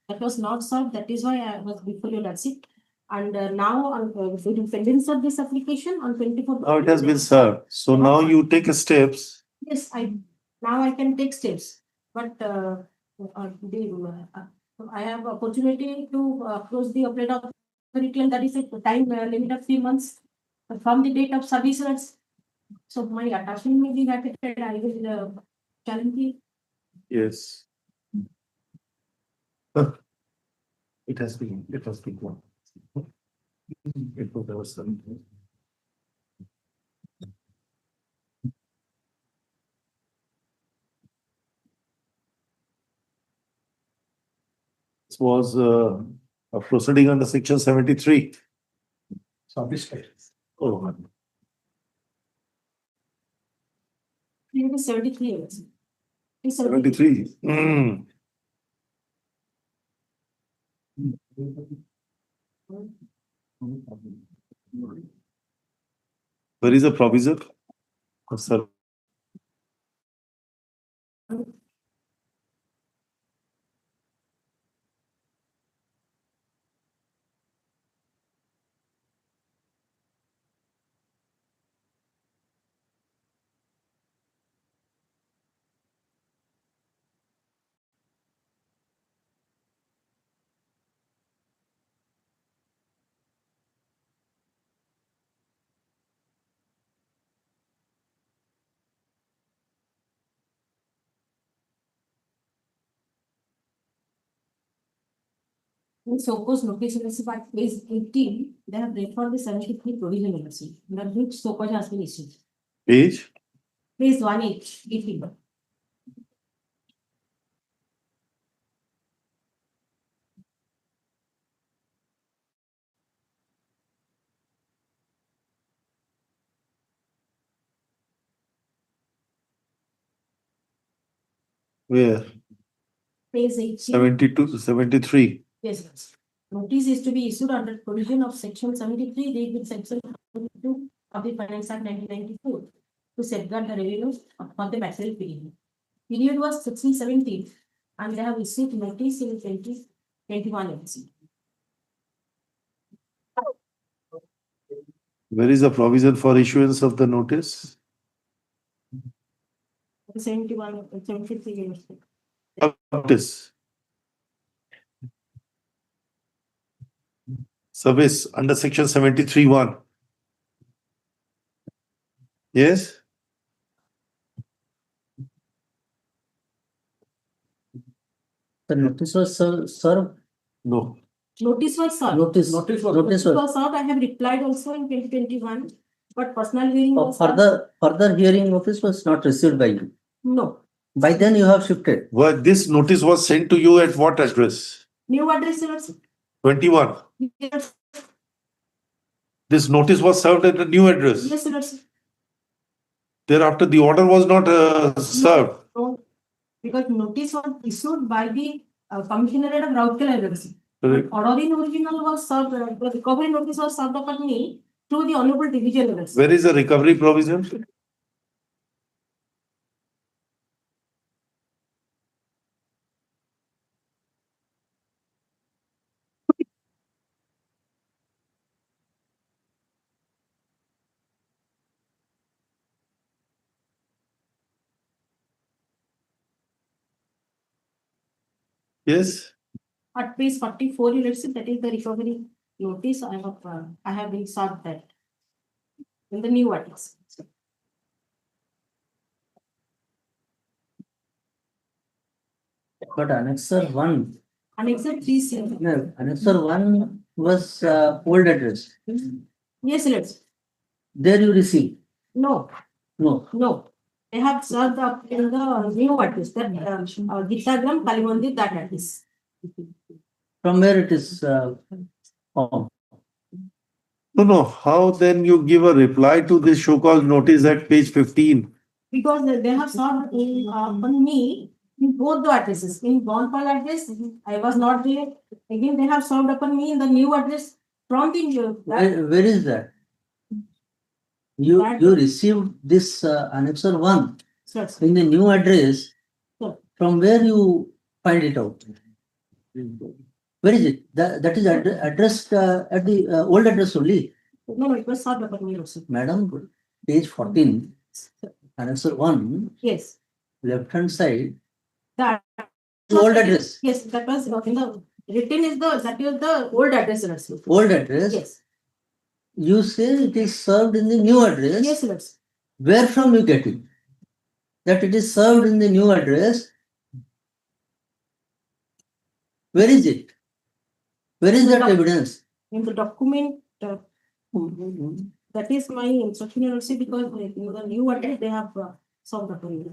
That was not served. That is why I was before you. That's it. And now on pending of this application on 24th. Now it has been served. So now you take steps. Yes, now I can take steps, but I have opportunity to close the operator authority, and that is a time limit of 3 months from the date of service rights. So my attachment may be that I will challenge it. Yes. It has been one. It was never served. This was a proceeding under section 73. Service. Oh, 73 years. 73. Where is the provisor? Sir. In so-called notice by page 18, they have referred the 73 provision legacy, under which so-called has been issued. Page? Page 18. Where? Page 18. 72 to 73. Yes, yes. Notice is to be issued under provision of section 73, read with section 22 of the Finance Act 1994 to safeguard the revenue of the material period. Period was 1617 and they have issued notice in 2021 MC. Where is the provision for issuance of the notice? 71, 73 years. Notice. Service under section 73(1). Yes? The notice was served. No. Notice was served. Notice Notice was served. I have replied also in 2021, but personal hearing was further hearing notice was not received by you. no. By then you have shifted. Well, this notice was sent to you at what address? New address, sir. 21. Yes, This notice was served at a new address. yes, sir. Thereafter, the order was not served. No, because notice was issued by the Commissionerate of Routledge Agency. Correct. Order in original was served, the recovery notice was served upon me through the Honorable Division Agency. Where is the recovery provision? Yes? At page 44, you let's see that is the recovery notice. I have been served that in the new address. But Annexer 1, Annexer 3C. no, Annexer 1 was old address. Yes, let's. There you received. No, No. no. They have served up in the new address that Gitagram Kalimandir, that address. From where it is formed. No. How then you give a reply to this show cause notice at page 15? Because they have served on me in both the addresses. In Bonpal address, I was not there. Again, they have served upon me in the new address from the Where is that? You received this Annexer 1 in the new address. Sir. From where you find it out? Where is it? That is addressed at the old address only. No, it was served upon me also. Madam, page 14, Annexer 1, Yes. left hand side, That old address. Yes, that was in the written is the old address. Sir. Old address. Yes. You say it is served in the new address. Yes, sir. Where from you get it? That it is served in the new address. Where is it? Where is that evidence? In the document, that is my instruction also because in the new address they have served upon me.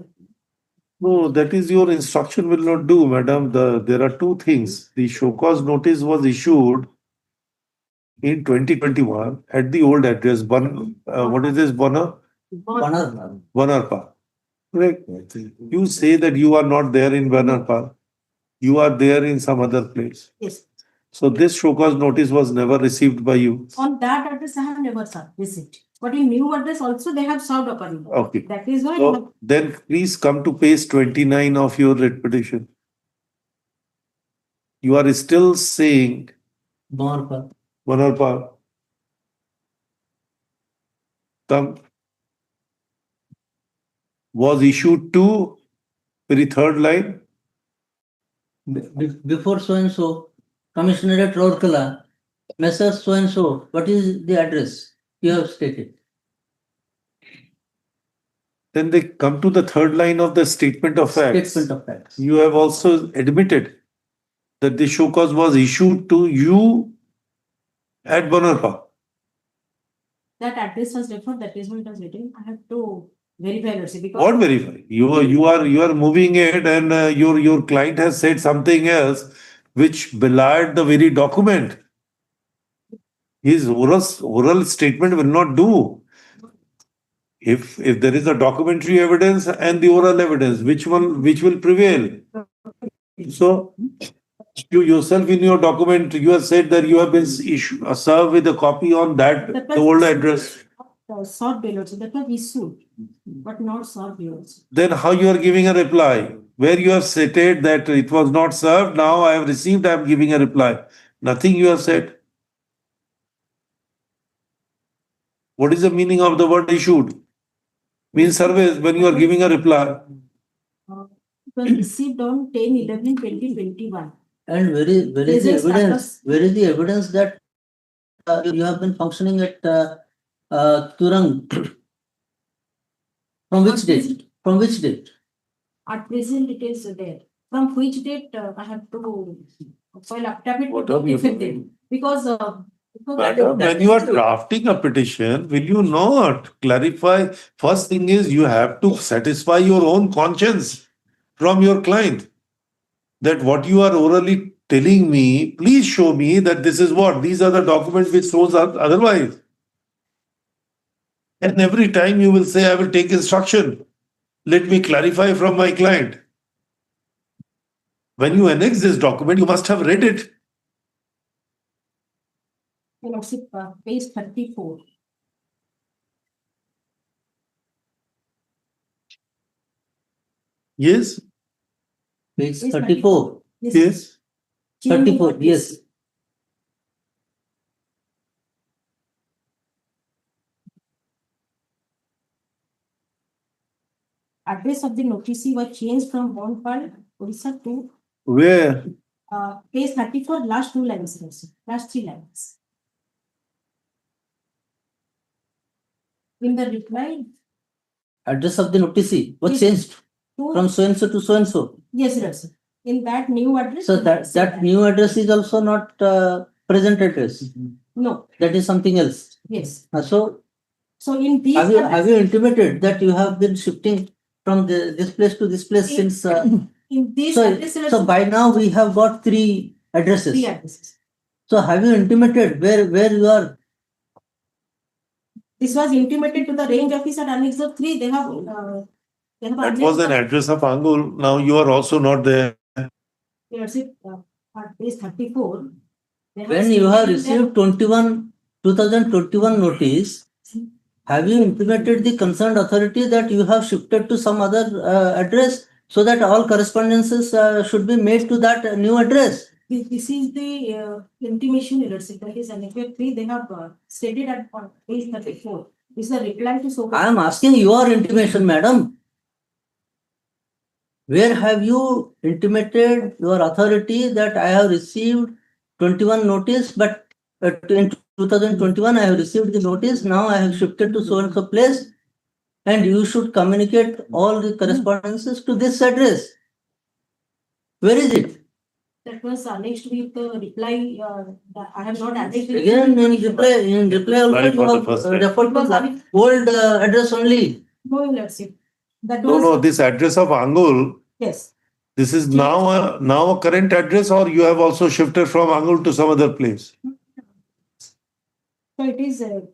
No, that is your instruction will not do, madam. There are two things. The show cause notice was issued in 2021 at the old address. What is this, Banarpa. Correct. You say that you are not there in Banarpa. You are there in some other place. Yes. So this show cause notice was never received by you. On that address I have never served received. But in new address also they have served upon me. Okay. That is why So then please come to page 29 of your writ petition. You are still saying Banarpa. Was issued to very third line. Before so and so, Commissioner at Rourkela, Messrs. So and so, what is the address you have stated? Then they come to the third line of the statement of facts. Statement of facts. You have also admitted that the show cause was issued to you at Bonarpa. That address was referred, that is what it was written. I have to verify, Your Worship, because. What verify? You are moving it, and your client has said something else which belied the very document. His oral statement will not do. If there is a documentary evidence and the oral evidence, which will prevail? So you yourself in your document, you have said that you have been served with a copy on that That the was old issued, address. Sought bail also. That was issued, but not sought bail also. Then how you are giving a reply? Where you have stated that it was not served, now I have received, I am giving a reply. Nothing you have said. What is the meaning of the word issued? Means service when you are giving a reply. It was received on 10/11/2021. And where is the evidence? Where is the evidence that you have been functioning at Turang? From which date? From which date? At present, it is there. From which date I have to file affidavit What are you effective doing? date? Because Madam, when you are drafting a petition, will you not clarify? First thing is you have to satisfy your own conscience from your client. That what you are orally telling me, please show me that this is what, these are the documents which shows otherwise. And every time you will say, I will take instruction. Let me clarify from my client. When you annex this document, you must have read it. Your Worship, page 34. Yes? Page Page 34. Yes. 34, yes. Address of the noticee was changed from Bonpal, Orissa to Where? page 34, last 2 lines, Your Worship, last 3 lines. In the reply, Address of the noticee was Yes. changed to, from so and so to so and so. yes, Your Worship. In that new address. So that new address is also not present address. No, That is something else. yes. So So in these. have you intimated that you have been shifting from this place to this place since? In these addresses. So by now we have got 3 addresses. 3 addresses. So have you intimated where you are? This was intimated to the range officer and Annex 3. They have. That was an address of Angul. Now you are also not there. Yes, at page 34. When you have received 2021 notice, have you intimated the concerned authority that you have shifted to some other address so that all correspondences should be made to that new address? This is the intimation, Your Worship. That is Annex 3. They have stated at page 34. This is a reply to so. I am asking your intimation, madam. Where have you intimated your authority that I have received 21 notice, but in 2021 I have received the notice, now I have shifted to so and so place, and you should communicate all the correspondences to this address. Where is it? That was annexed with the reply. I have not annexed. Again, in reply also you have referred to the old address only. No, Your Worship. That No, was. no, this address of Angul, Yes. this is now a current address, or you have also shifted from Angul to some other place? So it is the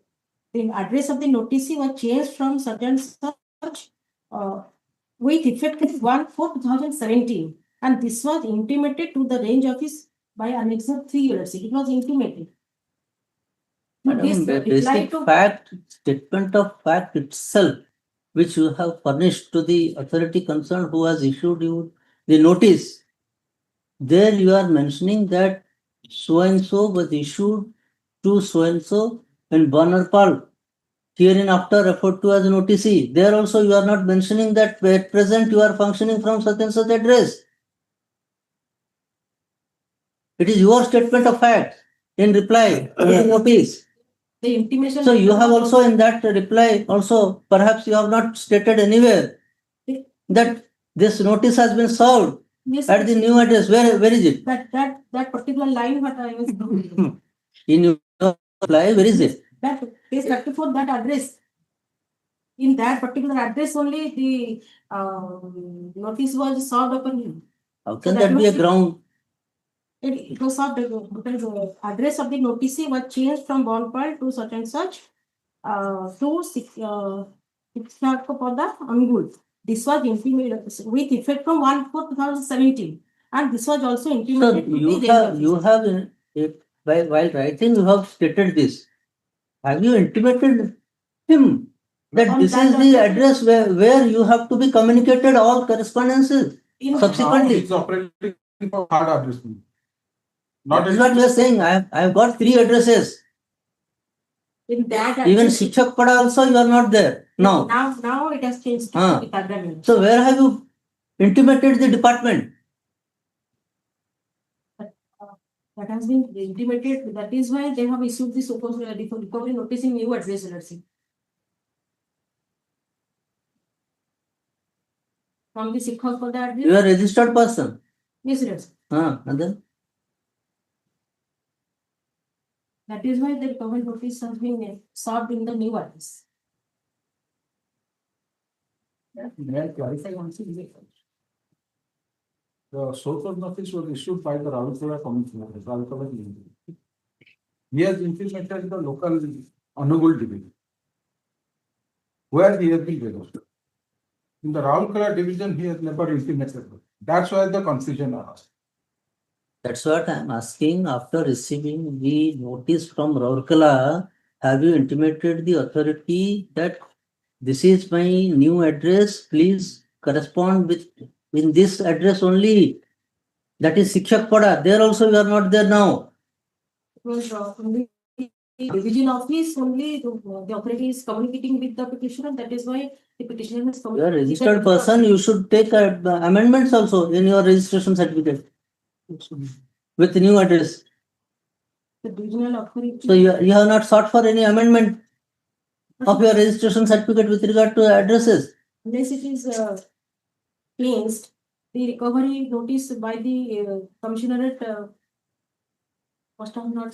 address of the noticee was changed from such and such with effect 1/4/2017, and this was intimated to the range office by Annex 3 years. It was intimated. This The reply basic to. fact, statement of fact itself, which you have furnished to the authority concerned who has issued you the notice, there you are mentioning that so and so was issued to so and so in Bonarpal, hereinafter referred to as noticee. There also you are not mentioning that at present you are functioning from such and such address. It is your statement of fact in reply to the notice. The intimation. So you have also in that reply also, perhaps you have not stated anywhere that this notice has been served Yes, At the new address, where is it? that particular line what I was doing. In your reply, where is it? That page 34, that address. In that particular address only the notice was served upon him. How can that be a ground? It was served because the address of the notice was changed from Bonpal to such and such to the HON'BLE. This was implemented with effect from 1/4/2017, and this was also So implemented. you have while writing, you have stated this. Have you intimated him that On this that is the address where you have to be communicated all correspondences subsequently? It's operating for hard address. That is what you are saying. I have got 3 addresses. In that Even address, Shichak Pada also you are not there now. now it has changed to Ah. Kadra. So where have you intimated the department? That has been intimated. That is why they have issued the supposed recovery notice in new address. From the Sikhos for the address. You are a registered person. Yes, yes. And then That is why the recovery notice has been served in the new address. May I clarify one thing? The source of notice was issued by the Ravichala Commissioner. He has implemented the local honorable division, where he has been registered. In the Ravichala division, he has never implemented. That's why the confusion arose. that's what I am asking. After receiving the notice from Rourkela, have you intimated the authority that this is my new address? Please correspond with in this address only. That is Sikshak Pada. There also you are not there now. It was only the division office, only the authority is communicating with the petitioner. That is why the petitioner has You are a registered person. You should take amendments also in your registration certificate with new address. The divisional authority. So you have not sought for any amendment of your registration certificate with regard to addresses. Unless it is changed, the recovery notice by the commissionerate must have not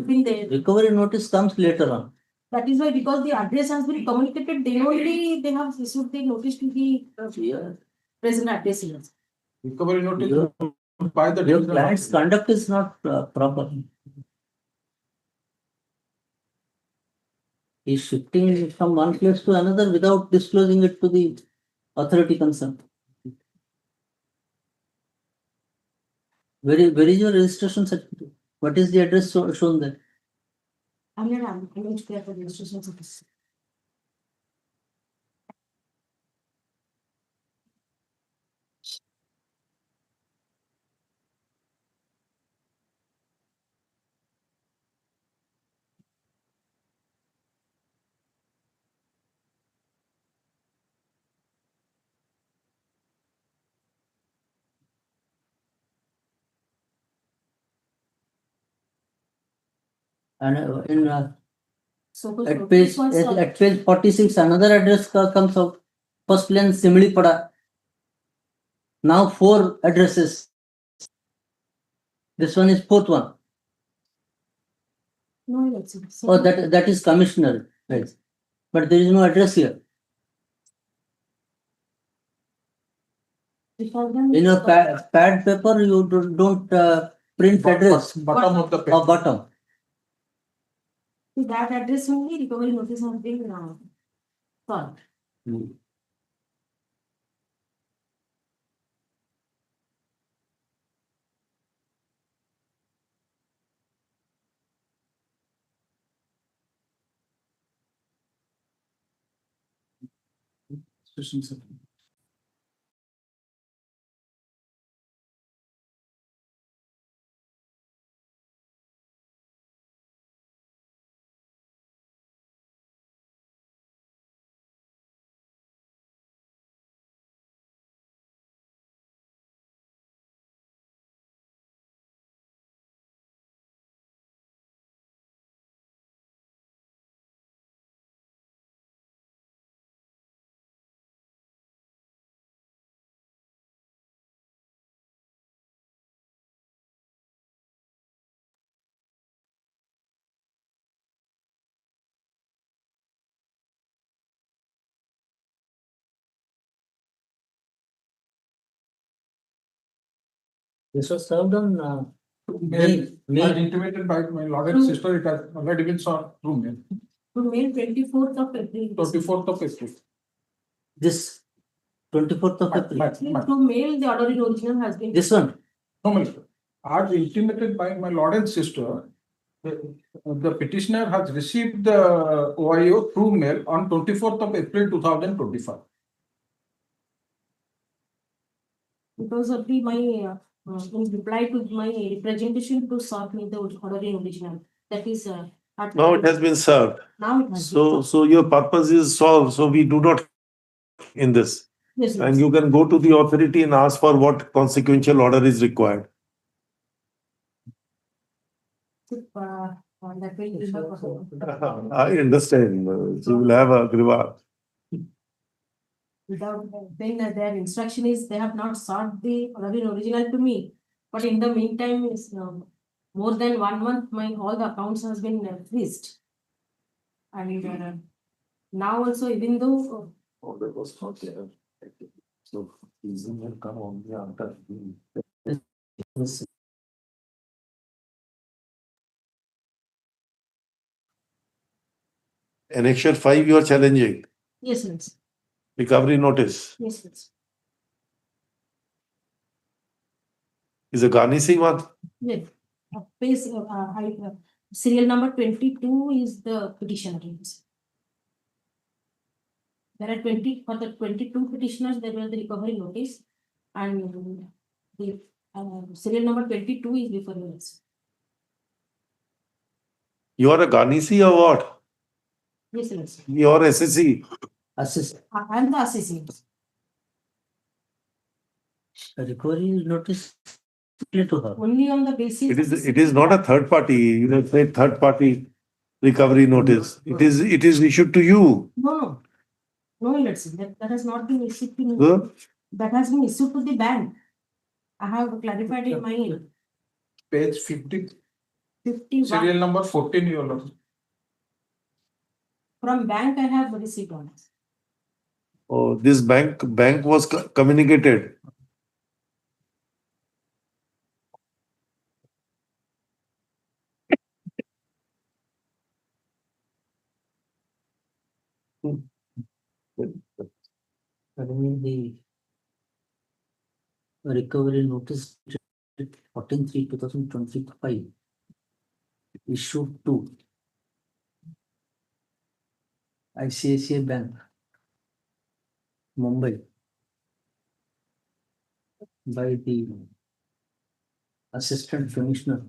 been there. Recovery notice comes later on. That is why, because the address has been communicated, then only they have issued the notice to the present address here. Recovery notice by the Your client's conduct is not proper. He is shifting from one place to another without disclosing it to the authority concerned. Where is your registration certificate? What is the address shown there? I'm going to clear the registration office. And So at page 46, another address comes out. First line Simli Pada. Now 4 addresses. This one is 4th one. No, that's it. Oh, that is commissioner. Right. But there is no address here. In your pad paper, you don't print address. Bottom of the page. Or bottom. To that address only, recovery notice has been served. This was served on Mail, May. as intimated by my lord and sister, it has already been served through mail, To May 24th of April. 24th of April. This 24th of April. To mail, the order in original has been. This one. No, my lord. As intimated by my lord and sister, the petitioner has received the OIO through mail on 24th of April 2025. Because of my in reply to my representation to serve me the order in original. That is. Now it has been served. Now it has So your purpose is solved. So we do not in this. Yes, And you can go to the authority and ask for what consequential order is required. That will be the I understand. So you will have a griva. without then their instruction is they have not sought the order in original to me. But in the meantime, is more than 1 month, my all the accounts has been freezed. And now also, even though Order was not there. So reason will come only after. Annexure 5 you are challenging. yes, yes, Recovery notice yes, yes, is a garnishing one. yes. Page, serial number 22 is the petition. There are 20 for the 22 petitioners. There was the recovery notice, and the serial number 22 is before us. You are a garnishee or what? Yes, yes. You are SSC. Assist. I am the assessing. Recovery notice to her. Only on the basis. It is not a third party. You have said third party recovery notice. It is issued to you. No, let's see. That has not been issued to me. Huh? That has been issued to the bank. I have clarified in my Page 50, 51. serial number 14, your lord. From bank, I have received on. Oh, this bank was communicated. I mean the recovery notice 14/3/2025 issued to ICICI Bank, Mumbai by the Assistant Commissioner,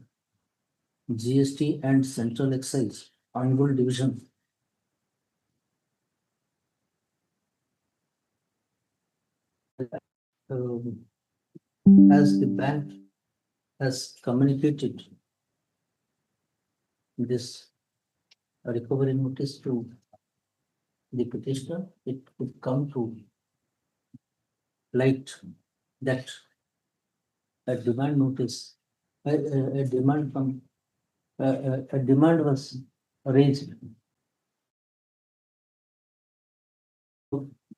GST and Central Excise, HON'BLE Division. As the bank has communicated this recovery notice to the petitioner, it could come to light that a demand notice, a demand from, a demand was raised.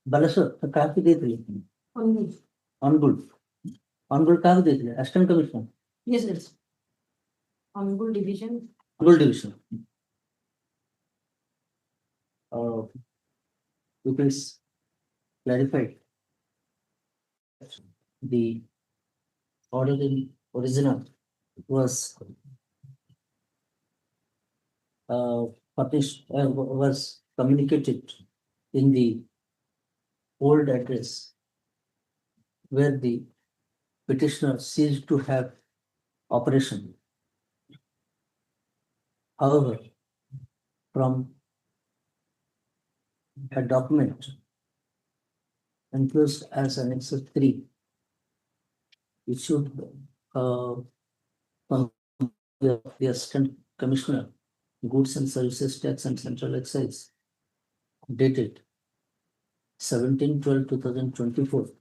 Baleshwar कहाँ पे देते हैं? ऑनगुल कहाँ पे देते हैं? Assistant commissioner. Yes, yes. HON'BLE division. HON'BLE division. It is clarified. The order in original was published, was communicated in the old address where the petitioner ceased to have operation. However, from a document enclosed as Annexure 3 issued from the Assistant Commissioner, Goods and Services Tax and Central Excise, dated 17/12/2024.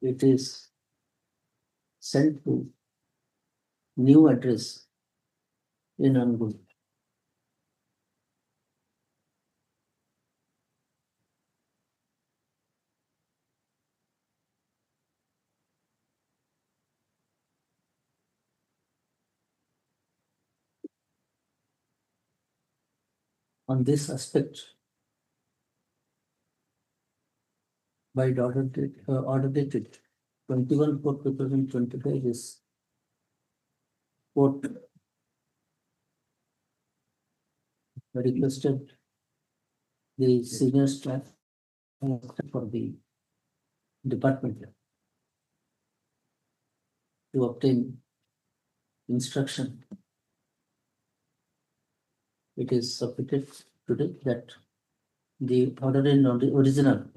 It is sent to new address in HON'BLE. on this aspect by order dated 21/4/2025 is court requested the senior staff for the department to obtain instruction. It is submitted today that the order in original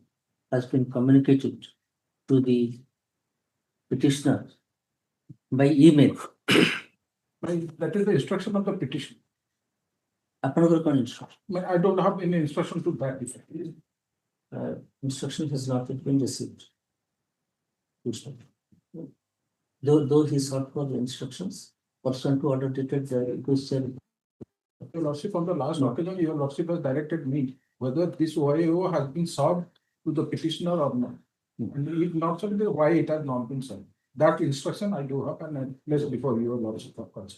has been communicated to the petitioner by email. That is the instruction of the petition. ଆପଣଙ୍କର କ'ଣ instruction? I don't have any instruction to that effect. Instruction has not yet been received. Though he sought for instructions, pursuant to order dated the requested. Your Lordship, on the last occasion, your Lordship has directed me whether this OIO has been served to the petitioner or not. And if not served, then why it has not been served. That instruction I do have and I place before your Lordship of course.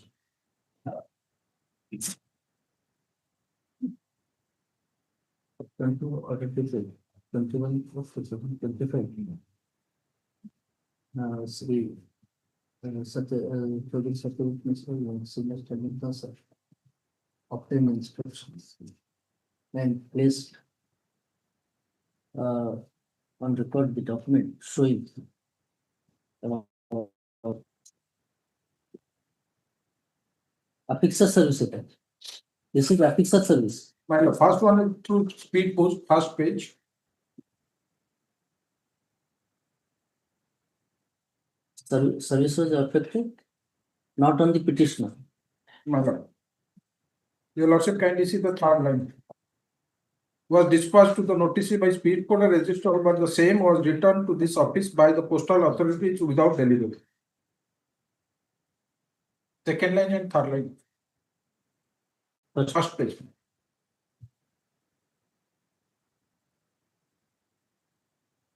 To order dated 21/4/2025. Sri senior standing counsel obtained instructions and placed on record the document showing Apixa service attached. This is Apixa service. My lord, first one is through speed post, first page. Service was affected, not on the petitioner. My lord. Your Lordship, kindly see the third line. Was dispatched to the notice by speed post and registered, but the same was returned to this office by the postal authorities without delivery. Second line and third line. First page.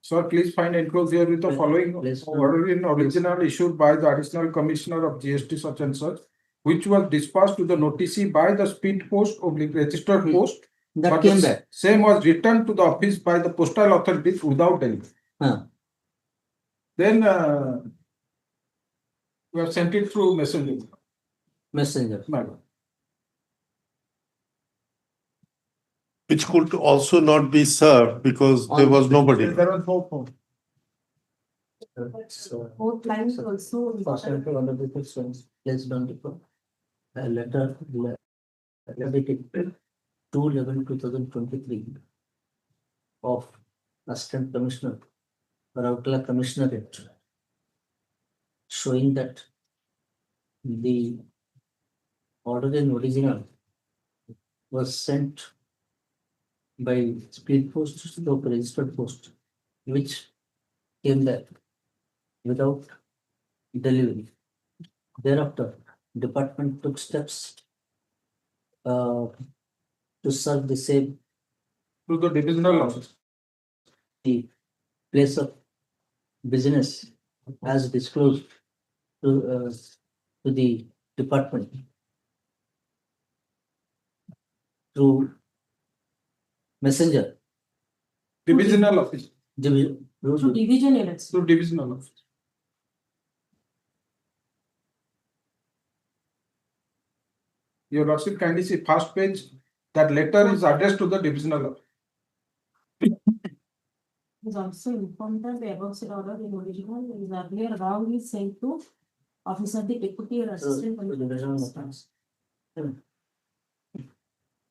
Sir, please find enclosed here with the following order in original issued by the additional commissioner of GST such and such, which was dispatched to the notice by the speed post or registered post. That but came the back. Same was returned to the office by the postal authorities without delivery. Then we have sent it through messenger. Messenger. Madam. Which could also not be served because there was nobody. There was no phone. Both lines also. Pursuant to order dated placed on record. A letter dated 2/11/2023 of Assistant Commissioner, Rautela Commissionerate, showing that the order in original was sent by speed post to the registered post, which came back without delivery. Thereafter, department took steps to serve the same To the divisional office. the place of business as disclosed to the department through messenger. Divisional office. To division units. To divisional office. Your Lordship, kindly see first page. That letter is addressed to the divisional office. Is also informed that the above said order in original is earlier wrongly sent to officer the deputy or assistant.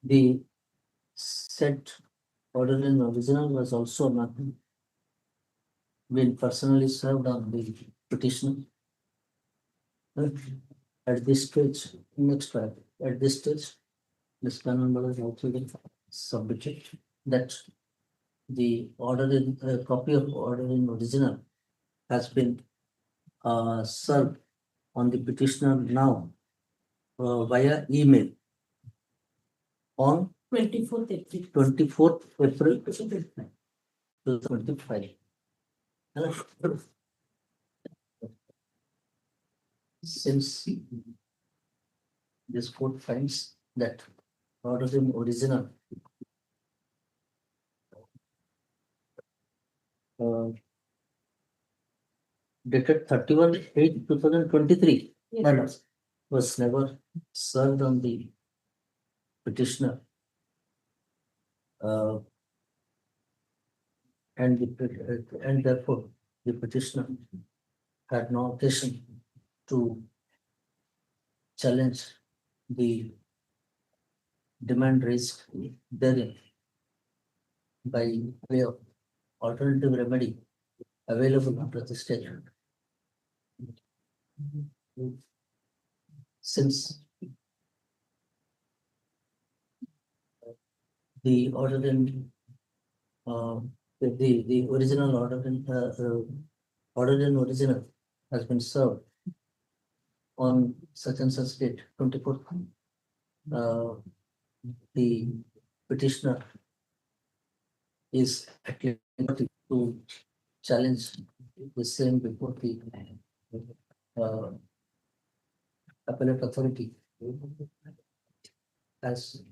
The said order in original was also not been personally served on the petitioner. At this stage, at this stage, this HON'BLE has also been submitted that the order in copy of order in original has been served on the petitioner now via email on 24th April. 24th April 2025. Since this court finds that order in original. Dated 31/8/2023. Yes. Was never served on the petitioner. And therefore the petitioner had no occasion to challenge the demand raised therein by way of alternative remedy available under the statute. Since the order in the original order in original has been served on such and such date, 24th. The petitioner is at liberty to challenge the same before the appellate authority as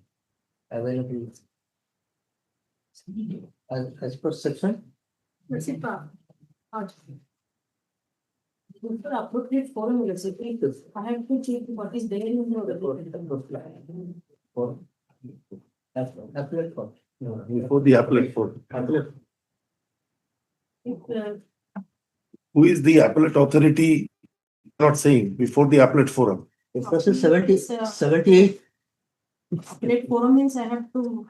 available as per section. Let's see, for appropriate forum, let's say, I have to check what is there in the. For appellate court. Before the appellate court. If, Who is the appellate authority? Not saying before the appellate forum. If this is 78. Appellate forum means I have to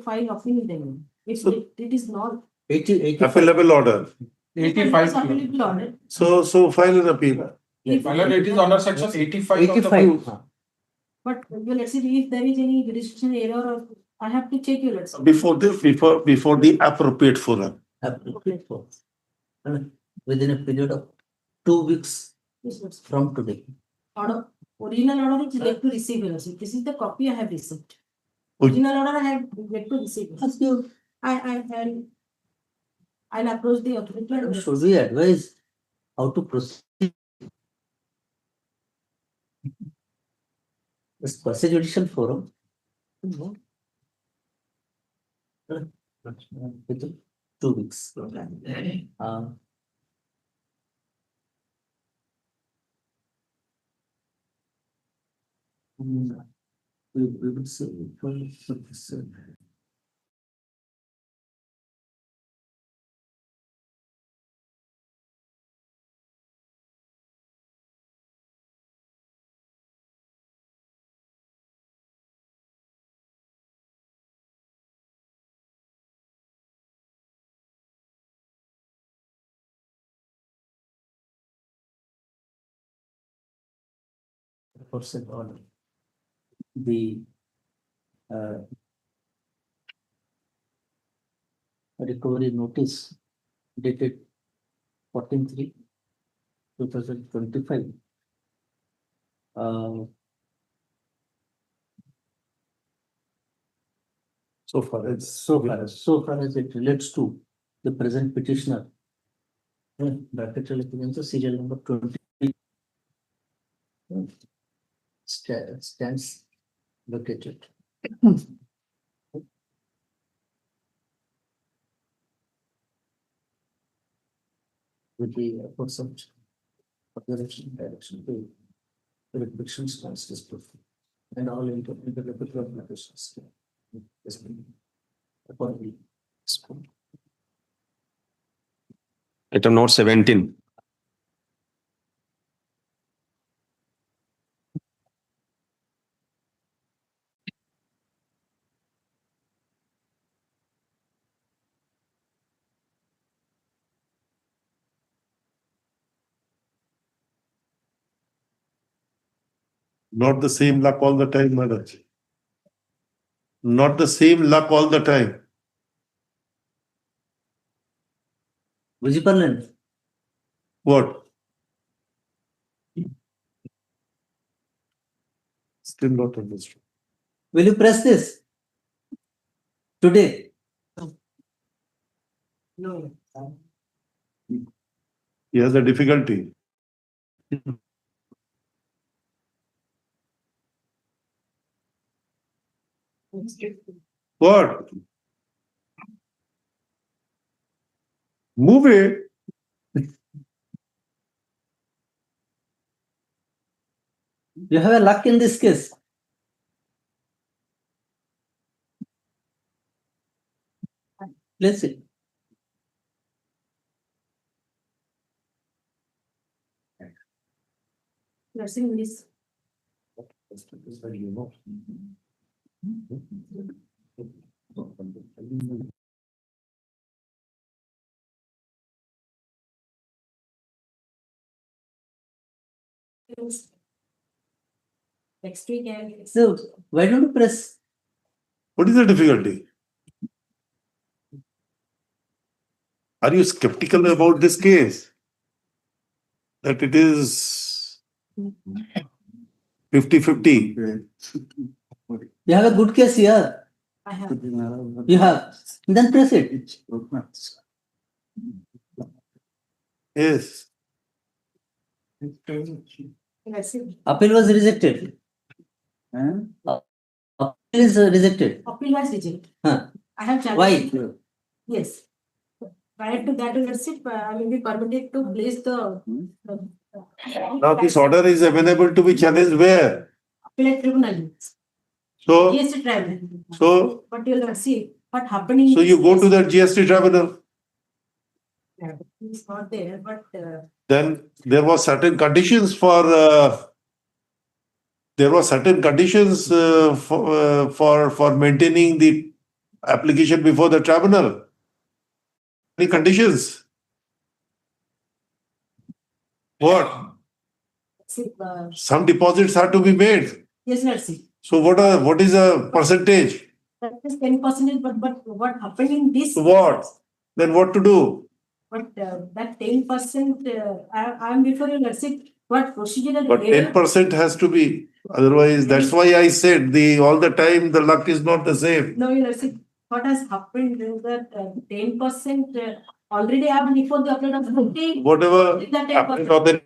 file appeal then. If it is not. 80. Appellable order. 85. Appellable order. So file an appeal. If It is under section 85. 85. But let's say if there is any jurisdiction error, or I have to check you. Let's say. Before the appropriate forum. Appellate court. Within a period of 2 weeks Yes, yes. from today. Order, original order is yet to receive. This is the copy I have received. Original order I have yet to receive. I'll approach the authority. Should we advise how to proceed? This quasi-judicial forum. Within 2 weeks. We would say percent order. The recovery notice dated 14/3/2025. So far as it relates to the present petitioner, serial number 20 stands located. With the concept of direction to the restriction stands disproof and all interpretive applications. Accordingly. Item note 17. Not the same luck all the time, Maharaj. Not the same luck all the time. Visible. What? Still not understood. Will you press this today? No. He has a difficulty. What? Move it. You have a luck in this case. Place it. Nursing this. Next week, and So why don't you press? What is the difficulty? Are you skeptical about this case? That it is 50-50? You have a good case here. I have. You have. Then press it. Yes. Appeal was rejected. Appeal is rejected. Appeal was rejected. Huh. I have Why? challenged. Yes. Prior to that, I will be permitted to place the. Now this order is available to be challenged where? Appellate tribunal. So, GST tribunal. so, But you'll not see what happening. so you go to the GST tribunal. It's not there, but. Then there was certain conditions for for maintaining the application before the tribunal. Any conditions? What? See, Some deposits are to be made. yes, let's see. So what is the percentage? That is 10%, but what happened in this? So what? Then what to do? But that 10%, I am before you, let's see, what procedural. But 10% has to be. Otherwise, that's why I said all the time the luck is not the same. No, you know, see, what has happened is that 10% already happened before the upload of 50. Whatever That 10%. appellate authority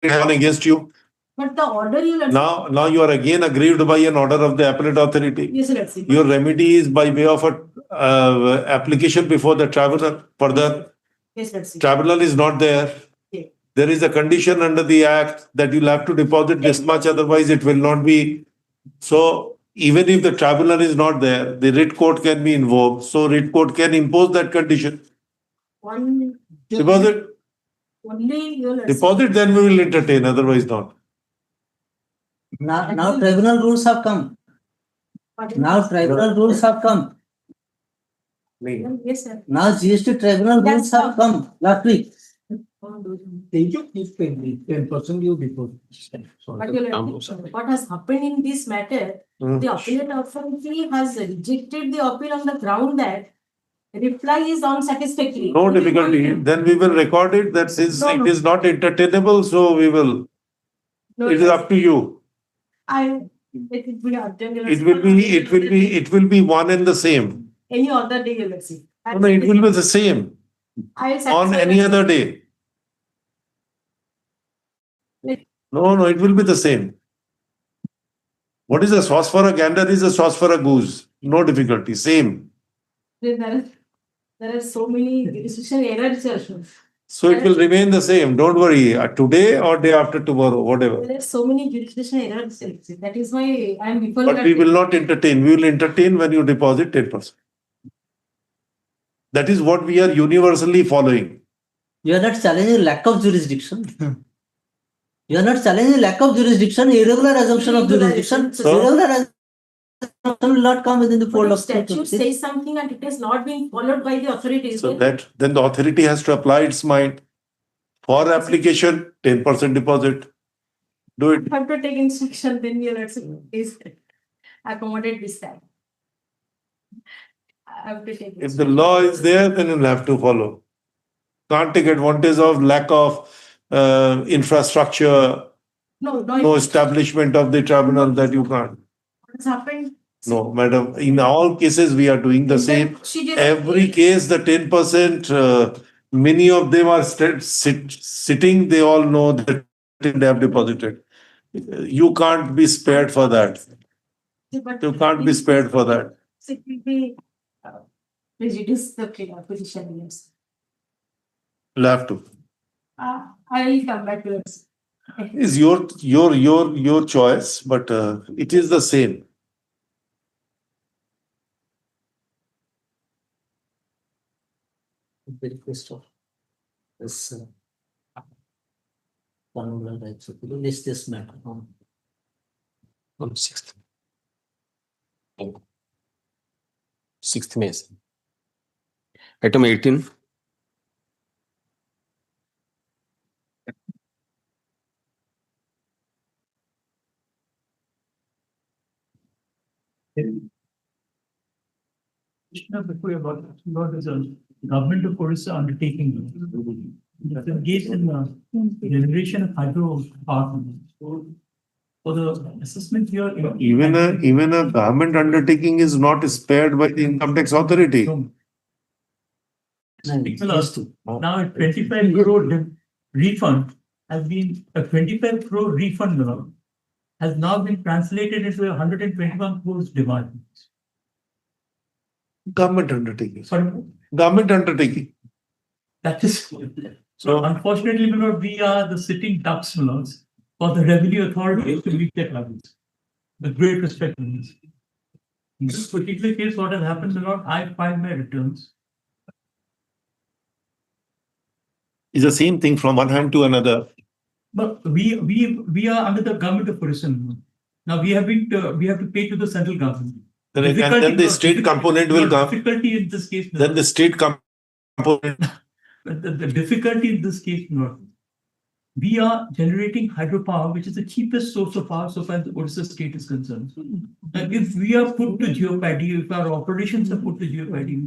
has against you. But the order you. Now you are again aggrieved by an order of the appellate authority. Yes, let's see. Your remedy is by way of a application before the tribunal. Further, Yes, let's see. tribunal is not there. Okay. There is a condition under the act that you'll have to deposit this much, otherwise it will not be. So even if the tribunal is not there, the writ court can be invoked. So writ court can impose that condition. One. Deposit. Only you. Deposit, then we will entertain, otherwise not. Now tribunal rules have come. Now tribunal rules have come. Yes, sir. Now GST tribunal rules have come last week. Thank you. If 10% you deposit. But what has happened in this matter, the appellate authority has rejected the appeal on the ground that reply is unsatisfactory. No difficulty. Then we will record it that since it is not entertainable, so we will. No, It is up to you. It will be one and the same. Any other day, let's see. No, it will be the same on any other day. No, it will be the same. What is a sauce for a gander is a sauce for a goose. No difficulty, same. There are so many decision errors also. So it will remain the same. Don't worry. Today or day after tomorrow, whatever. There are so many jurisdiction errors. That is why I am before. But we will not entertain. We will entertain when you deposit 10%. That is what we are universally following. You are not challenging lack of jurisdiction. You are not challenging lack of jurisdiction, irregular assumption of jurisdiction. So, irregular assumption will not come within the fold But of if statute says something and it is not being followed by the authorities. So then the authority has to apply its mind. For application, 10% deposit. Do it. Have to take instruction, then you let's please accommodate this time. I have to take. If the law is there, then you'll have to follow. Can't take advantage of lack of infrastructure, no establishment of the tribunal that you can't. What's happened? No, madam. In all cases, we are doing the same. Every case, the 10%, many of them are sitting. They all know that they have deposited. You can't be spared for that. You can't be spared for that. So it will be prejudice the position, yes. You'll have to. I will come back to this. It's your choice, but it is the same. The request of this honorable rights of list this matter on 6th. 6th May. Item 18. Before you about is a government of Orissa undertaking that's engaged in generation of hydro power. For the assessment here. Even a government undertaking is not spared by the income tax authority. Now a 25 crore refund has been a 25 crore refund now has now been translated into 121 crores demand. Government undertaking. Sorry? Government undertaking. That is so unfortunately, we are the sitting ducks for the revenue authority to meet their levels. With great respect to this. In this particular case, what has happened, I filed my returns. It's the same thing from one hand to another. But we are under the government of Orissa. Now we have to pay to the central government. Then the state component will come. Difficulty in this case. Then the state component. The difficulty in this case, we are generating hydropower, which is the cheapest source of power so far as the Orissa state is concerned. And if we are put to jeopardy, if our operations are put to jeopardy,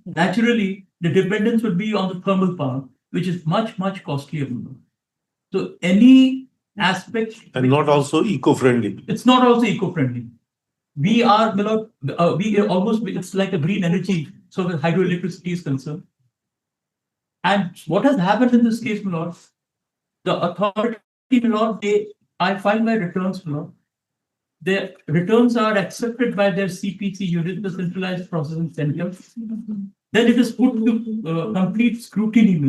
naturally the dependence would be on the thermal power, which is much costlier. So any aspect and not also eco-friendly. It's not also eco-friendly. We are it's like a green energy, so the hydroelectricity is concerned. And what has happened in this case, the authority, I filed my returns, their returns are accepted by their CPC unit, the Centralized Processing Center. Then it is put to complete scrutiny,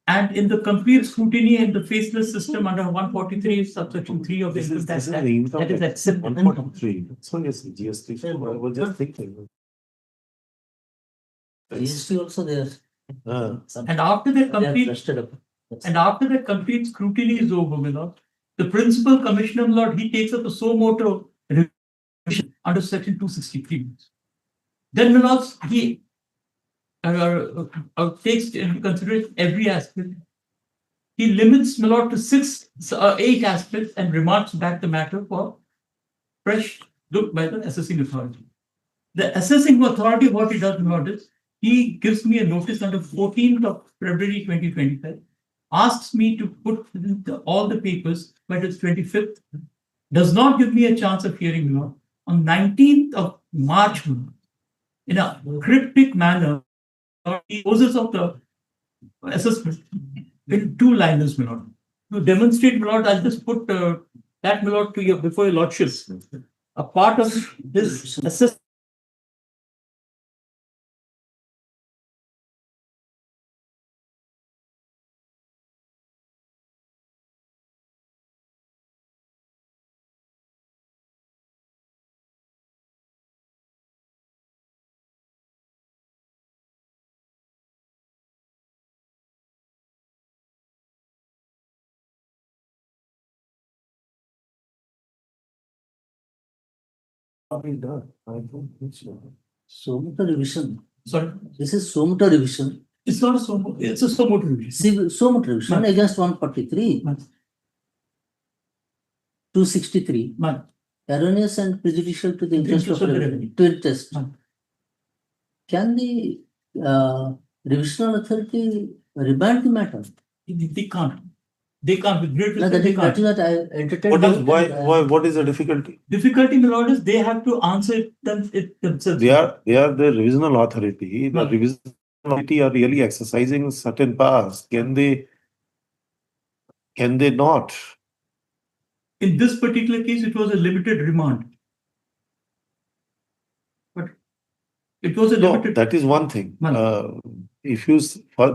and in the complete scrutiny and the faceless system under 143 subsection 3 of the Income Tax Act, that is accepted. 143. So yes, GST. I was just thinking. GST also there. And after the complete scrutiny is over, the principal commissioner, he takes up a suo motu revision under section 263. Then he takes into consideration every aspect. He limits to 8 aspects and remarks back the matter for fresh look by the assessing authority. The assessing authority, what he does is, he gives me a notice on the 14th of February 2025, asks me to put all the papers by the 25th, does not give me a chance of hearing on 19th of March, in a cryptic manner, he poses of the assessment in 2 liners, to demonstrate, I'll just put that, to before your lordship. A part of this assessment. Somoto revision. Sorry? This is Somoto revision. It's not a Somoto, it's a Somoto revision. Somoto revision against 143. 263. Erroneous and prejudicial to the interest of revenue. To interest. Can the revisional authority remand the matter? They can't. They can't. With great respect, That they is can't. what I entertained. What is the difficulty? Difficulty, my lord, is they have to answer it themselves. They are the revisional authority. The revisional authority are really exercising certain powers. Can they not? In this particular case, it was a limited remand. It was a No, limited. that is one thing. Man. If you,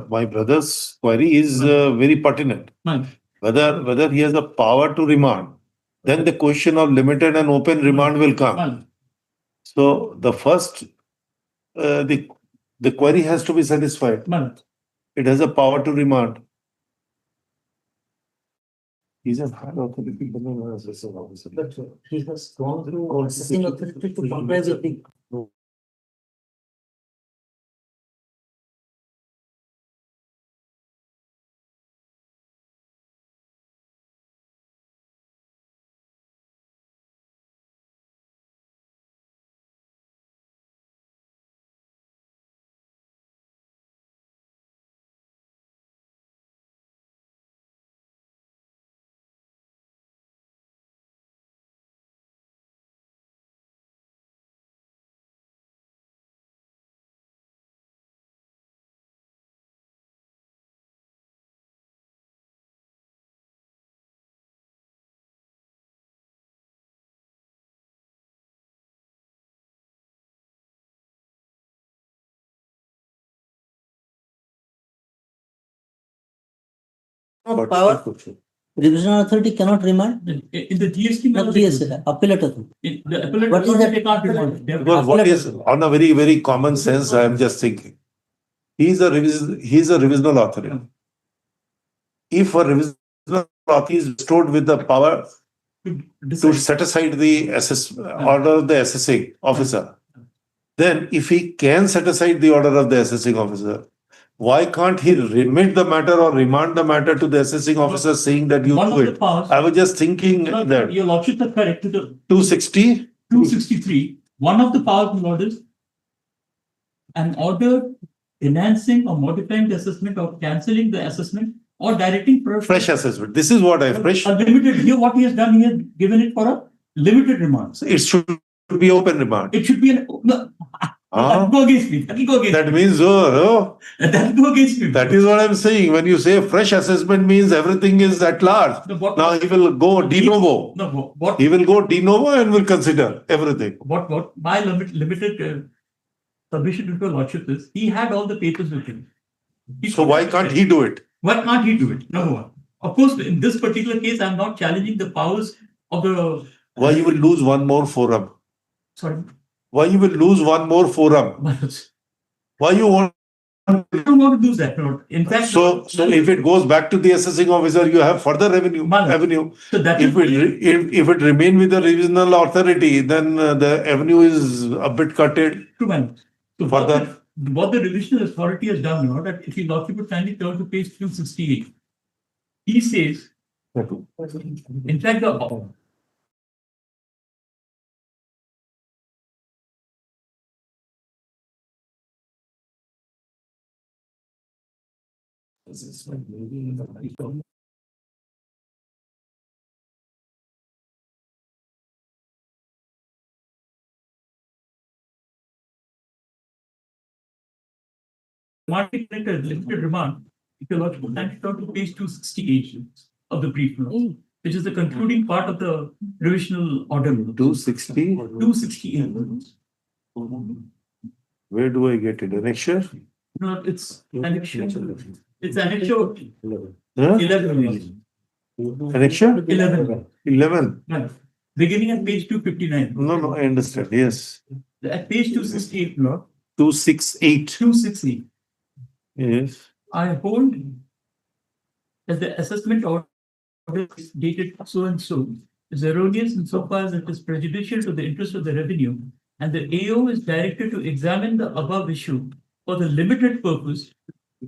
my brother's query is very pertinent. Man. Whether he has the power to remand, then the question of limited and open remand will come. Man. So the first, the query has to be satisfied. Man. It has a power to remand. He's a higher authority. But he has gone through assessing authority to comprise of the. Power, revisional authority cannot remand. In the GST, Not yes, appellate authority. The appellate What is authority, that? they can't remand. They have- Because what is, on a very, very common sense, I am just thinking. He's a revisional authority. If a revisional authority is restored with the power to set aside the order of the assessing officer, then if he can set aside the order of the assessing officer, why can't he remit the matter or remand the matter to the assessing officer saying that you One do of the it? powers- I was just thinking that Your lordship is correct. To the 260, 263, one of the powers, my lord, is an order enhancing or modifying the assessment or cancelling the assessment or directing fresh assessment. This is what I fresh. A limited, here what he has done, he has given it for a limited remand. It should be open remand. It should be an, no, that will go against me. That will go against That me. means, That will go against me. that is what I'm saying. When you say fresh assessment means everything is at large. No, what- Now he will go de novo. No, what, He will go de novo and will consider everything. what my limited submission to your lordship is, he had all the papers with him. So why can't he do it? Why can't he do it? Number one. Of course, in this particular case, I'm not challenging the powers of the. Why you will lose one more forum? Sorry. Why you will lose one more forum? Why you want? I don't want to lose that. No. In fact, So if it goes back to the assessing officer, you have further avenue. So that If it remain with the revisional authority, then the avenue is a bit cutted. True, man. So Further. what the revisional authority has done, that if you lordship would kindly turn to page 268, he says, in fact, the limited remand, if you lordship would kindly turn to page 268 of the brief note, which is the concluding part of the revisional order. 260? 268. Where do I get it? Annexure? No, it's annexure. It's annexure Huh? 11. Annexure? 11. 11. No, beginning at page 259. No, I understand. Yes. At page 268, no? 268. 268. Yes. I hold that the assessment order dated so and so is erroneous insofar as it is prejudicial to the interest of the revenue, and the AO is directed to examine the above issue for the limited purpose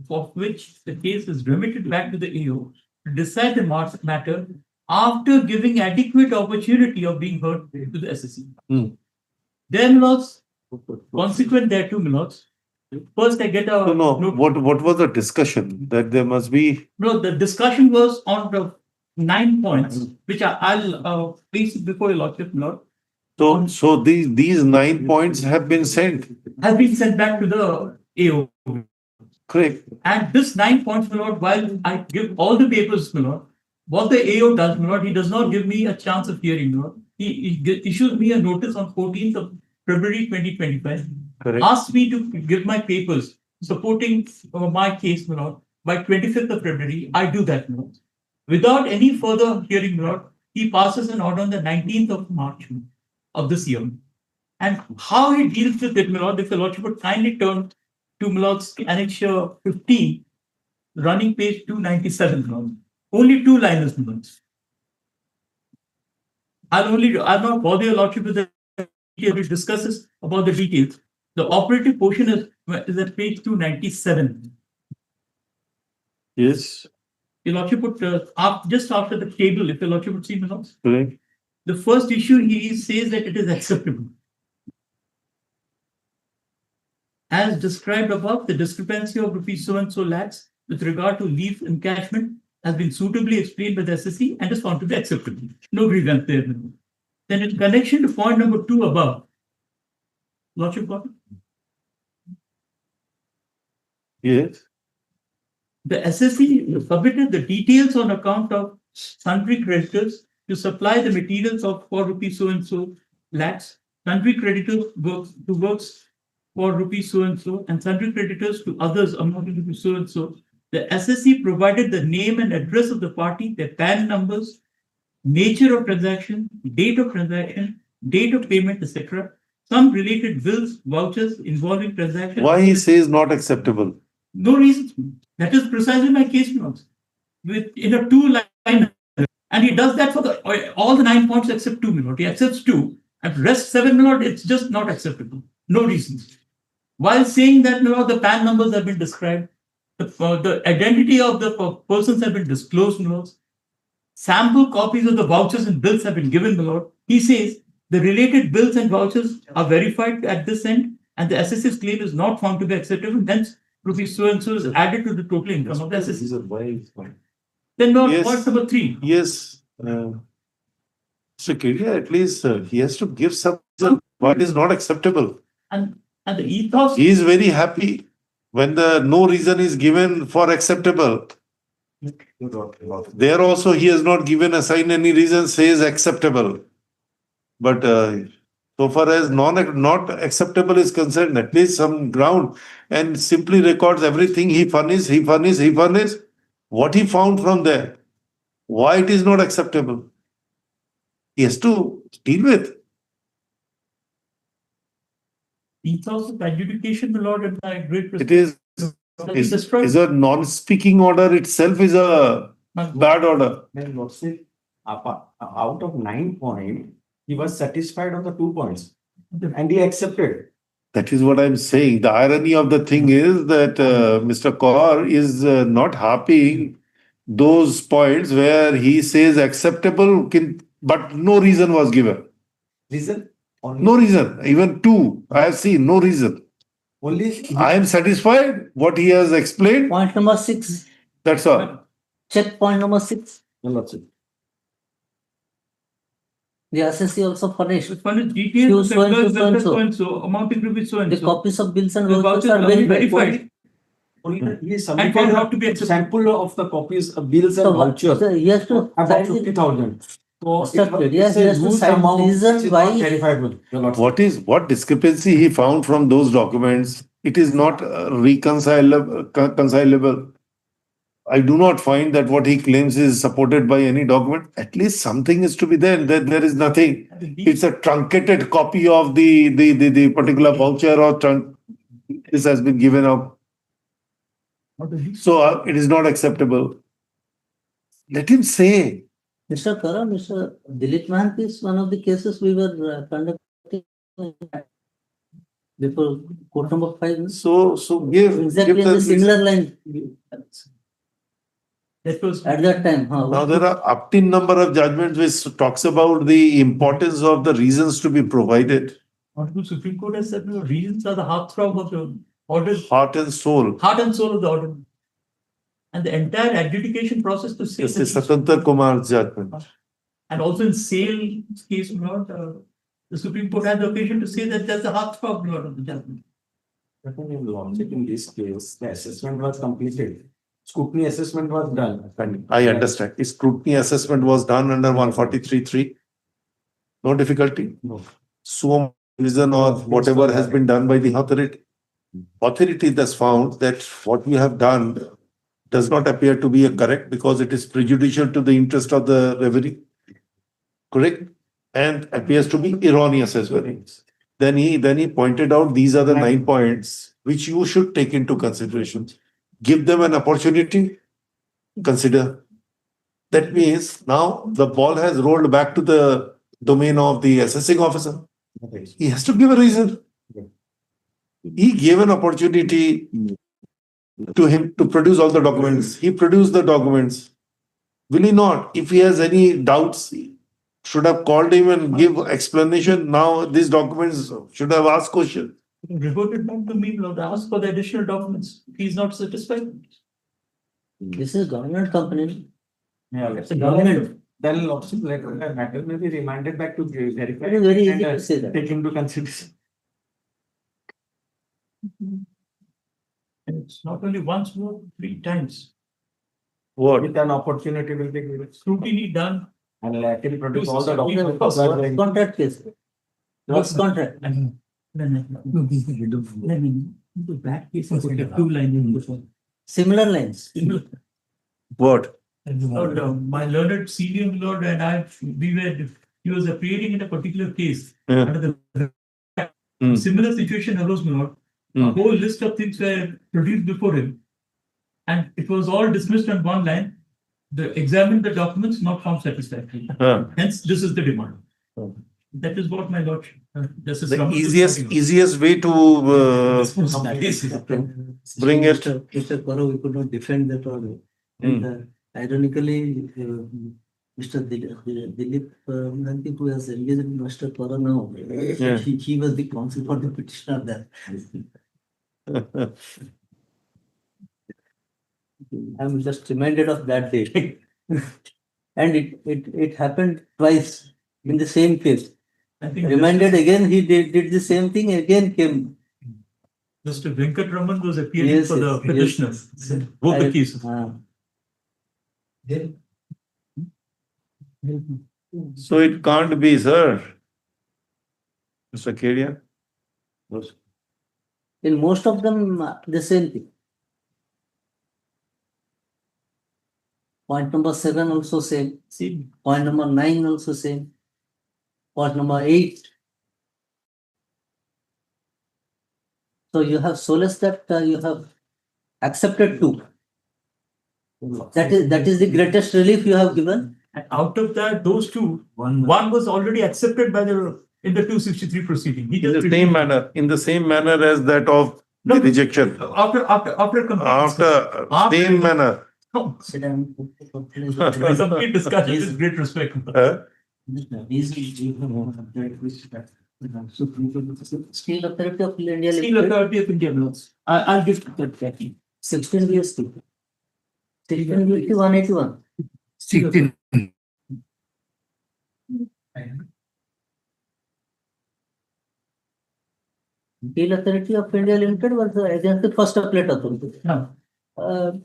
of which the case is remitted back to the AO to decide the matter after giving adequate opportunity of being heard to the SSE. Then, Milords, consequent thereto, Milords, first I get a... No. What was the discussion? That there must be... No, the discussion was on the 9 points, which I'll place before your lordship, Milord. So these 9 points have been sent. Has been sent back to the AO. Correct. And this 9 points, Milord, while I give all the papers, Milord, what the AO does, Milord, he does not give me a chance of hearing, Milord. He issues me a notice on 14th of February 2025, asked me to give my papers supporting my case, my lord, by 25th of February. I do that, my lord. Without any further hearing, my lord, he passes an order on the 19th of March of this year. And how he deals with it, my lord, if the lordship would kindly turn to my lord's annexure 15, running page 297, my lord. Only 2 liners, my lord. I'll not bother your lordship with the detail which discusses about the details. The operative portion is at page 297. Yes. Your lordship put just after the table, if your lordship would see, my lord. Correct. The first issue, he says that it is acceptable. As described above, the discrepancy of rupees so and so lakhs with regard to leave encashment has been suitably explained by the SSC and is found to be acceptable. No grievance there. Then in connection to point number 2 above, lordship got it? Yes. The SSC submitted the details on account of sundry creditors to supply the materials of for rupees so and so lakhs, sundry creditors works for rupees so and sundry creditors to others amounting to so and so. The SSC provided the name and address of the party, their PAN numbers, nature of transaction, date of transaction, date of payment, etc. Some related bills, vouchers involving transaction. Why he says not acceptable? No reason. That is precisely my case notes. In a 2-line, and he does that for all the 9 points except 2 minutes. He accepts 2, and rest 7 minutes, it's just not acceptable. No reasons. While saying that, the PAN numbers have been described, the identity of the persons have been disclosed, sample copies of the vouchers and bills have been given, he says the related bills and vouchers are verified at this end, and the SSC's claim is not found to be acceptable. Hence, rupees so and so is added to the total income of the SSC. Then, Yes. point number 3. Yes. So at least he has to give some reason why it is not acceptable. And the ethos. He is very happy when the no reason is given for acceptable. There also he has not given assigned any reason, says acceptable. But so far as not acceptable is concerned, at least some ground, and simply records everything he furnished. What he found from there, why it is not acceptable. He has to deal with. Ethos of adjudication, my lord, and my great It is a non-speaking order itself is a bad order. Out of 9 points, he was satisfied on the 2 points, and he accepted. That is what I'm saying. The irony of the thing is that Mr. Kaur is not harping those points where he says acceptable, but no reason was given. Reason? No reason. Even 2, I have seen no reason. Only I am satisfied what he has explained. Point number 6. That's all. Check point number 6. No, that's it. The SSC also furnished details so and so. so amounting to so and The so. copies of bills and The vouchers vouchers are are verified. verified. He And submitted found not to be a accepted. sample of the copies of bills and So, vouchers. so he has to About cite the 50,000. So structure. Yes, he has to huge cite amount reason which is why. not verifiable. What discrepancy he found from those documents? It is not reconcilable. I do not find that what he claims is supported by any document. At least something is to be there. There is nothing. It's a truncated copy of the particular voucher or this has been given up. So it is not acceptable. Let him say. Mr. Karam, Mr. Dilip Mahant is one of the cases we were conducting before court number 5. So give exactly in the similar line. That was At that time. Now there are up to number of judgments which talks about the importance of the reasons to be provided. Honorable Supreme Court has said reasons are the heartthrob of the order. Heart and soul. Heart and soul of the order. And the entire adjudication process to say. This is Swatantra Kumar's judgment. And also in sale case, the Supreme Court had the occasion to say that there's a heartthrob of the judgment. In this case, the assessment was completed. Scrutiny assessment was done. I understand. Scrutiny assessment was done under 143(3). No difficulty? No. So reason or whatever has been done by the authority. Authority thus found that what we have done does not appear to be correct because it is prejudicial to the interest of the referee. Correct? And appears to be erroneous as well. Then he pointed out these are the 9 points which you should take into consideration. Give them an opportunity, consider. That means now the ball has rolled back to the domain of the assessing officer. He has to give a reason. He gave an opportunity to him to produce all the documents. He produced the documents. Will he not? If he has any doubts, should have called him and give explanation. Now these documents should have asked questions. Reported back to me, Lord, ask for the additional documents. He's not satisfied. This is government company. Yeah, it's a government. Then option later, the matter may be remanded back to verify. It is very easy to say that. Take into consideration. And it's not only once more, 3 times. What? With an opportunity will be given. Scrutiny done. And let him produce all the Documents. documents. Contract case. What's contract? That case is 2 lines. Similar lines. What? My learned senior lord and I, he was appearing in a particular case. Yeah. Under the similar situation arose, my lord. A whole list of things were produced before him. And it was all dismissed on one line. Examined the documents, not found satisfactory. Hence, this is the demand. That is what my lord. The easiest way to bring it. Mr. Koro, we could not defend that order. And ironically, Mr. Dilip Nandi, who has engaged in Mr. Koro now, he was the counsel for the petitioner there. I'm just reminded of that day. And it happened twice in the same case. I think Reminded again, he did the same thing, again came. Mr. Venkatraman was appearing for the petitioners. Both the cases. So it can't be, sir. Mr. Kedia? In most of them, the same thing. Point number 7 also same. Point number 9 also same. Point number 8. So you have solace that you have accepted 2. That is the greatest relief you have given. And out of that, those 2, one was already accepted by in the 263 proceeding. In the same manner as that of the rejection. After same manner. Sit down. Complete discussion with great respect. Steel Authority of India. Steel Authority of India laws. I'll give that back. 16 BST. 16 BST 181. 16. Steel Authority of India Limited was against the first appellate authority. No.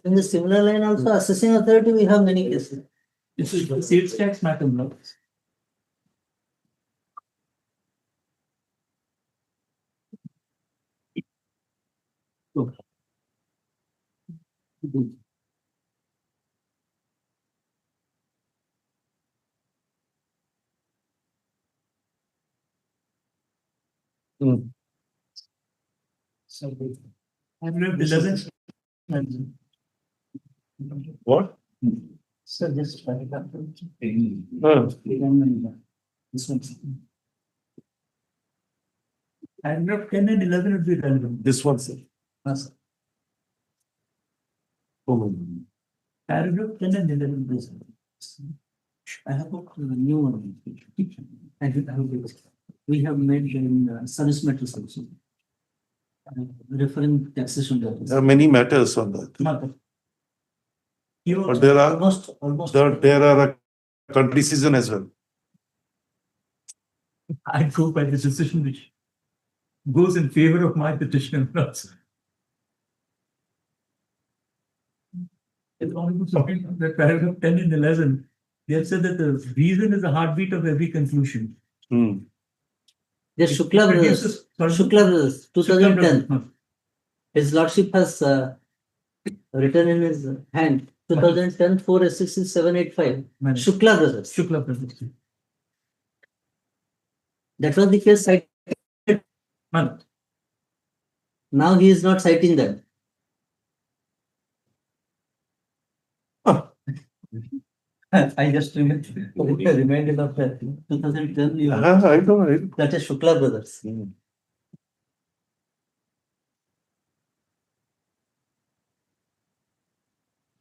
In the similar line also, assessing authority, we have many cases. This is the sales tax matter law. What? Sir, just try it out. This one. Paragraph 10 and 11 would be relevant. This one, sir. Yes. Paragraph 10 and 11 is. I have a new one. We have made in service matters also. Referring taxation. There are many matters on that. But there are almost there are a country decision as well. I go by the decision which goes in favor of my petitioner. It's only talking that paragraph 10 and 11, they have said that the reason is the heartbeat of every conclusion. Yes, Shukla Brothers, Shukla Brothers, 2010. His Lordship has written in his hand, 2010 466-785. Shukla Brothers. Shukla Brothers. That was the case cited. Now he is not citing that. I just reminded of that. 2010. I know. That is Shukla Brothers.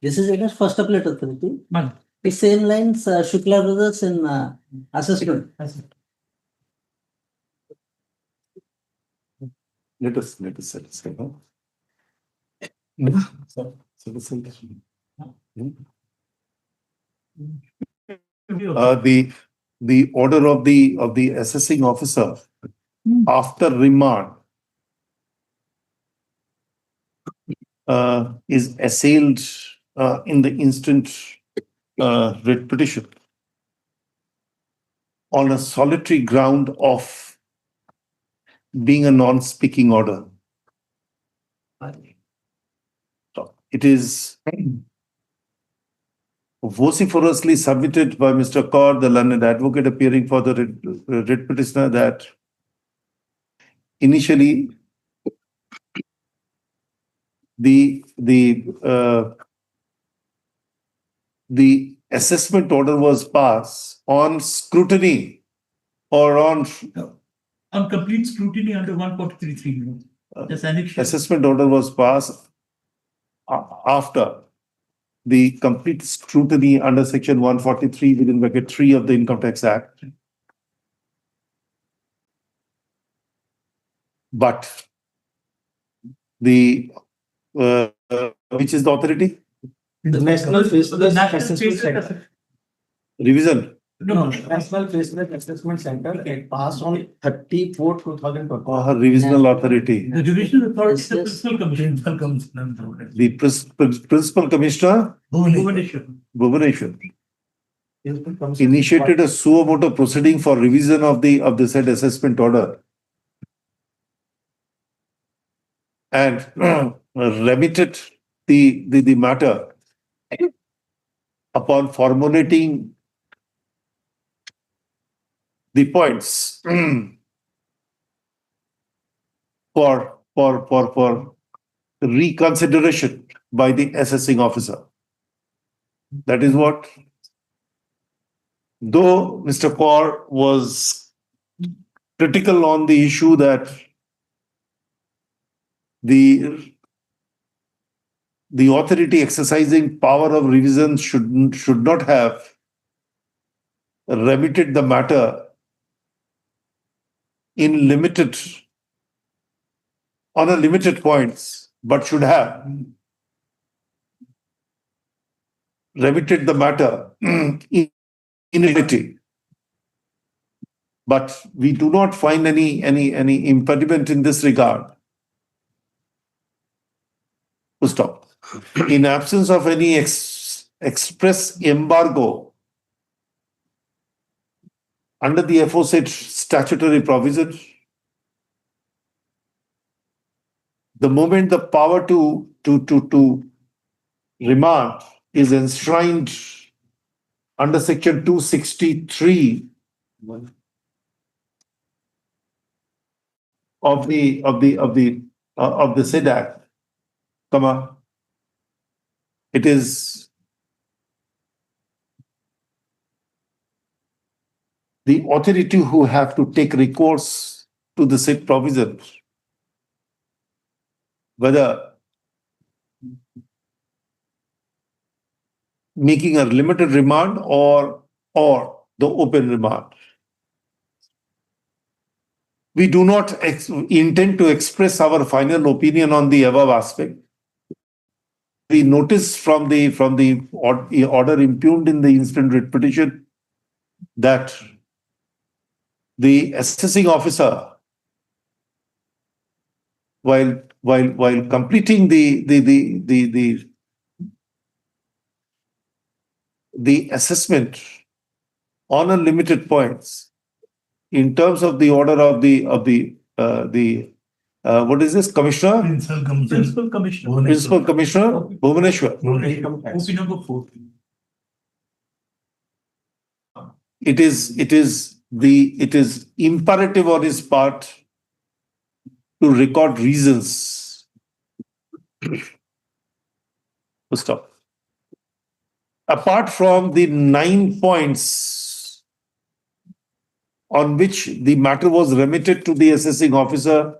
This is against first appellate authority. The same lines, Shukla Brothers in assessment. Let us satisfy. The order of the assessing officer after remand is assailed in the instant writ petition on a solitary ground of being a non-speaking order. So it is vociferously submitted by Mr. Kaur, the learned advocate appearing for the writ petitioner, that initially the assessment order was passed on scrutiny or on complete scrutiny under 143.3. Yes, annexure. assessment order was passed after the complete scrutiny under section 143 within bracket 3 of the Income Tax Act. But the which is the authority? The National Faceless Assessment Faceless Center. Revision. No, National Faceless Assessment Center, it passed on 34/2020. Revisional authority. The revisional authority is the principal commissioner. The principal commissioner, Bhubaneswar. initiated a suo motu proceeding for revision of the said assessment order and remitted the matter upon formulating the points for reconsideration by the assessing officer. That is what, though Mr. Kaur was critical on the issue that the authority exercising power of revision should not have remitted the matter in on a limited points, but should have remitted the matter in unity. But we do not find any impediment in this regard. Full stop. In absence of any express embargo under the aforesaid statutory provision, the moment the power to remand is enshrined under section 263 of the said Act, it is the authority who have to take recourse to the said provision, whether making a limited remand or the open remand. We do not intend to express our final opinion on the above aspect. The notice from the order impugned in the instant writ petition that the assessing officer, while completing the assessment on a limited points, in terms of the order of the what is this, Commissioner? Principal Commissioner. Principal Commissioner Bhubaneswar. OP number 4. It is imperative on his part to record reasons. Stop. Apart from the 9 points on which the matter was remitted to the assessing officer,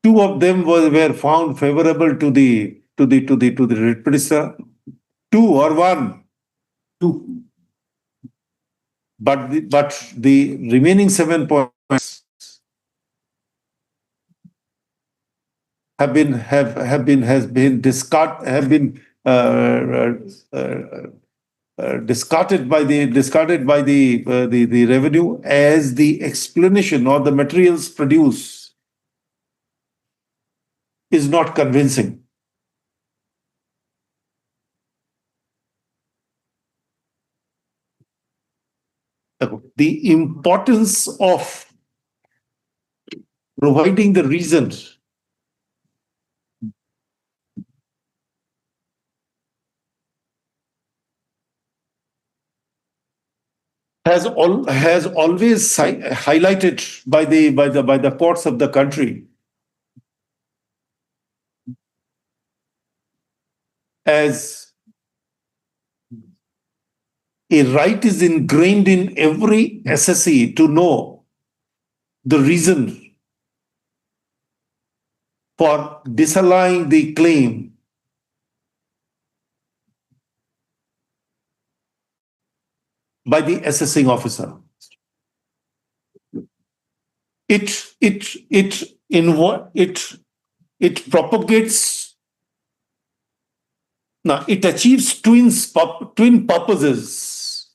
2 of them were found favorable to the writ petitioner. 2 or 1. 2. But the remaining 7 points have been discarded by the revenue as the explanation or the materials produced is not convincing. The importance of providing the reasons has always highlighted by the courts of the country as a right is ingrained in every assessee to know the reason for disallowing the claim by the assessing officer. It propagates. Now it achieves twin purposes.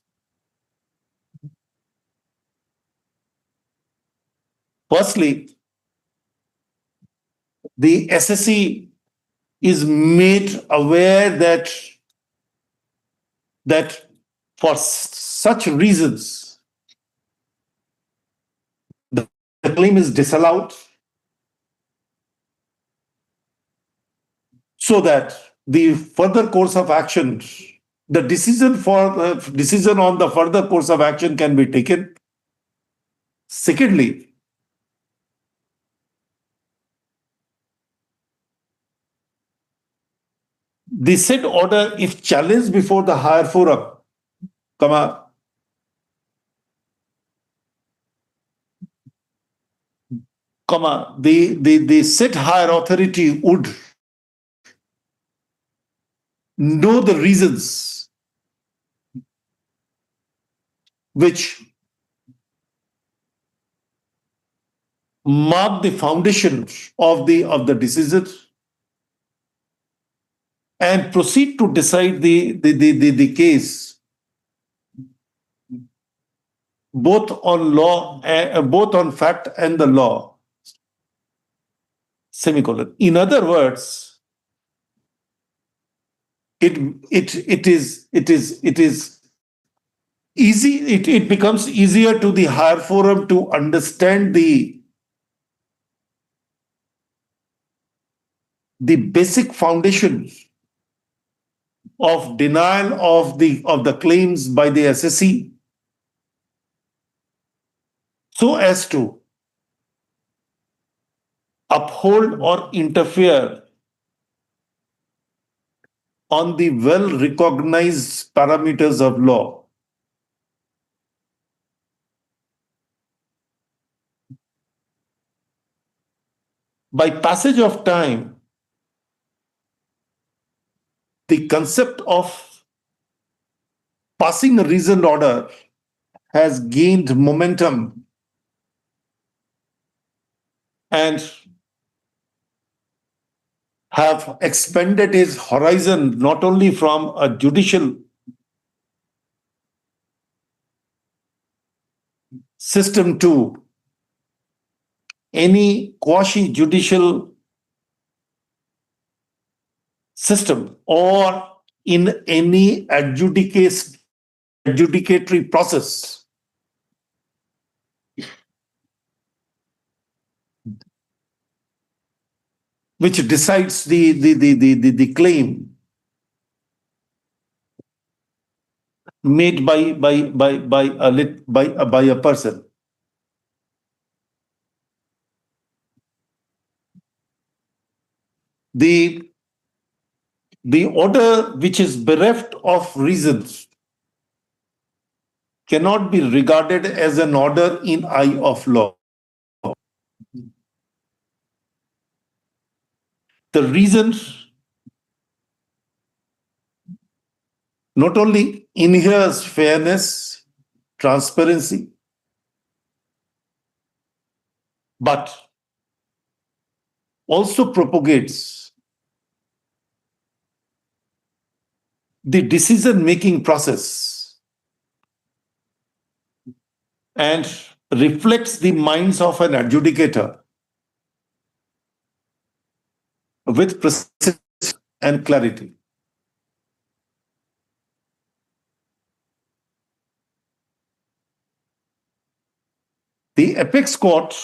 Firstly, the assessee is made aware that for such reasons the claim is disallowed, so that the further course of action, the decision on the further course of action can be taken. Secondly, the said order, if challenged before the higher forum, the said higher authority would know the reasons which mark the foundation of the decision and proceed to decide the case both on fact and the law. Semicolon. In other words, it becomes easier to the higher forum to understand the basic foundation of denial of the claims by the assessee, so as to uphold or interfere on the well-recognized parameters of law. By passage of time, the concept of passing a reasoned order has gained momentum and have expanded its horizon not only from a judicial system to any quasi-judicial system or in any adjudicatory process. which decides the claim made by a person. The order which is bereft of reasons cannot be regarded as an order in eye of law. The reason not only inheres fairness, transparency, but also propagates the decision-making process and reflects the minds of an adjudicator with precision and clarity. The apex court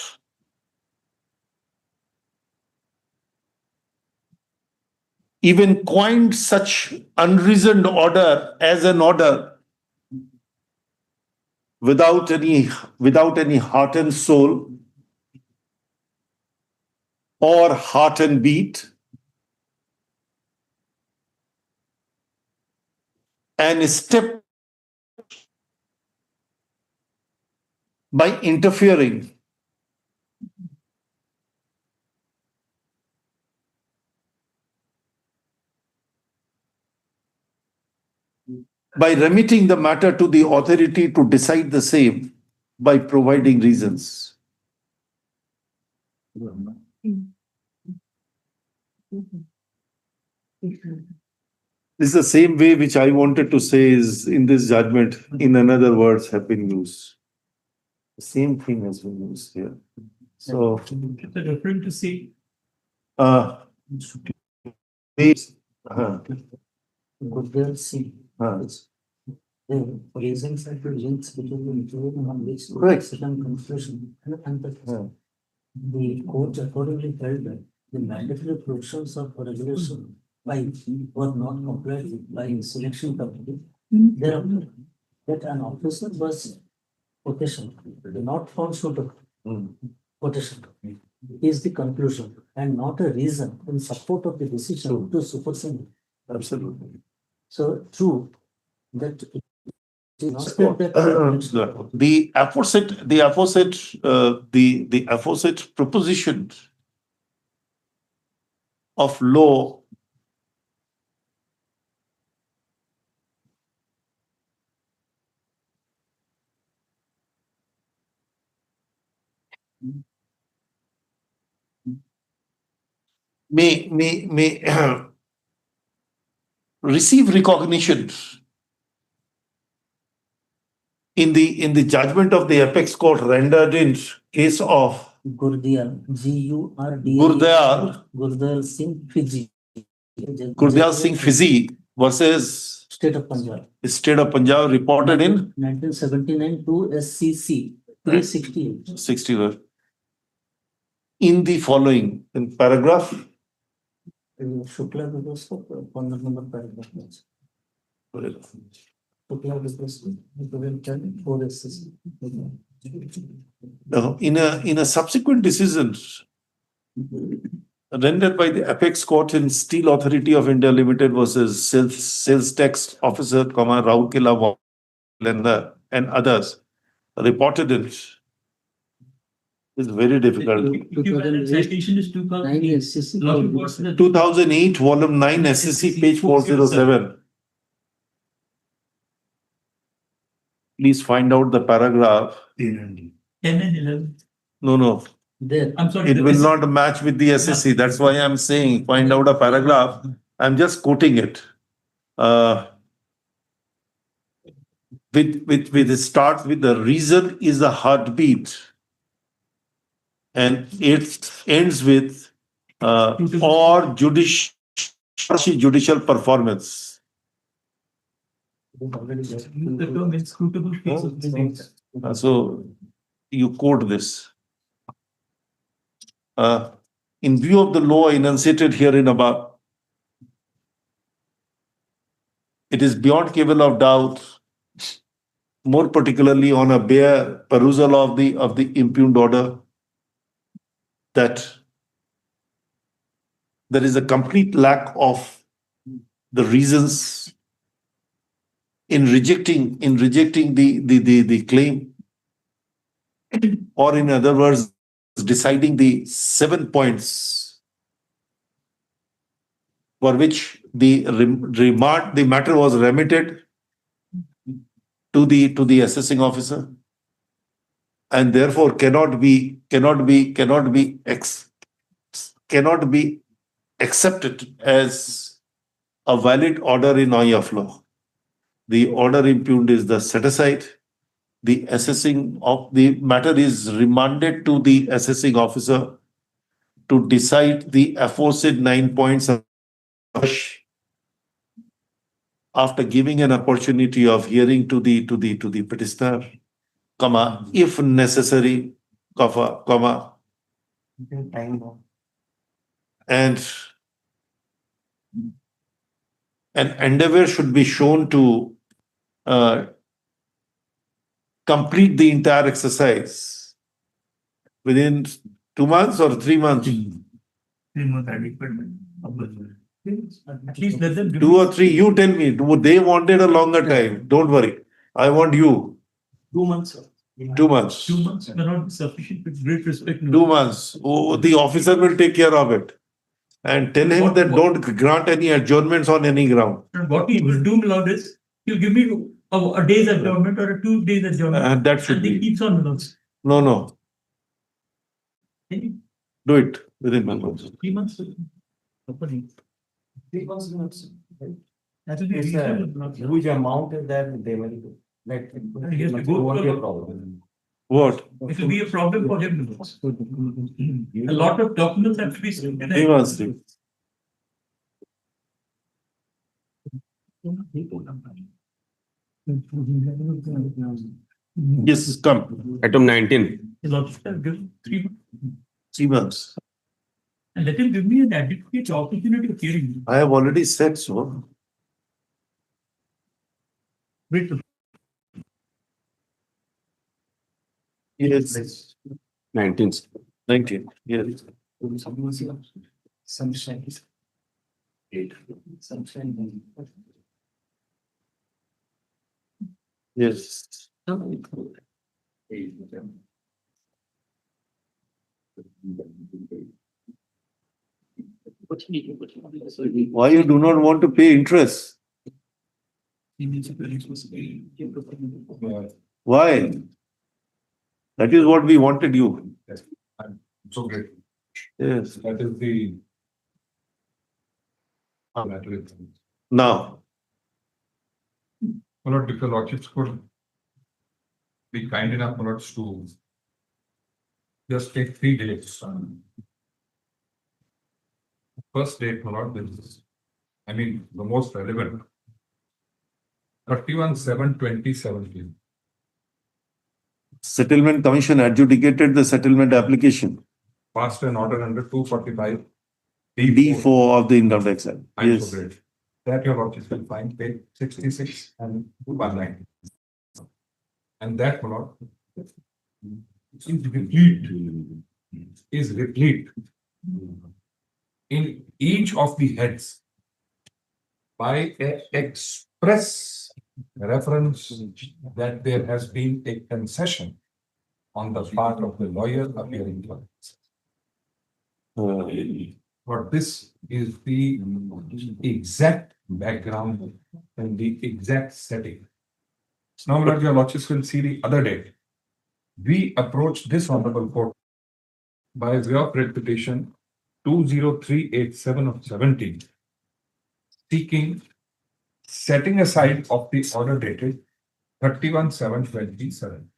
even coined such unreasoned order as an order without any heart and soul or heart and beat, and step by interfering by remitting the matter to the authority to decide the same by providing reasons. This is the same way which I wanted to say is in this judgment, in another words have been used. The same thing has been used here. So, referring to see. Good see. The reasons and reasons between on which second conclusion and the court accordingly held that the mandatory provisions of regulation by were not complied with by selection committee. Thereafter, that an officer was quotation, not found suitable. Quotation is the conclusion and not a reason in support of the decision to supersede. Absolutely. So true that it is not the aforesaid proposition of law may receive recognition in the judgment of the apex court rendered in case of Gurdial, Gurdial Singh Fiji. Gurdial Singh Fiji versus State of Punjab. State of Punjab reported in 1979 to SCC 368. 60. In the following, in paragraph. Shukla because of 15 number paragraph. Shukla because for SCC. In a subsequent decision rendered by the apex court in Steel Authority of India Limited versus sales tax officer, Raukela and others, reported it. It's very difficult. Citation is 2008. 2008, volume 9, SCC, page 407. Please find out the paragraph. 10 and 11. No. There. I'm sorry. It will not match with the SSC. That's why I'm saying find out a paragraph. I'm just quoting it. With start with the reason is a heartbeat, and it ends with or judicial performance. The term inscrutable piece of the things. So you quote this. in view of the law enunciated herein above, it is beyond cable of doubt, more particularly on a bare perusal of the impugned order, that there is a complete lack of the reasons in rejecting the claim, or in other words, deciding the 7 points for which the matter was remitted to the assessing officer, and therefore cannot be accepted as a valid order in eye of law. The order impugned is the set aside. The assessing of the matter is remanded to the assessing officer to decide the aforesaid 9 points after giving an opportunity of hearing to the petitioner, if necessary, and an endeavor should be shown to complete the entire exercise within 2 months or 3 months. 3 months adequate. At least let them give 2 or 3, you tell me. They wanted a longer time. Don't worry. I want you. 2 months, sir. 2 months. 2 months may not be sufficient with great respect. 2 months. Oh, the officer will take care of it. And tell him that don't grant any adjournments on any ground. And what he will do, my lord, is he'll give me a day's adjournment or a 2 days adjournment. And that should he be. keeps on, my lords. No. Do it within 1 month. 3 months. 3 months, right? That will be It's a reasonable, my lords. huge amount that they will do. Like, He has to it go won't to be a- a problem. What? It will be a problem for him, my lords. A lot of documents have to be 3 months. Yes, come. Item 19. His lordship has given 3 months. 3 months. And let him give me an adequate opportunity of hearing. I have already said so. Wait. Yes. 19. 19. Yes. Sunshine. Sunshine. Yes. Why you do not want to pay interest? Why? That is what we wanted you. I'm so grateful. Yes. That is the matter. Now, My lord, if the lordships could be kind enough, my lords, to just take 3 days. First date, my lord, is, I mean, the most relevant. 31/7/2017. Settlement Commission adjudicated the settlement application. Passed an order under 245 D4 of the Income Tax Act. I'm Yes. so great. That your lordships will find page 66 and 190. And that, my lord, is replete in each of the heads by an express reference that there has been a concession on the part of the lawyer appearing to us. But this is the exact background and the exact setting. Now, my lord, your lordships will see the other day. We approached this honorable court by way of writ petition 20387 of 17, seeking setting aside of the order dated 31/7/27.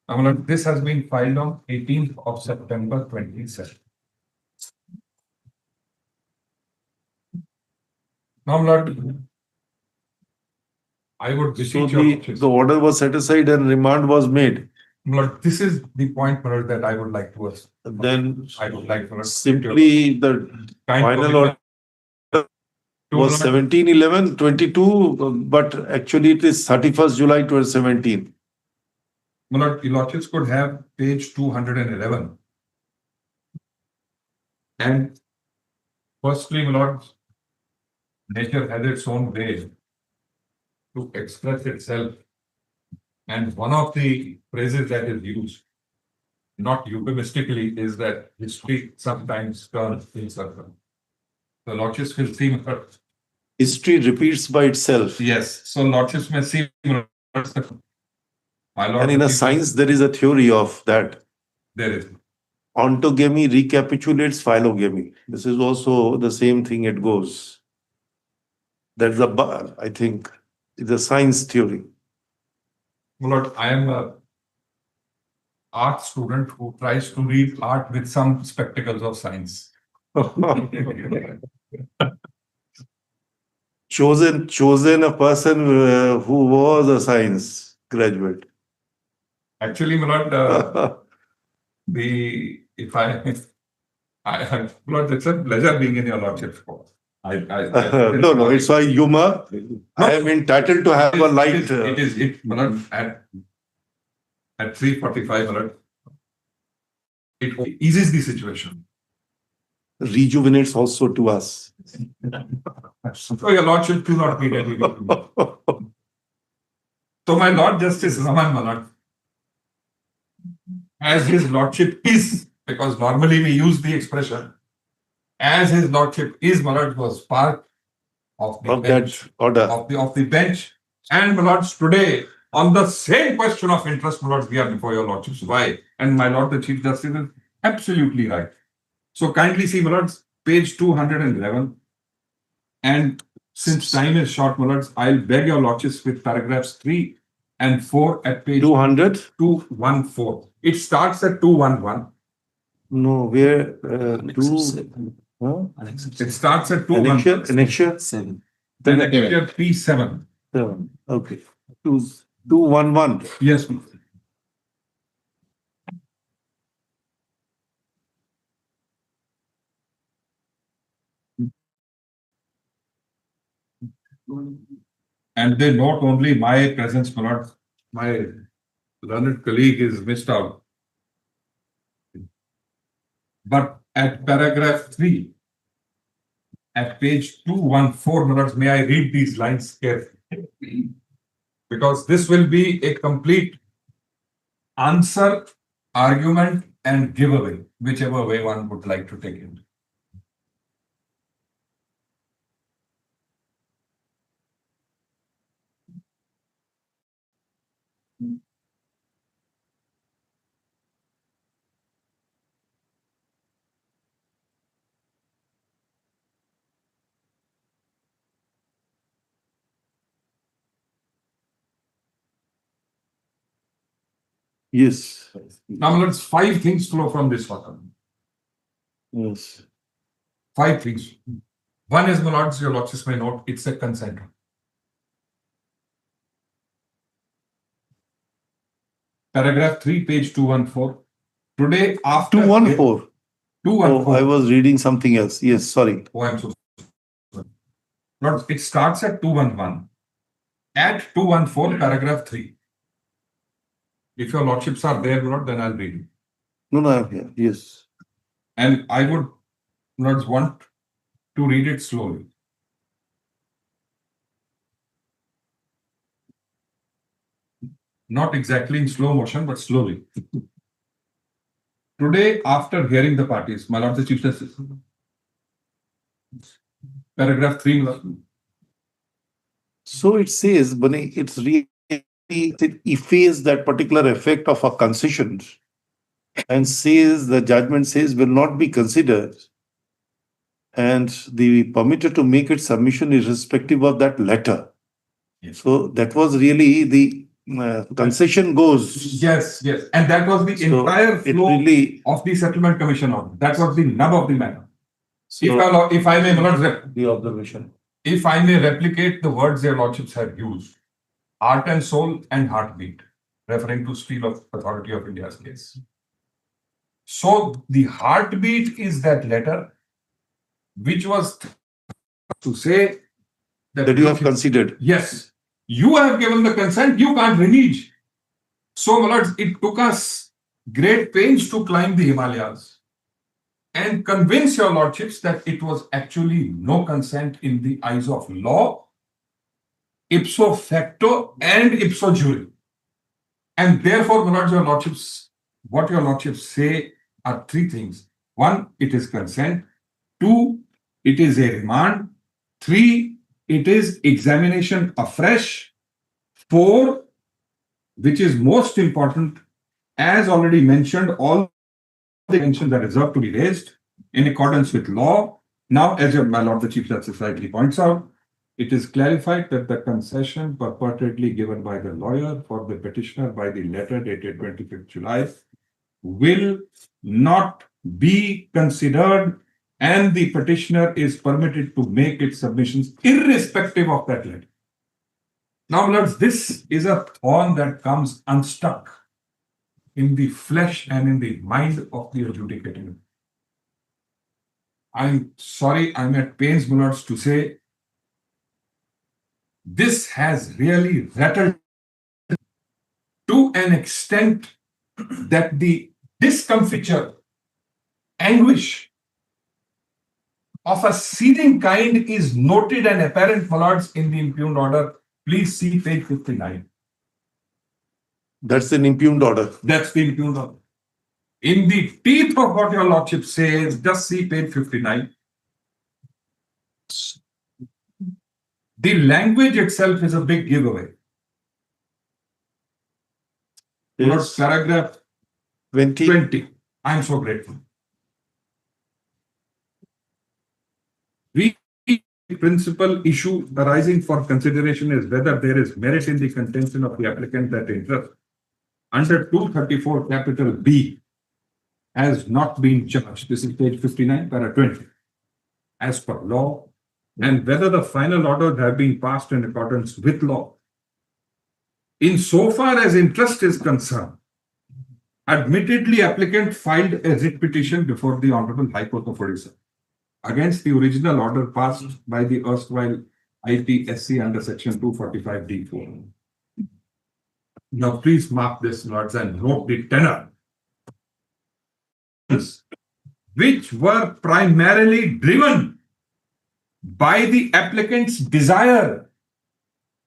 Now, my lord, this has been filed on 18th of September 27. Now, my lord, I would So beseech your lordships. the order was set aside and remand was made. Lord, this is the point, Lord, that I would like to ask. Then I would like to simply the final order was 17/11/22, but actually it is 31st July 2017. My Lord, your Lordships could have page 211. And firstly, my Lord, nature has its own way to express itself. And one of the phrases that is used, not euphemistically, is that history sometimes turns in circle. The Lordships will see, History repeats by itself. yes, so Lordships may see, my Lord, And in a science, there is a theory of that. there is. Ontogamy recapitulates phylogamy. This is also the same thing it goes. That's I think, it's a science theory. My Lord, I am a art student who tries to read art with some spectacles of science. chosen a person who was a science graduate. Actually, my Lord, Lord, it's a pleasure being in your Lordship's course. No, it's why humor. I am entitled to have a light. My Lord, at 3:45, my Lord, it eases the situation. Rejuvenates also to us. So your Lordship do not need any. So my Lord Justice Raman, my Lord, as his Lordship is, because normally we use the expression, as his Lordship is, my Lord, was part of the bench, that order. of the bench. And my Lords, today, on the same question of interest, my Lords, we are before your Lordships. Why? And my Lord, the Chief Justice is absolutely right. So kindly see, my Lords, page 211. And since time is short, my Lords, I'll beg your Lordships with paragraphs 3 and 4 at page 214. It starts at 211. No, where It starts at 211. Annexure 7. Then Annexure 37. Okay. 211. Yes, please. And they note only my presence, my Lord. My learned colleague is missed out. But at paragraph 3, at page 214, my Lords, may I read these lines carefully? Because this will be a complete answer, argument, and giveaway, whichever way one would like to take it. Yes. Now, let's 5 things flow from this one. Yes. 5 things. One is, my Lords, your Lordships may note, it's a consent. Paragraph 3, page 214. Today, after 214. 214. Oh, I was reading something else. Yes, sorry. Oh, I'm so sorry. Lords, it starts at 211. At 214, paragraph 3. If your Lordships are there, Lord, then I'll read it. No, I'm here. Yes. And I would, Lords, want to read it slowly. Not exactly in slow motion, but slowly. Today, after hearing the parties, my Lord the Chief Justice, paragraph 3, Lord. So it says, Bani, it's really it effaces that particular effect of a concession and says the judgment says will not be considered, and the permitted to make its submission irrespective of that letter. Yes. So that was really the concession goes. Yes, yes. And that was the entire flow of the settlement commission order. That was the nub of the matter. So, if I may, my Lord, the observation. If I may replicate the words your Lordships have used, heart and soul and heartbeat. referring to Steel Authority of India's case. So the heartbeat is that letter, which was to say That you have considered. yes, you have given the consent, you can't renege. So, my lords, it took us great pains to climb the Himalayas and convince your lordships that it was actually no consent in the eyes of law, ipso facto and ipso jure. And therefore, my lords, your lordships, what your lordships say are three things. One, it is consent. Two, it is a remand. Three, it is examination afresh. Four, which is most important, as already mentioned, all the mentions are reserved to be raised in accordance with law. Now, as my Lord the Chief Justice rightly points out, it is clarified that the concession purportedly given by the lawyer for the petitioner by the letter dated 25th July will not be considered, and the petitioner is permitted to make its submissions irrespective of that letter. Now, lords, this is a thorn that comes unstuck in the flesh and in the mind of the adjudicator. I'm sorry, I'm at pains, my lords, to say this has really rattled to an extent that the discomfiture, anguish of a seething kind is noted and apparent, my lords, in the impugned order. Please see page 59. That's an impugned order. That's the impugned order. In the teeth of what your lordship says, just see page 59. The language itself is a big giveaway. Yes. Paragraph 20. I'm so grateful. The principal issue arising for consideration is whether there is merit in the contention of the applicant that interest under 234 capital B has not been charged. This is page 59, para 20, as per law, and whether the final orders have been passed in accordance with law. In so far as interest is concerned, admittedly, applicant filed a writ petition before the Honorable High Court of Orissa against the original order passed by the erstwhile ITSC under section 245D4. Now, please mark this, lords, and note the tenor, which were primarily driven by the applicant's desire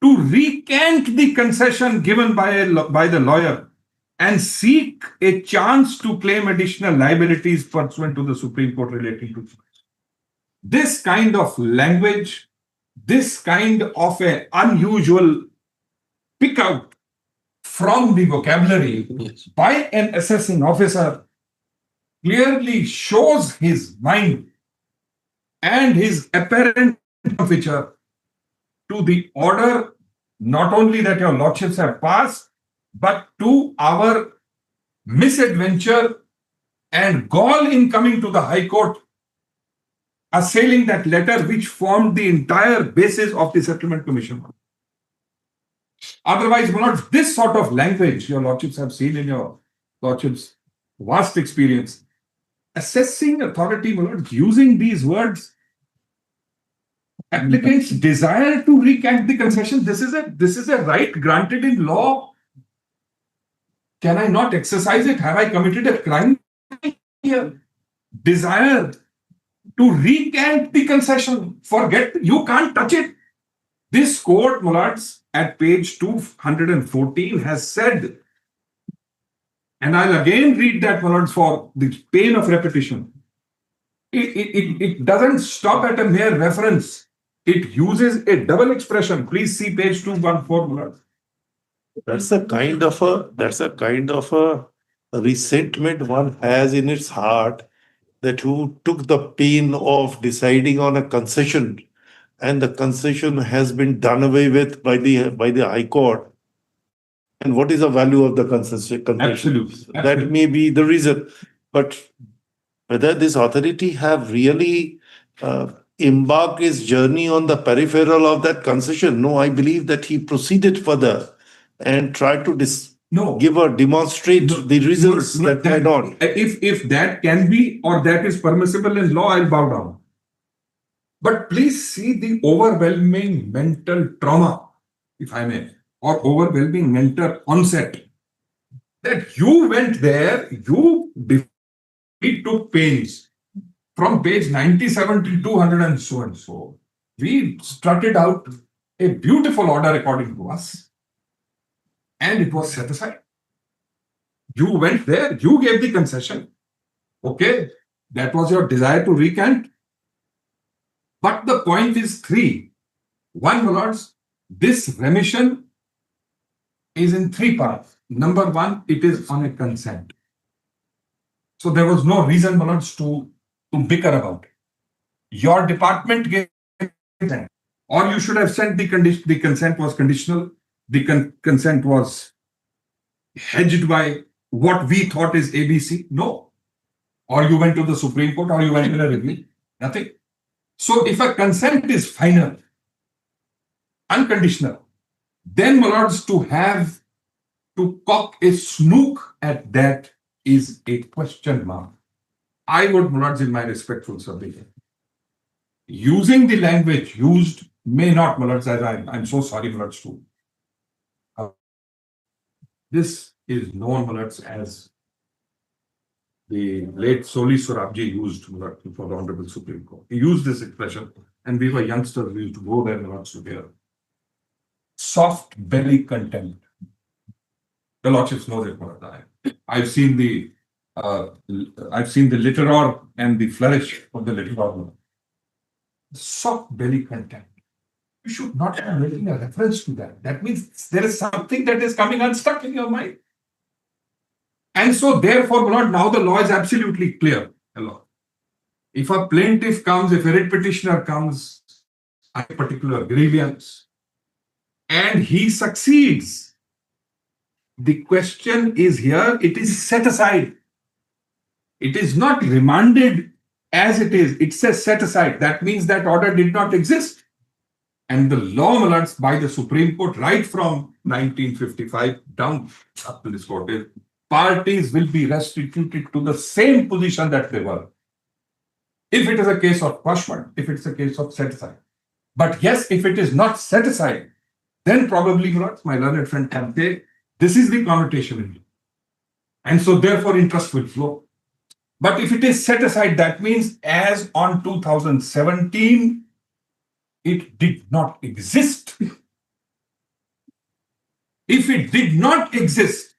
to recant the concession given by the lawyer and seek a chance to claim additional liabilities pursuant to the Supreme Court relating to this kind of language, this kind of an unusual pick out from the vocabulary by an assessing officer clearly shows his mind and his apparent feature to the order, not only that your lordships have passed, but to our misadventure and gall in coming to the High Court, assailing that letter which formed the entire basis of the settlement commission. Otherwise, not this sort of language your lordships have seen in your lordships' vast experience. Assessing authority, my lord, using these words, applicants desire to recant the concession. This is a right granted in law. Can I not exercise it? Have I committed a crime here? Desire to recant the concession. Forget, you can't touch it. This court, my lords, at page 214 has said, and I'll again read that, my lords, for the pain of repetition. It doesn't stop at a mere reference. It uses a double expression. Please see page 214, my lords. That's a kind of a resentment one has in its heart, that who took the pain of deciding on a concession, and the concession has been done away with by the High Court. And what is the value of the concession? Absolutely. That may be the reason. But whether this authority have really embarked his journey on the peripheral of that concession, no, I believe that he proceeded further and tried to No. give or demonstrate the reasons that why not. If that can be or that is permissible in law, I'll bow down. But please see the overwhelming mental trauma, if I may, or overwhelming mental onset. That you went there, you took pains from page 97 to 200 and so and so. We strutted out a beautiful order according to us, and it was set aside. You went there, you gave the concession. Okay, that was your desire to recant. But the point is three. One, my lords, this remission is in three parts. Number one, it is on a consent. So there was no reason, my lords, to bicker about it. Your department gave consent, or you should have sent the consent was conditional. The consent was hedged by what we thought is ABC. No. Or you went to the Supreme Court, or you went in a review. Nothing. So if a consent is final, unconditional, then, my lords, to cock a snook at that is a question mark. I would, my lords, in my respectful submission, using the language used may not, my lords, as I'm so sorry, my lords, too. This is known, my lords, as the late Soli Sorabji used for the Honorable Supreme Court. He used this expression, and we were youngsters, we used to go there, my lords, to hear. Soft belly contempt. The Lordships knows it more than I. I've seen the literature and the flourish of the literature. Soft belly contempt. You should not be making a reference to that. That means there is something that is coming unstuck in your mind. And so, therefore, Lord, now the law is absolutely clear. If a plaintiff comes, if a writ petitioner comes, a particular grievance, and he succeeds, the question is here, it is set aside. It is not remanded as it is. It says set aside. That means that order did not exist. And the law, my lords, by the Supreme Court, right from 1955 down up to this court, is parties will be restituted to the same position that they were. If it is a case of punishment, if it's a case of set aside. But yes, if it is not set aside, then probably, my learned friend can say, this is the connotation in it. And so therefore interest will flow. But if it is set aside, that means as on 2017, it did not exist. If it did not exist,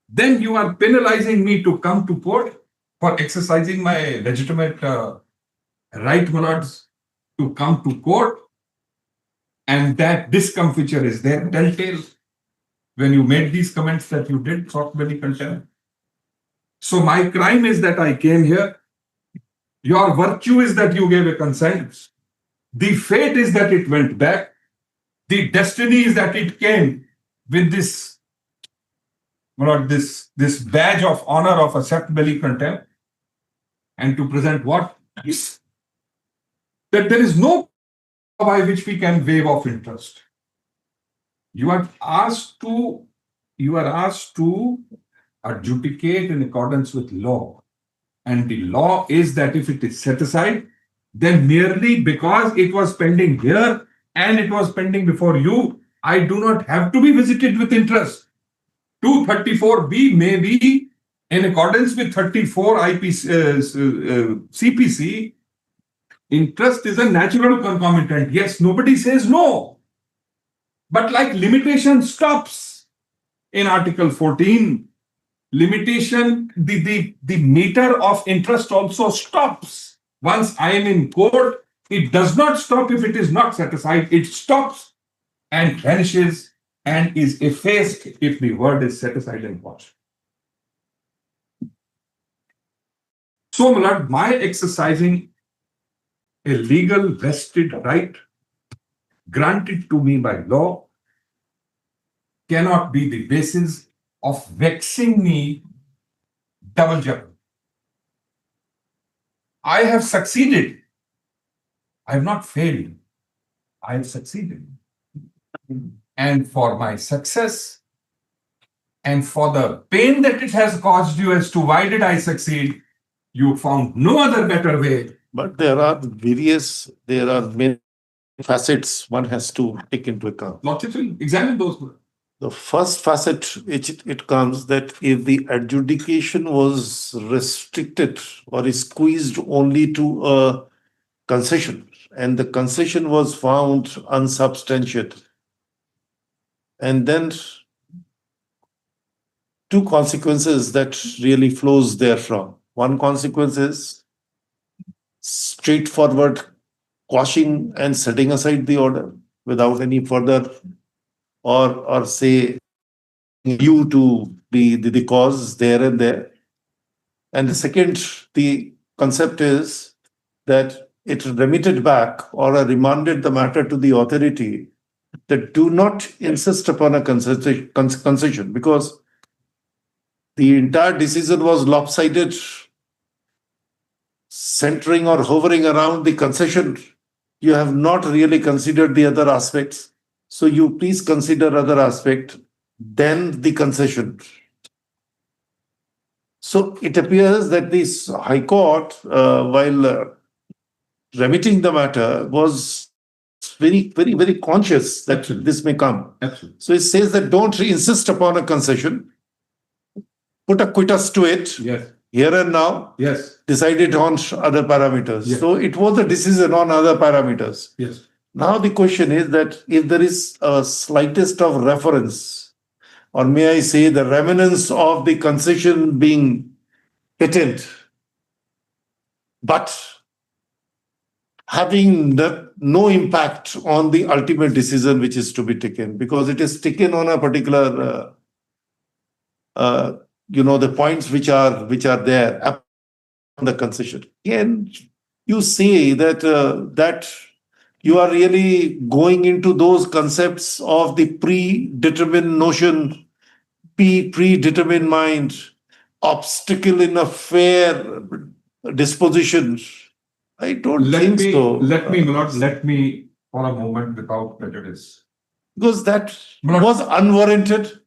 then you are penalizing me to come to court for exercising my legitimate right, my lords, to come to court. And that discomfiture is there, telltale, when you made these comments that you did, soft belly contempt. So my crime is that I came here. Your virtue is that you gave a consent. The fate is that it went back. The destiny is that it came with this, this badge of honor of a soft belly contempt. And to present what? Yes. That there is no by which we can waive off interest. You are asked to adjudicate in accordance with law. And the law is that if it is set aside, then merely because it was pending here and it was pending before you, I do not have to be visited with interest. 234B may be in accordance with 34 CPC. Interest is a natural concomitant. Yes, nobody says no. But like limitation stops in Article 14, limitation, the meter of interest also stops. Once I am in court, it does not stop if it is not set aside. It stops and vanishes and is effaced if the word is set aside in court. So, my lord, my exercising a legal vested right granted to me by law cannot be the basis of vexing me double jeopardy. I have succeeded. I have not failed. I have succeeded. And for my success And for the pain that it has caused you as to why did I succeed, you found no other better way. But there are many facets one has to take into account. Lordship will examine those. The first facet, it comes that if the adjudication was restricted or is squeezed only to a concession, and the concession was found unsubstantiated, and then two consequences that really flows therefrom. One consequence is straightforward quashing and setting aside the order without any further or say you to be the cause there and there. And the second, the concept is that it remitted back or remanded the matter to the authority that do not insist upon a concession, because the entire decision was lopsided, centering or hovering around the concession. You have not really considered the other aspects. So you please consider other aspect, then the concession. So it appears that this High Court, while remitting the matter, was very, very, very conscious that this may come. Absolutely. So it says that don't insist upon a concession. Put a quitus to it. Yes. Here and now. Yes. Decide it on other parameters. Yes. So it was a decision on other parameters. Yes. Now the question is that if there is a slightest of reference, or may I say the remnants of the concession being patent, but having no impact on the ultimate decision which is to be taken, because it is taken on a particular, the points which are there on the concession. Can you say that that you are really going into those concepts of the predetermined notion, predetermined mind, obstacle in a fair disposition? I don't think so. Let me for a moment without prejudice. Because that was unwarranted,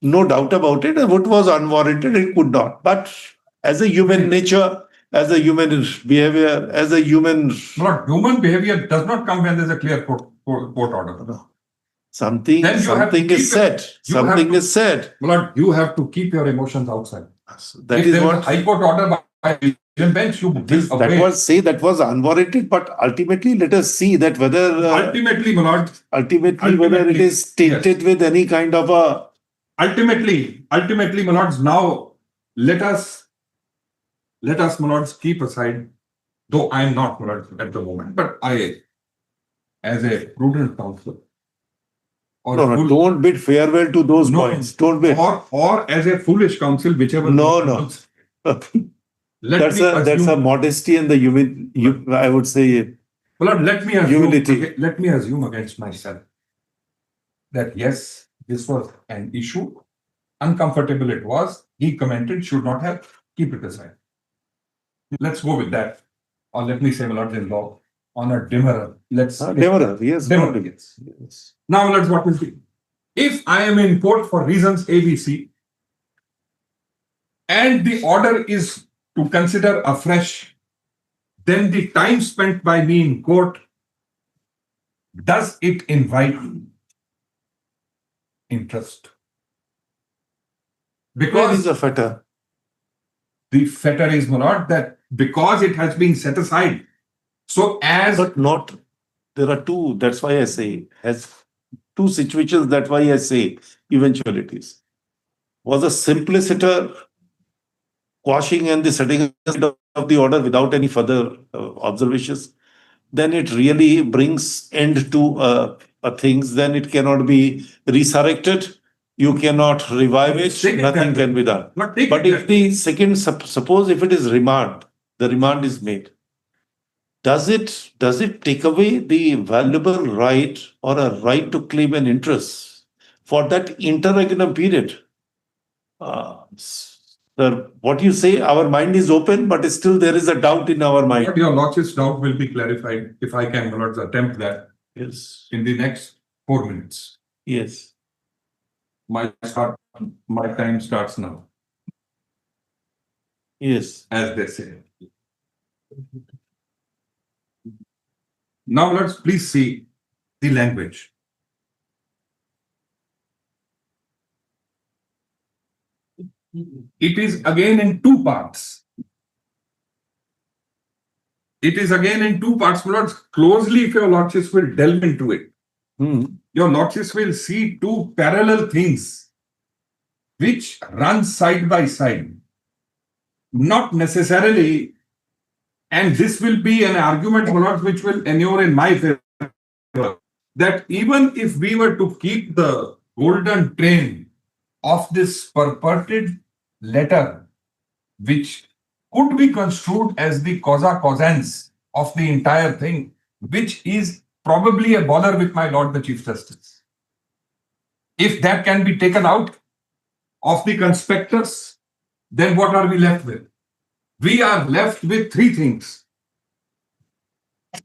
no doubt about it. What was unwarranted, it could not. But as a human nature, as a human behavior, as a human... But human behavior does not come when there's a clear court order. No. Something is said. Something is said. Lord, you have to keep your emotions outside. That if is there what... is a High Court order by bench, you that was unwarranted, but ultimately let us see that whether... ultimately, my lord... Ultimately, whether it is tainted with any kind of a... Ultimately, my lords, now let us, my lords, keep aside, though I am not, my lords, at the moment, but I, as a prudent counsel, don't bid farewell to those points. Don't bid. Or as a foolish counsel, whichever. No. That's a modesty and the human. I would say. Well, let me assume against myself that yes, this was an issue. Uncomfortable it was. He commented should not have. Keep it aside. Let's go with that. Or let me say, my lords in law, on a dimmer. Dimmer, yes. Dimmer. Yes. Now, let's what will be. If I am in court for reasons ABC, and the order is to consider afresh, then the time spent by me in court, does it invite interest? Because is a fetter. The fetter is not that because it has been set aside. So as but not, there are two. That's why I say as two situations. That's why I say eventualities. Was a simpliciter quashing and the setting of the order without any further observations, then it really brings end to things. Then it cannot be resurrected. You cannot revive it. Nothing can be done. But if the second, suppose if it is remand, the remand is made. Does it take away the valuable right or a right to claim an interest for that interregnum period? What you say, our mind is open, but still there is a doubt in our mind. But your lordship's doubt will be clarified if I can, my lords, attempt that. Yes. In the next 4 minutes. Yes. My start My time starts now, Yes. as they say. Now let's please see the language. It is again in two parts. It is again in two parts, my lords. Closely, if your lordships will delve into it, your lordships will see two parallel things which run side by side. Not necessarily, and this will be an argument, my lords, which will inure in my favor, that even if we were to keep the golden train of this purported letter, which could be construed as the causa causans of the entire thing, which is probably a bother with my Lord the Chief Justice. If that can be taken out of the conspectus, then what are we left with? We are left with three things.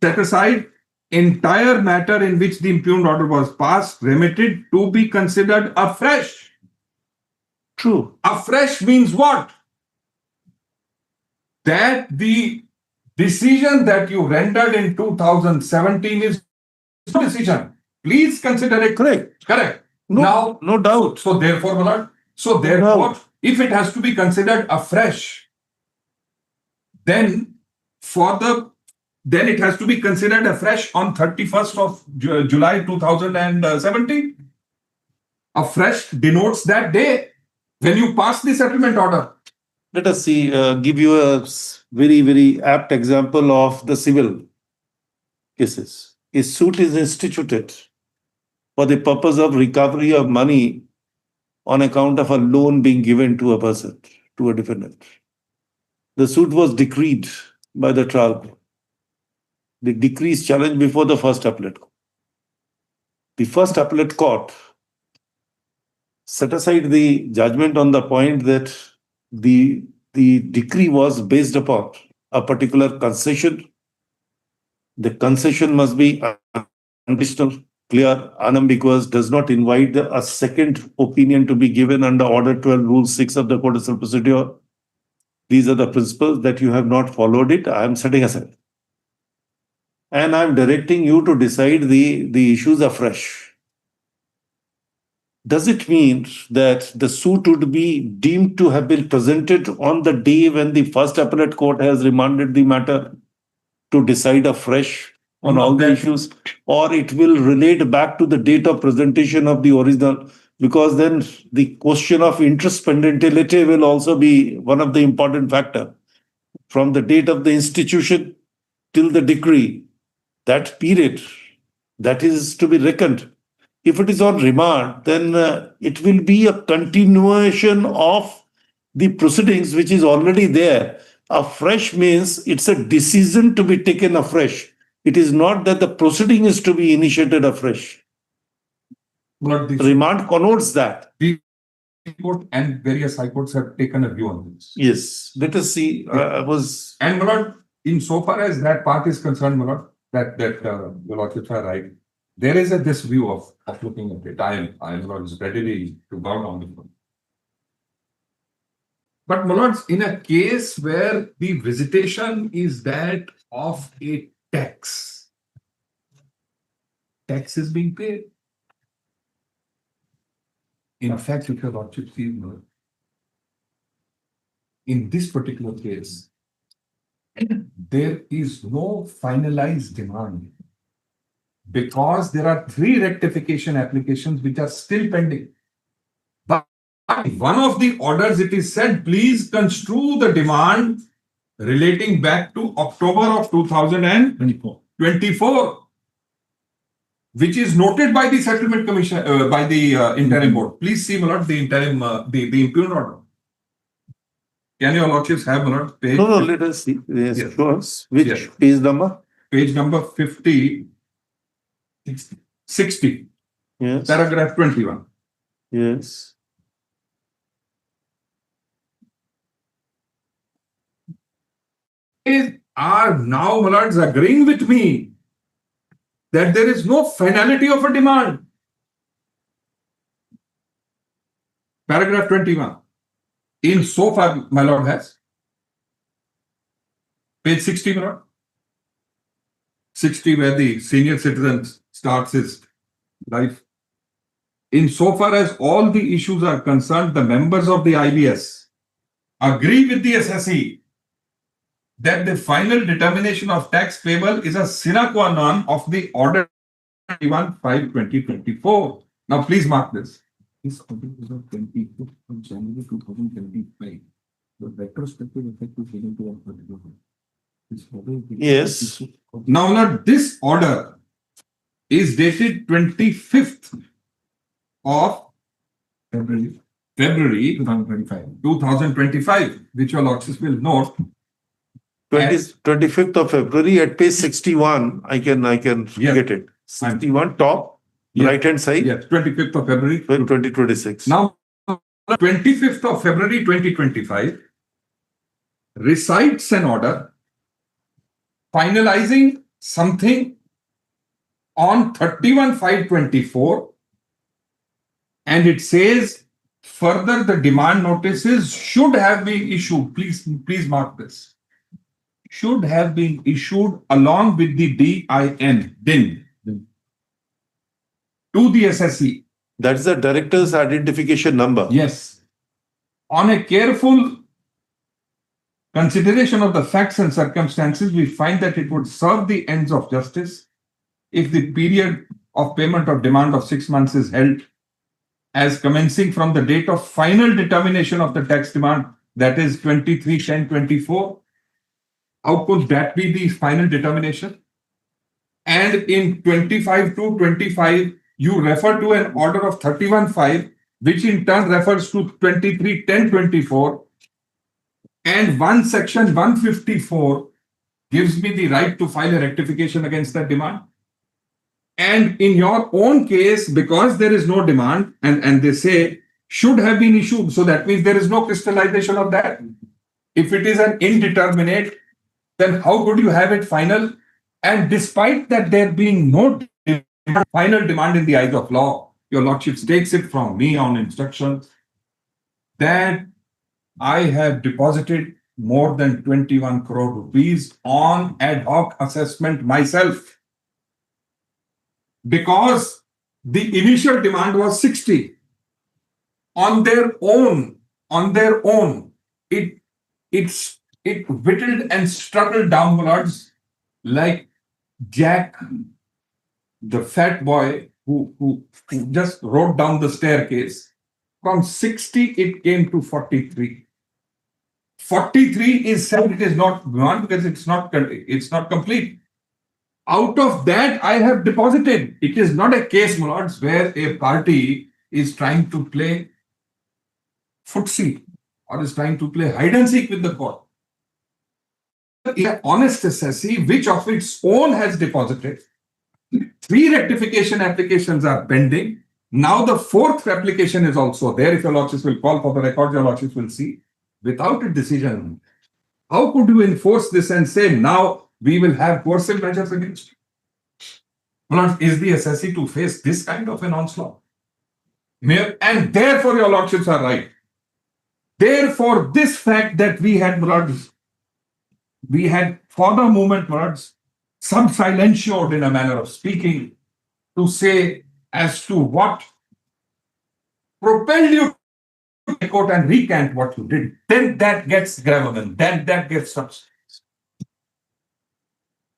Set aside entire matter in which the impugned order was passed, remitted to be considered afresh. True. Afresh means what? That the decision that you rendered in 2017 is no decision. Please consider it correct. Correct. No, no doubt. So therefore, my lord, if it has to be considered afresh, then it has to be considered afresh on 31st of July 2017. Afresh denotes that day when you pass the settlement order. Let us see, give you a very, very apt example of the civil cases. A suit is instituted for the purpose of recovery of money on account of a loan being given to a person, to a defendant. The suit was decreed by the trial court. The decree is challenged before the first appellate court. The first appellate court set aside the judgment on the point that the decree was based upon a particular concession. The concession must be unconditional, clear, unambiguous, does not invite a second opinion to be given under Order 12, Rule 6 of the Code of Civil Procedure. These are the principles that you have not followed it. I am setting aside. And I am directing you to decide the issues afresh. Does it mean that the suit would be deemed to have been presented on the day when the first appellate court has remanded the matter to decide afresh on all the issues, or it will relate back to the date of presentation of the original? Because then the question of interest pendentility will also be one of the important factors. From the date of the institution till the decree, that period, that is to be reckoned. If it is on remand, then it will be a continuation of the proceedings which is already there. Afresh means it's a decision to be taken afresh. It is not that the proceeding is to be initiated afresh. Remand connotes that. The court and various high courts have taken a view on this. Yes, let us see. And my lord, insofar as that part is concerned, my lord, that the lordships are right. There is this view of looking at it. I am ready to bow down before. But my lords, in a case where the visitation is that of a tax is being paid. In fact, if your lordship sees, in this particular case, there is no finalized demand, because there are 3 rectification applications which are still pending. But one of the orders, it is said, please construe the demand relating back to October of 2024, which is noted by the settlement commission, by the interim board. Please see, my lord, the interim, the impugned order. Can your lordships have, my lord, page? No, let us see. Yes, of course. Which page number? Page number 50. 60. Yes. Paragraph 21. Yes. Are now, my lords, agreeing with me that there is no finality of a demand. paragraph 21. In so far, my lord has page 60, my lord. 60, where the senior citizen starts his life. In so far as all the issues are concerned, the members of the IBS agree with the assessee that the final determination of tax payable is a sine qua non of the order 21/5/2024. Now, please mark this. This order is of 25th of January 2025. The retrospective effect is given to one. Yes. Now, Lord, this order is dated 25th of February 2025, which your lordships will note. 25th of February at page 61. I can get it. 61 top, right hand side. Yes, 25th of February 2026. Now, 25th of February 2025 recites an order finalizing something on 31/5/24, and it says further the demand notices should have been issued. Please mark this. Should have been issued along with the DIN to the assessee. That's the director's identification number. Yes. On a careful consideration of the facts and circumstances, we find that it would serve the ends of justice if the period of payment of demand of 6 months is held as commencing from the date of final determination of the tax demand, that is 23/10/24. How could that be the final determination? And in 25/2/25, you refer to an order of 31/5, which in turn refers to 23/10/24. And section 154 gives me the right to file a rectification against that demand. And in your own case, because there is no demand, and they say should have been issued, so that means there is no crystallization of that. If it is an indeterminate, then how could you have it final? And despite that there being no final demand in the eyes of law, your lordships takes it from me on instructions that I have deposited more than 21 crore rupees on ad hoc assessment myself, because the initial demand was 60. On their own, it whittled and struggled downwards like Jack, the fat boy who just rode down the staircase. From 60, it came to 43. 43 is said it is not gone because it's not complete. Out of that, I have deposited. It is not a case, my lords, where a party is trying to play footsie or is trying to play hide and seek with the court. An honest assessee, which of its own has deposited. 3 rectification applications are pending. Now the 4th application is also there. If your lordships will call for the record, your lordships will see. Without a decision, how could you enforce this and say now we will have coercive measures against you? Lord, is the assessee to face this kind of an onslaught? And therefore your lordships are right. Therefore, this fact that we had for the moment, lords, sub silentioed in a manner of speaking to say as to what propelled you to court and recant what you did, then that gets gravamen, then that gets substance.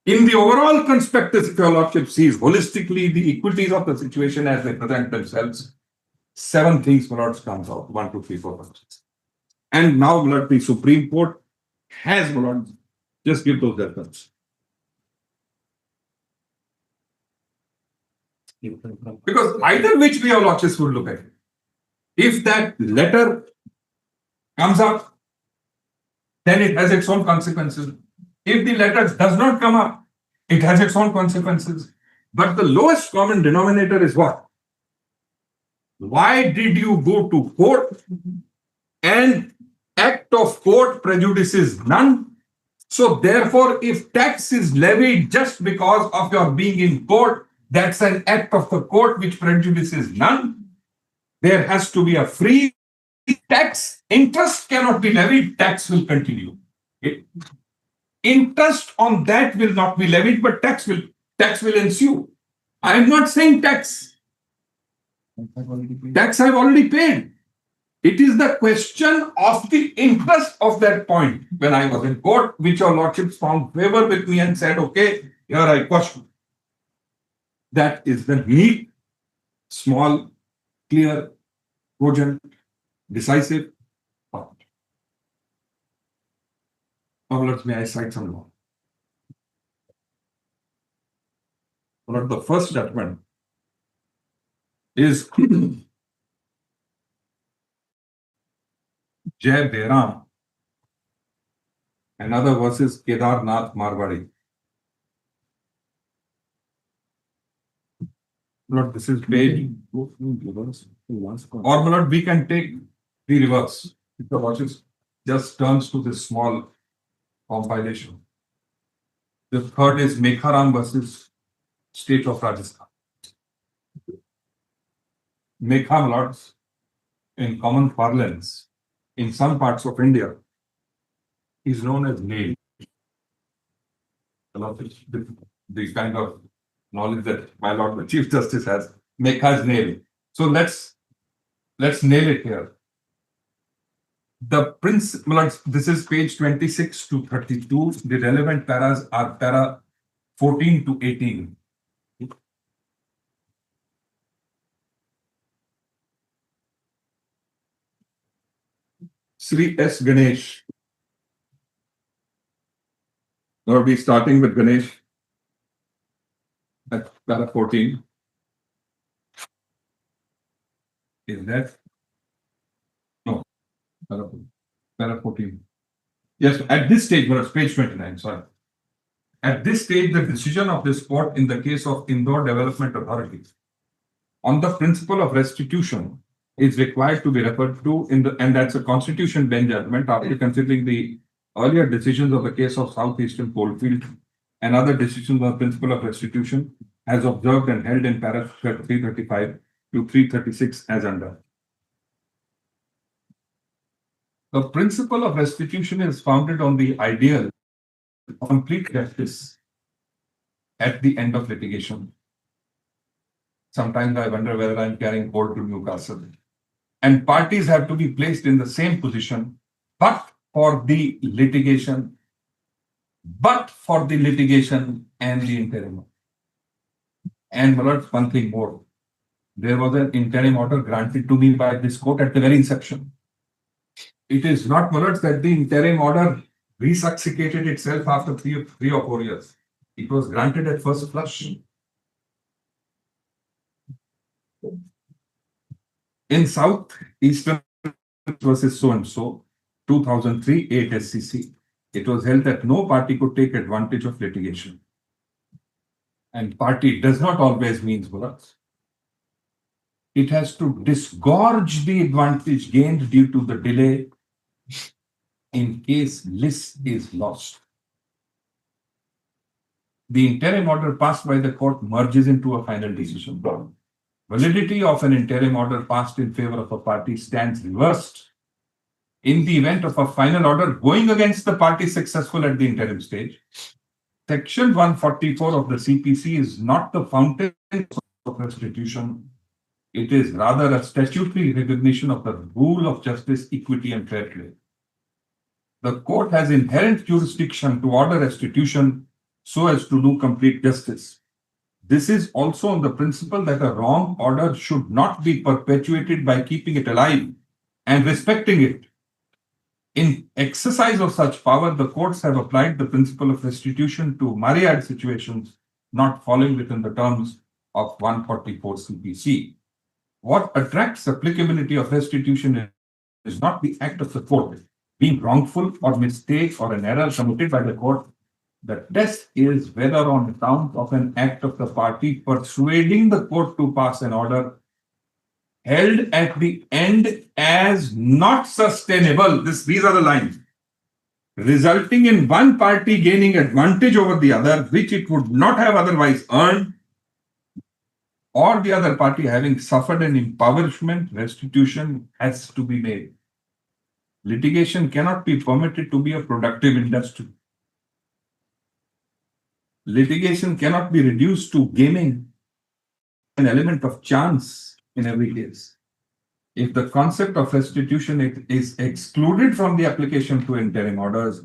In the overall conspectus, if your lordship sees holistically the equities of the situation as they present themselves, 7 things, my lords, comes out. 1, 2, 3, 4, 5, 6. And now, my lord, the Supreme Court has, my lord, just give those judgments. Because either which way your lordships would look at it. If that letter comes up, then it has its own consequences. If the letter does not come up, it has its own consequences. But the lowest common denominator is what? Why did you go to court? And act of court prejudices none. So therefore, if tax is levied just because of your being in court, that's an act of the court which prejudices none. There has to be a free tax, interest cannot be levied, tax will continue. Interest on that will not be levied, but tax will ensue. I am not saying tax. Tax I've already paid. It is the question of the interest of that point. When I was in court, which your lordships found favor with me and said, okay, here I question. That is the neat, small, clear, cogent, decisive point. Now, may I cite some law? One of the first judgment is Jai Beram, another versus Kedarnath Marwari. Lord, this is page. Or Lord, we can take the reverse. If the watches just turns to this small compilation. The third is M.S.RAMAN versus State of Rajasthan. M.S.RAMAN, lords, in common parlance, in some parts of India, is known as nail. The kind of knowledge that my Lord the Chief Justice has, Mekha's nail. So let's nail it here. The principle, this is page 26 to 32. The relevant paras are para 14 to 18. Sri S. Ganesh. Now we'll be starting with Ganesh at para 14. Is that? No. Para 14. Yes, at this stage, page 29, sorry. At this stage, the decision of this court in the case of Indore Development Authority on the principle of restitution is required to be referred to and that's a constitution bench judgment after considering the earlier decisions of the case of Southeastern Coalfield and other decisions on the principle of restitution as observed and held in paragraph 335 to 336 as under. The principle of restitution is founded on the ideal of complete justice at the end of litigation. Sometimes I wonder whether I'm carrying coal to Newcastle. And parties have to be placed in the same position, but for the litigation and the interim. And one thing more. There was an interim order granted to me by this court at the very inception. It is not, Mullards, that the interim order resuscitated itself after three or 4 years. It was granted at first flush. In Southeastern versus so-and-so, 2003, 8 SCC, it was held that no party could take advantage of litigation. And party does not always mean Mullards. It has to disgorge the advantage gained due to the delay in case list is lost. The interim order passed by the court merges into a final decision. Validity of an interim order passed in favor of a party stands reversed in the event of a final order going against the party successful at the interim stage. Section 144 of the CPC is not the fountain of restitution. It is rather a statutory recognition of the rule of justice, equity, and fair play. The court has inherent jurisdiction to order restitution so as to do complete justice. This is also on the principle that a wrong order should not be perpetuated by keeping it alive and respecting it. In exercise of such power, the courts have applied the principle of restitution to myriad situations not falling within the terms of 144 CPC. What attracts applicability of restitution is not the act of the court being wrongful or mistake or an error committed by the court. The test is whether on account of an act of the party persuading the court to pass an order held at the end as not sustainable. These are the lines. Resulting in one party gaining advantage over the other, which it would not have otherwise earned, or the other party having suffered an impoverishment, restitution has to be made. Litigation cannot be permitted to be a productive industry. Litigation cannot be reduced to gaming, an element of chance in every case. If the concept of restitution is excluded from the application to interim orders,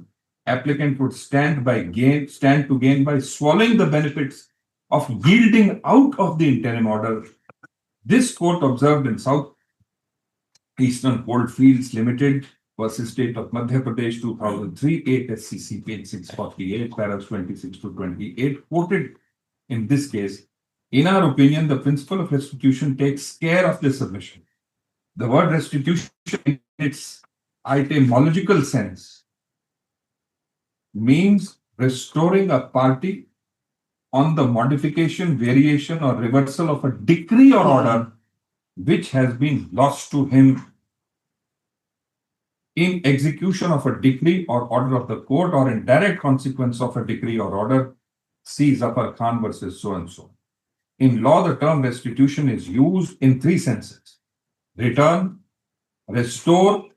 applicant would stand to gain by swallowing the benefits of yielding out of the interim order. This court observed in South Eastern Goldfields Limited versus State of Madhya Pradesh 2003, 8 SCC page 648, paras 26 to 28, quoted in this case, in our opinion, the principle of restitution takes care of this submission. The word restitution in its etymological sense means restoring a party on the modification, variation, or reversal of a decree or order which has been lost to him in execution of a decree or order of the court or in direct consequence of a decree or order. See Zafar Khan versus so and so. In law, the term restitution is used in three senses: return, restore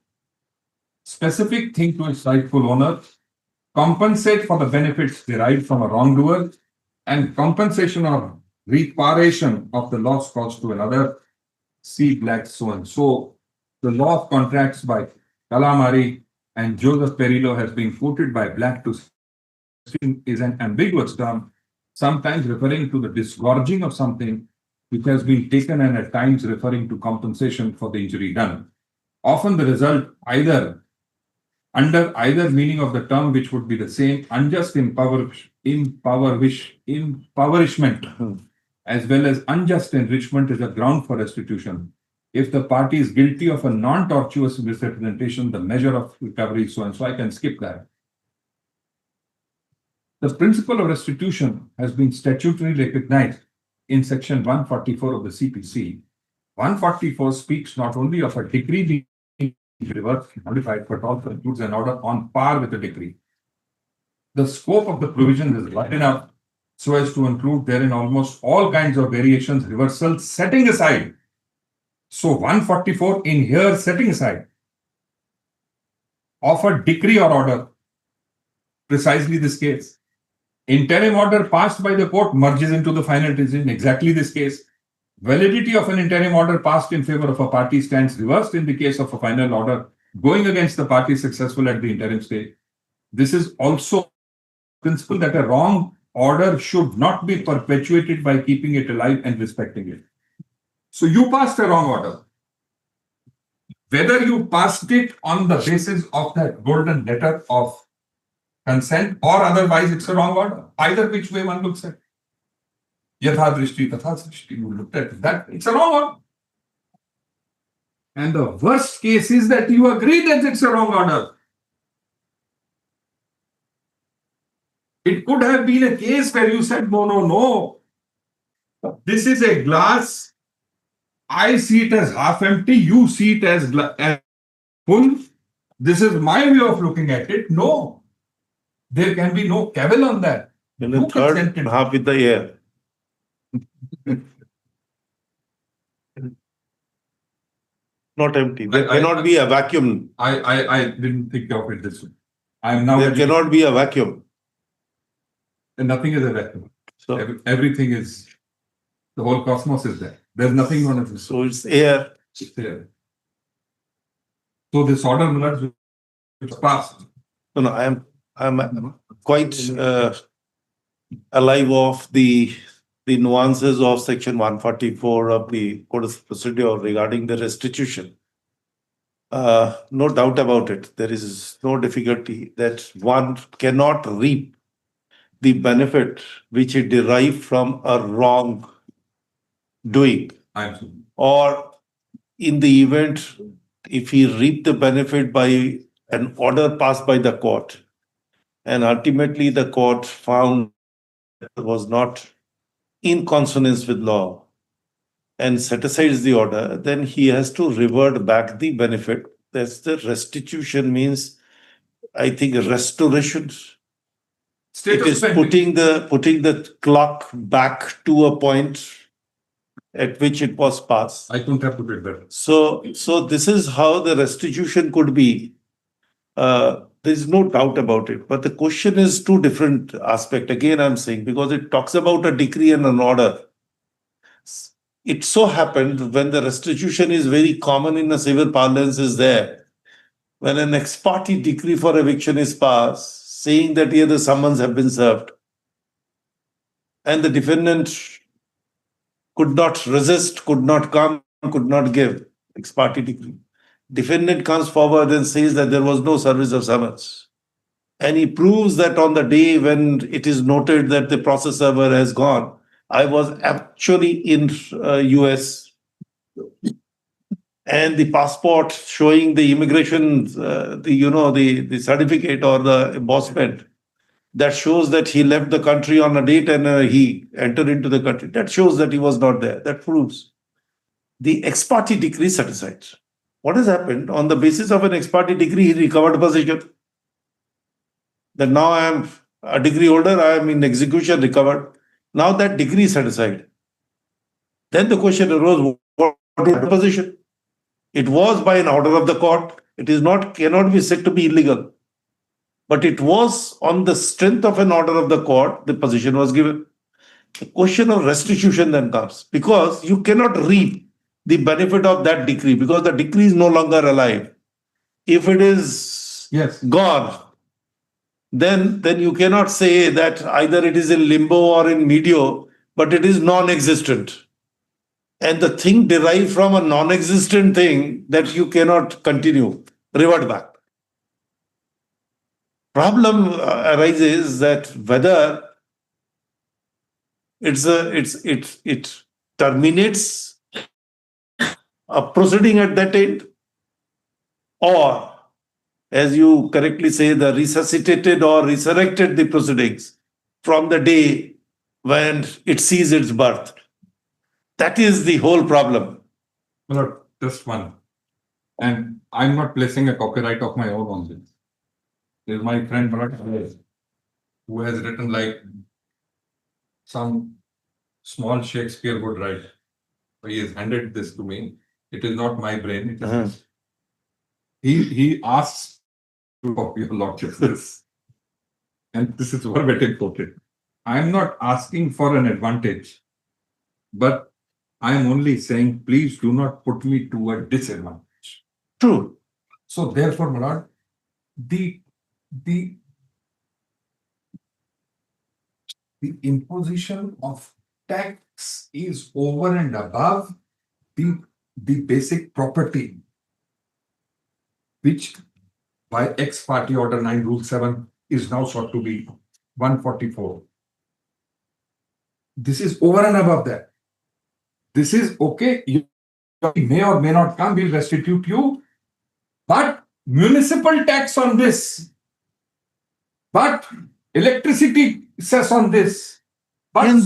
specific thing to its rightful owner, compensate for the benefits derived from a wrongdoer, and compensation or reparation of the loss caused to another. See Black so and so. The law of contracts by Calamari and Joseph Perillo has been quoted by Black to is an ambiguous term, sometimes referring to the disgorging of something which has been taken and at times referring to compensation for the injury done. Often the result under either meaning of the term, which would be the same, unjust impoverishment as well as unjust enrichment is a ground for restitution. If the party is guilty of a non-tortuous misrepresentation, the measure of recovery is so and so. I can skip that. The principle of restitution has been statutorily recognized in section 144 of the CPC. 144 speaks not only of a decree being reversed, modified, but also includes an order on par with the decree. The scope of the provision is wide enough so as to include therein almost all kinds of variations, reversals, setting aside. So 144 in here, setting aside of a decree or order, precisely this case. Interim order passed by the court merges into the final decision, exactly this case. Validity of an interim order passed in favor of a party stands reversed in the case of a final order going against the party successful at the interim stage. This is also a principle that a wrong order should not be perpetuated by keeping it alive and respecting it. So you passed a wrong order. Whether you passed it on the basis of that golden letter of consent or otherwise it's a wrong order. Either which way one looks at it. Yatha drishti, tatha drishti, you looked at that, it's a wrong order. And the worst case is that you agree that it's a wrong order. It could have been a case where you said, no. This is a glass. I see it as half empty. You see it as full. This is my way of looking at it. No. There can be no cavil on that. And the third half with the air. Not empty. There cannot be a vacuum. I didn't think of it this way. There cannot be a vacuum. And nothing is a vacuum. So everything is, the whole cosmos is there. There's nothing on it. So it's air. It's there. So this order which passed. No, I'm quite alive of the nuances of section 144 of the Code of Procedure regarding the restitution. No doubt about it. There is no difficulty that one cannot reap the benefit which is derived from a wrong doing. Absolutely. Or in the event, if he reaped the benefit by an order passed by the court, and ultimately the court found it was not in consonance with law and set aside the order, then he has to revert back the benefit. That's the restitution means, I think, restoration. It is putting the clock back to a point at which it was passed. I couldn't have put it better. So this is how the restitution could be. There is no doubt about it. But the question is two different aspects. Again, I'm saying, because it talks about a decree and an order. It so happened when the restitution is very common in a civil parlance is there. When an ex parte decree for eviction is passed, saying that here the summons have been served, and the defendant could not resist, could not come, could not give ex parte decree. Defendant comes forward and says that there was no service of summons. And he proves that on the day when it is noted that the process server has gone, I was actually in US, and the passport showing the immigration, the certificate or the embossment that shows that he left the country on a date and he entered into the country. That shows that he was not there. That proves the ex parte decree set aside. What has happened? On the basis of an ex parte decree, he recovered possession. That now I am a degree holder, I am in execution, recovered. Now that degree is set aside. Then the question arose, what is the position? It was by an order of the court. It is not, cannot be said to be illegal. But it was on the strength of an order of the court, the position was given. The question of restitution then comes, because you cannot reap the benefit of that decree, because the decree is no longer alive. If it is gone, then you cannot say that either it is in limbo or in medio, but it is non-existent. And the thing derived from a non-existent thing that you cannot continue, revert back. Problem arises that whether it terminates a proceeding at that end, or, as you correctly say, the resuscitated or resurrected the proceedings from the day when it sees its birth. That is the whole problem. Well, just one. And I'm not placing a copyright of my own on this. There's my friend Bharat, who has written like some small Shakespeare would write. He has handed this to me. It is not my brain. It is he asks for your lordship this. And this is verbatim quoted. I'm not asking for an advantage, but I'm only saying, please do not put me to a disadvantage. True. So therefore, my lord, the imposition of tax is over and above the basic property, which by ex parte order 9 rule 7 is now sought to be 144. This is over and above that. This is okay. You may or may not come, we'll restitute you, but municipal tax on this, but electricity cess on this. But can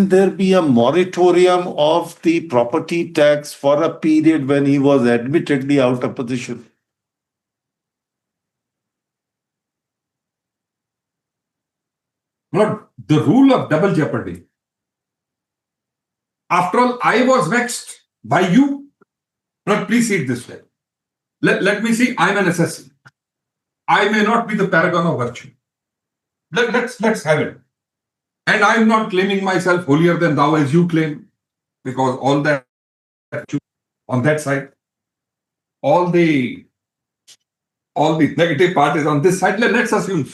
there be a moratorium of the property tax for a period when he was admittedly out of position? Not the rule of double jeopardy. After all, I was vexed by you. But please see it this way. Let me see, I'm an assessor. I may not be the paragon of virtue. Let's have it. And I'm not claiming myself holier than thou as you claim, because all that on that side, all the negative part is on this side. Let's assume.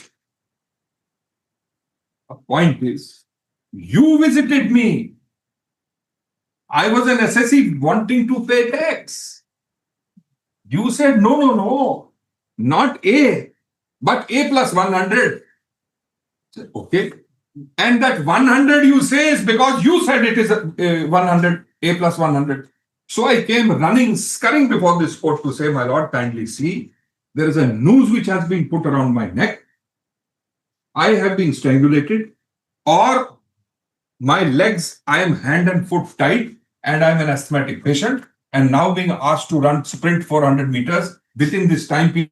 A point is, you visited me. I was an assessee wanting to pay tax. You said, no, not A, but A plus 100. Said, okay. And that 100 you say is because you said it is 100, A plus 100. So I came running, scurrying before this court to say, my lord, kindly see, there is a noose which has been put around my neck. I have been strangulated, or my legs, I am hand and foot tied, and I am an asthmatic patient, and now being asked to sprint 400 meters within this time period.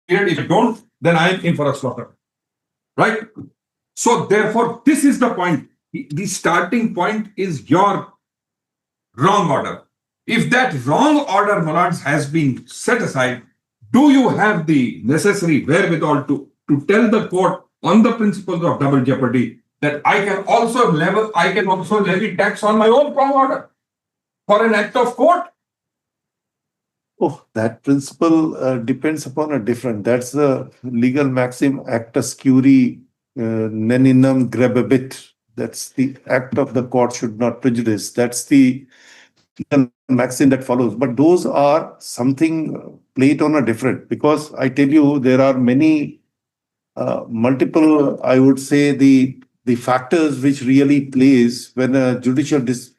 If I don't, then I am in for a slaughter. Right? So therefore, this is the point. The starting point is your wrong order. If that wrong order, my lords, has been set aside, do you have the necessary wherewithal to tell the court on the principles of double jeopardy that I can also levy tax on my own wrong order for an act of court? Oh, that principle depends upon a different. That's the legal maxim, actus curi neninam grebebit. That's the act of the court should not prejudice. That's the legal maxim that follows. But those are something played on a different, because I tell you, there are many multiple, I would say, the factors which really plays when a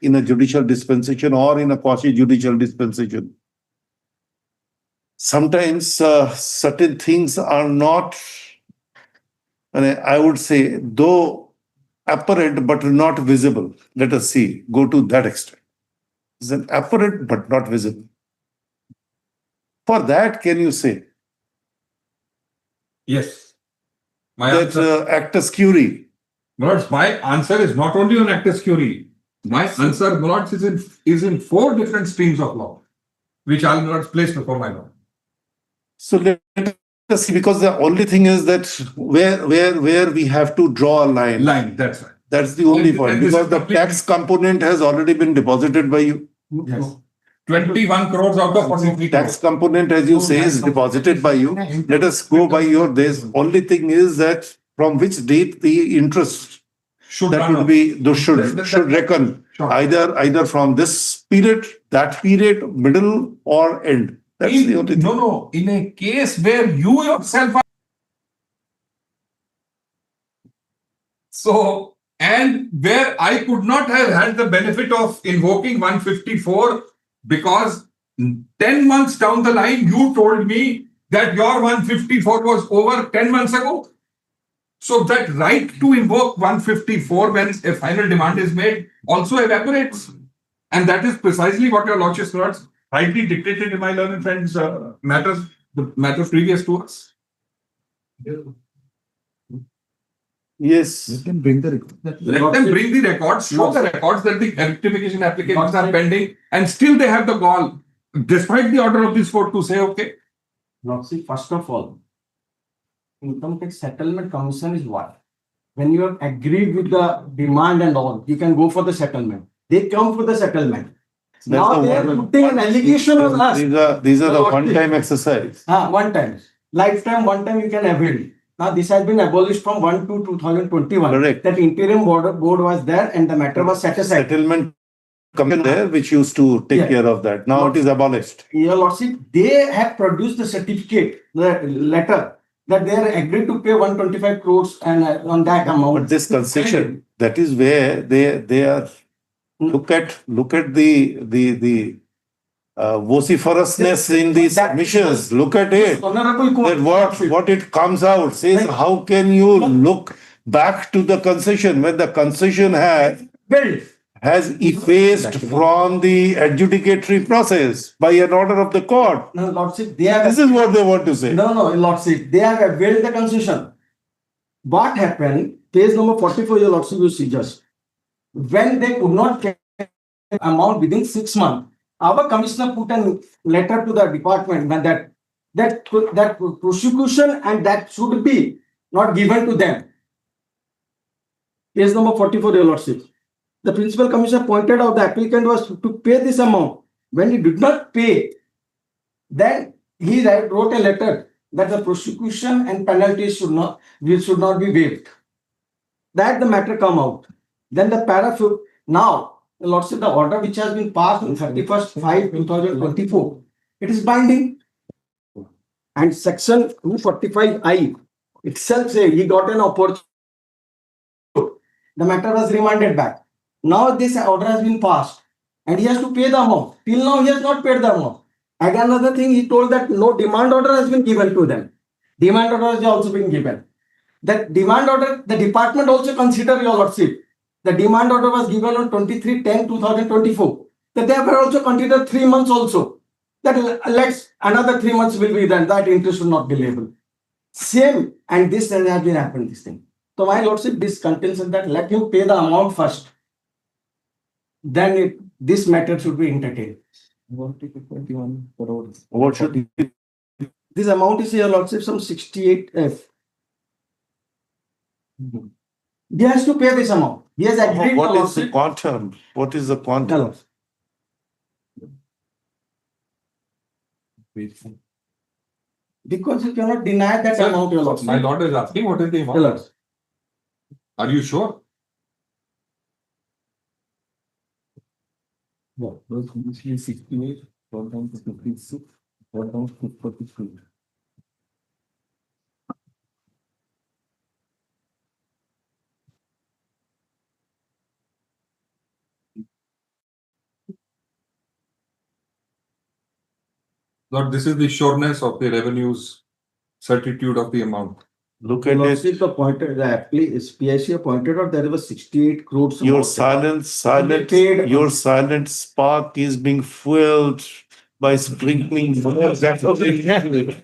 in a judicial dispensation or in a quasi-judicial dispensation. Sometimes certain things are not, and I would say, though apparent but not visible. Let us see, go to that extent. It's an apparent but not visible. For that, can you say Yes. My that answer, actus curi? Lords, my answer is not only on actus curi. My answer, Lords, is in 4 different streams of law, which I'll not place before my Lord. So let us see, because the only thing is that where we have to draw a line. That's right. That's the only And point, this because is the completely- tax component has already been deposited by you. Yes. 21 crores out of 43 Tax crores. component, as you say, is deposited by you. Let us go by your days. Only thing is that from which date the interest Should that run would off. be, those should reckon Sure. either from this period, that period, middle or end. That's the only thing. No. In a case where you yourself are. So, and where I could not have had the benefit of invoking 154 because 10 months down the line, you told me that your 154 was over 10 months ago. So that right to invoke 154 when a final demand is made also evaporates. And that is precisely what your Lordship's Lords rightly dictated in my learned friends' the matters previous to us. Yes. Let them bring the records, show the records that the rectification applications are pending, and still they have the gall, despite the order of this court, to say, okay. Lordship, first of all, Income Tax Settlement Commission is what? When you have agreed with the demand and all, you can go for the settlement. They come for the settlement. Now they are putting an allegation on us. These are the one-time exercise. One time. Lifetime, one time you can avail. Now this has been abolished from 1/2/2021. Correct. That interim board was there and the matter was set aside. Settlement commission there, which used to take care of that. Now it is abolished. Your Lordship, they have produced the certificate, the letter, that they are agreed to pay 125 crores and on that amount. But this concession, that is where they are. Look at the vociferousness in these submissions. Look at it. That what it comes out says, how can you look back to the concession when the concession has effaced from the adjudicatory process by an order of the court? No, Lordship, they have. This is what they want to say. No, Lordship, they have availed the concession. What happened? Page number 44, your Lordship, you see just. When they could not get amount within 6 months, our commissioner put a letter to the department that prosecution and that should be not given to them. Page number 44, your Lordship. The principal commissioner pointed out the applicant was to pay this amount. When he did not pay, then he wrote a letter that the prosecution and penalties should not be waived. That the matter come out. Then the paragraph, now, Lordship, the order which has been passed on 31/5/2024, it is binding. And section 245I itself says he got an opportunity. The matter was remanded back. Now this order has been passed and he has to pay the amount. Till now he has not paid the amount. Again, another thing, he told that no demand order has been given to them. Demand order has also been given. That demand order, the department also consider, your Lordship. The demand order was given on 23/10/2024. That they have also considered 3 months also. That let's another 3 months will be then that interest will not be liable. Same, and this has been happened, this thing. So my Lordship, this contention that let him pay the amount first. Then this matter should be entertained. 21 crores. What should be? This amount is your lordship some 68F. He has to pay this amount. He has agreed. What your is the lordship. quantum? What is the quantum? Because you cannot deny that Sir, amount, your lordship. my lord is asking what is the amount? Your lordship. Are you sure? Yeah, those initially 68, got down to 56, got down to 43. Lord, this is the sureness of the revenues, certitude of the amount. Look Your at lordship it. appointed, the PIC appointed out, there was 68 crores. Your amount. your silent spark is being fueled by sprinkling more gasoline.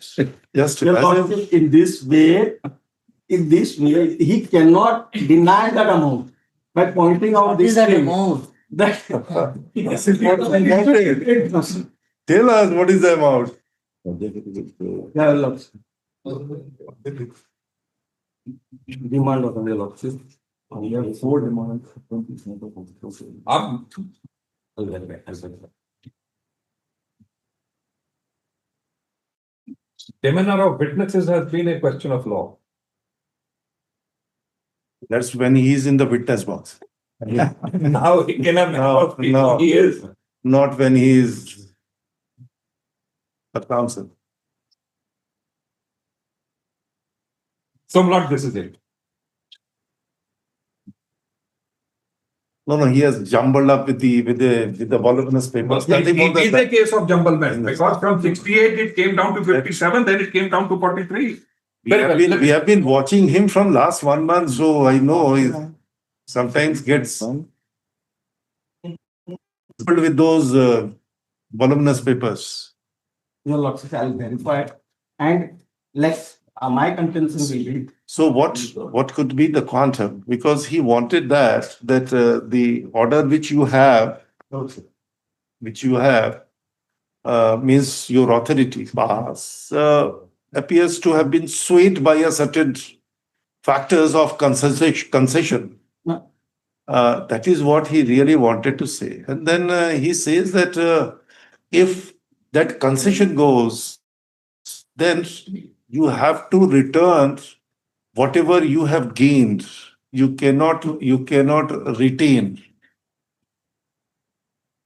Just Your lordship, in this way, he cannot deny that amount by pointing out What is this that thing. amount? That Tell us what is the amount. Yeah, lordship. Demand of the lordship. We have 4 demands. Demeanor of witnesses has been a question of law. That's when he is in the witness box. Now he cannot No. He is. Not when he is a counsel. So, Lord, this is it. No, he has jumbled up with the voluminous papers. Nothing more It than is a that. case of jumblement because from 68 it came down to 57, then it came down to 43. We have been watching him from last 1 month, so I know he sometimes gets with those voluminous papers. Your lordship, I'll verify it. And my contention will be. So what could be the quantum? Because he wanted that the order which you have means your authority pass appears to have been swayed by a certain factors of concession. That is what he really wanted to say. And then he says that if that concession goes, then you have to return whatever you have gained. You cannot retain.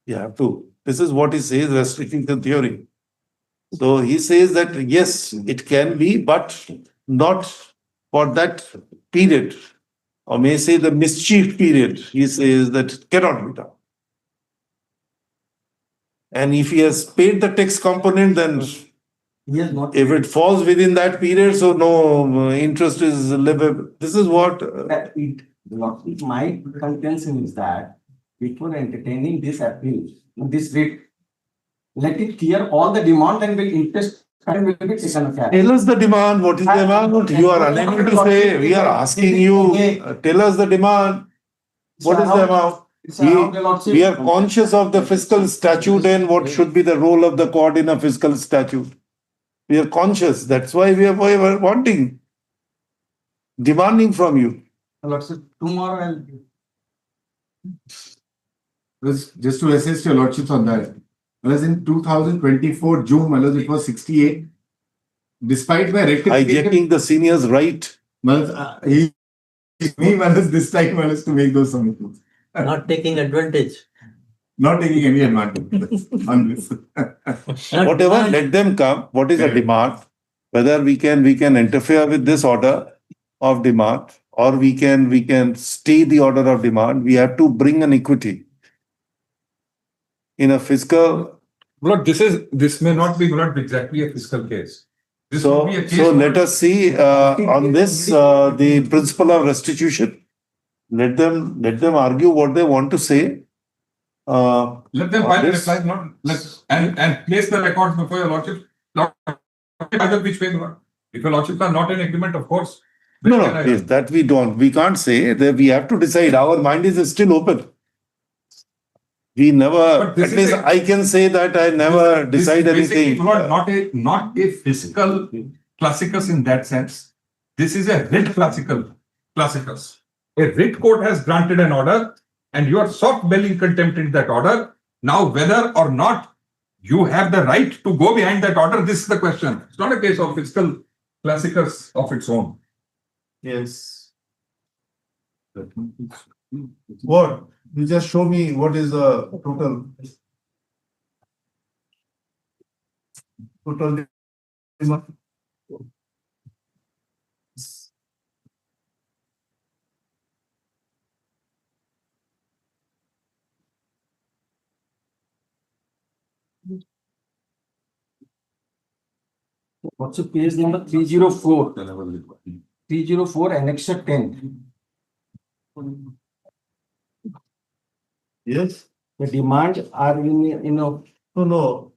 You have to. This is what he says, restricting the theory. So he says that yes, it can be, but not for that period, or may say the mischief period. He says that it cannot be done. And if he has paid the tax component, then if it falls within that period, so no interest is livable. This is what. My contention is that before entertaining this appeal, this writ, let it clear all the demand and will interest and will be taken care. Tell us the demand. What is the amount? You are unable to say. We are asking you. Tell us the demand. What is the amount? We are conscious of the fiscal statute and what should be the role of the court in a fiscal statute. We are conscious. That's why we are wanting, demanding from you. Tomorrow Just to assist your lordships on that. Whereas in 2024 June, it was 68. Despite my rectification, hijacking the senior's right. This time to make those submissions. Not taking advantage. Not taking any advantage on this. Whatever, let them come. What is a demand? Whether we can interfere with this order of demand, or we can stay the order of demand. We have to bring an equity in a fiscal. Lord, this may not be exactly a fiscal case. This will be a case. So let us see on this the principle of restitution. Let them argue what they want to say. Let them file a reply, and place the records before your lordship. Either which way, Lord. If your lordships are not in agreement, of course. No, yes, that we don't. We can't say that. We have to decide. Our mind is still open. We never, But this at is least I can say that I never decide This is basically, anything. my lord, not a physical classicus in that sense. This is a writ classicus. A writ court has granted an order and you are soft belling contempt in that order. Now, whether or not you have the right to go behind that order, this is the question. It's not a case of physical classicus of its own. Yes. What? You just show me what is the total. Total. What's the page number 304? 304 annexure 10. Yes. The demand are in a No.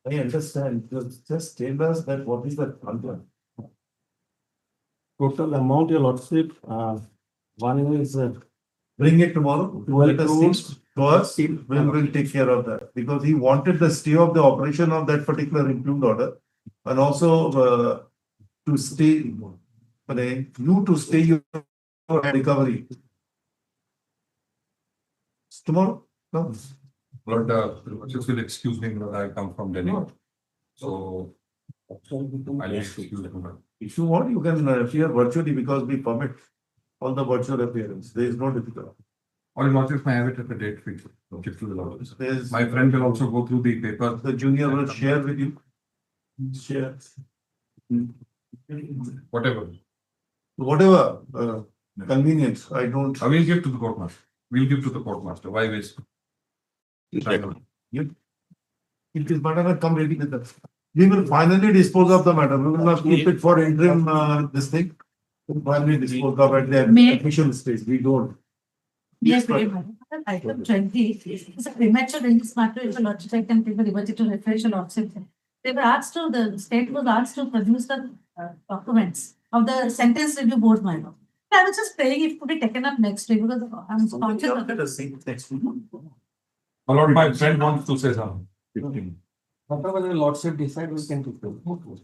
I understand. Just tell us that what is the content. total amount, your lordship. One is Bring it tomorrow. 12 Let us crores. see. To us, we will take care of that because he wanted the stay of the operation of that particular improved order and also to stay, you to stay your recovery. Tomorrow? No. Lord, just will excuse me, Lord, I come from Delhi. So, I'll excuse me. If you want, you can appear virtually because we permit all the virtual appearance. There is no difficulty. Or not if I have it at the date fixed. Give to the Lord. There's- My friend will also go through the paper. The junior will share with you. Share. Whatever. Whatever convenience. I don't. I will give to the court master. We'll give to the court master. Why waste? It is better come ready with us. We will finally dispose of the matter. We will not keep it for interim this thing. We'll finally dispose of at the official stage. We don't. Yes, item 20 is a premature in this matter if a logitech can take the liberty to refresh a lordship. They were asked to, the state was asked to produce the documents of the sentence review board, my lord. I was just praying it could be taken up next week because I'm conscious of it. Next week. My lord, my friend wants to say something. whatever the lordship decide, we can do.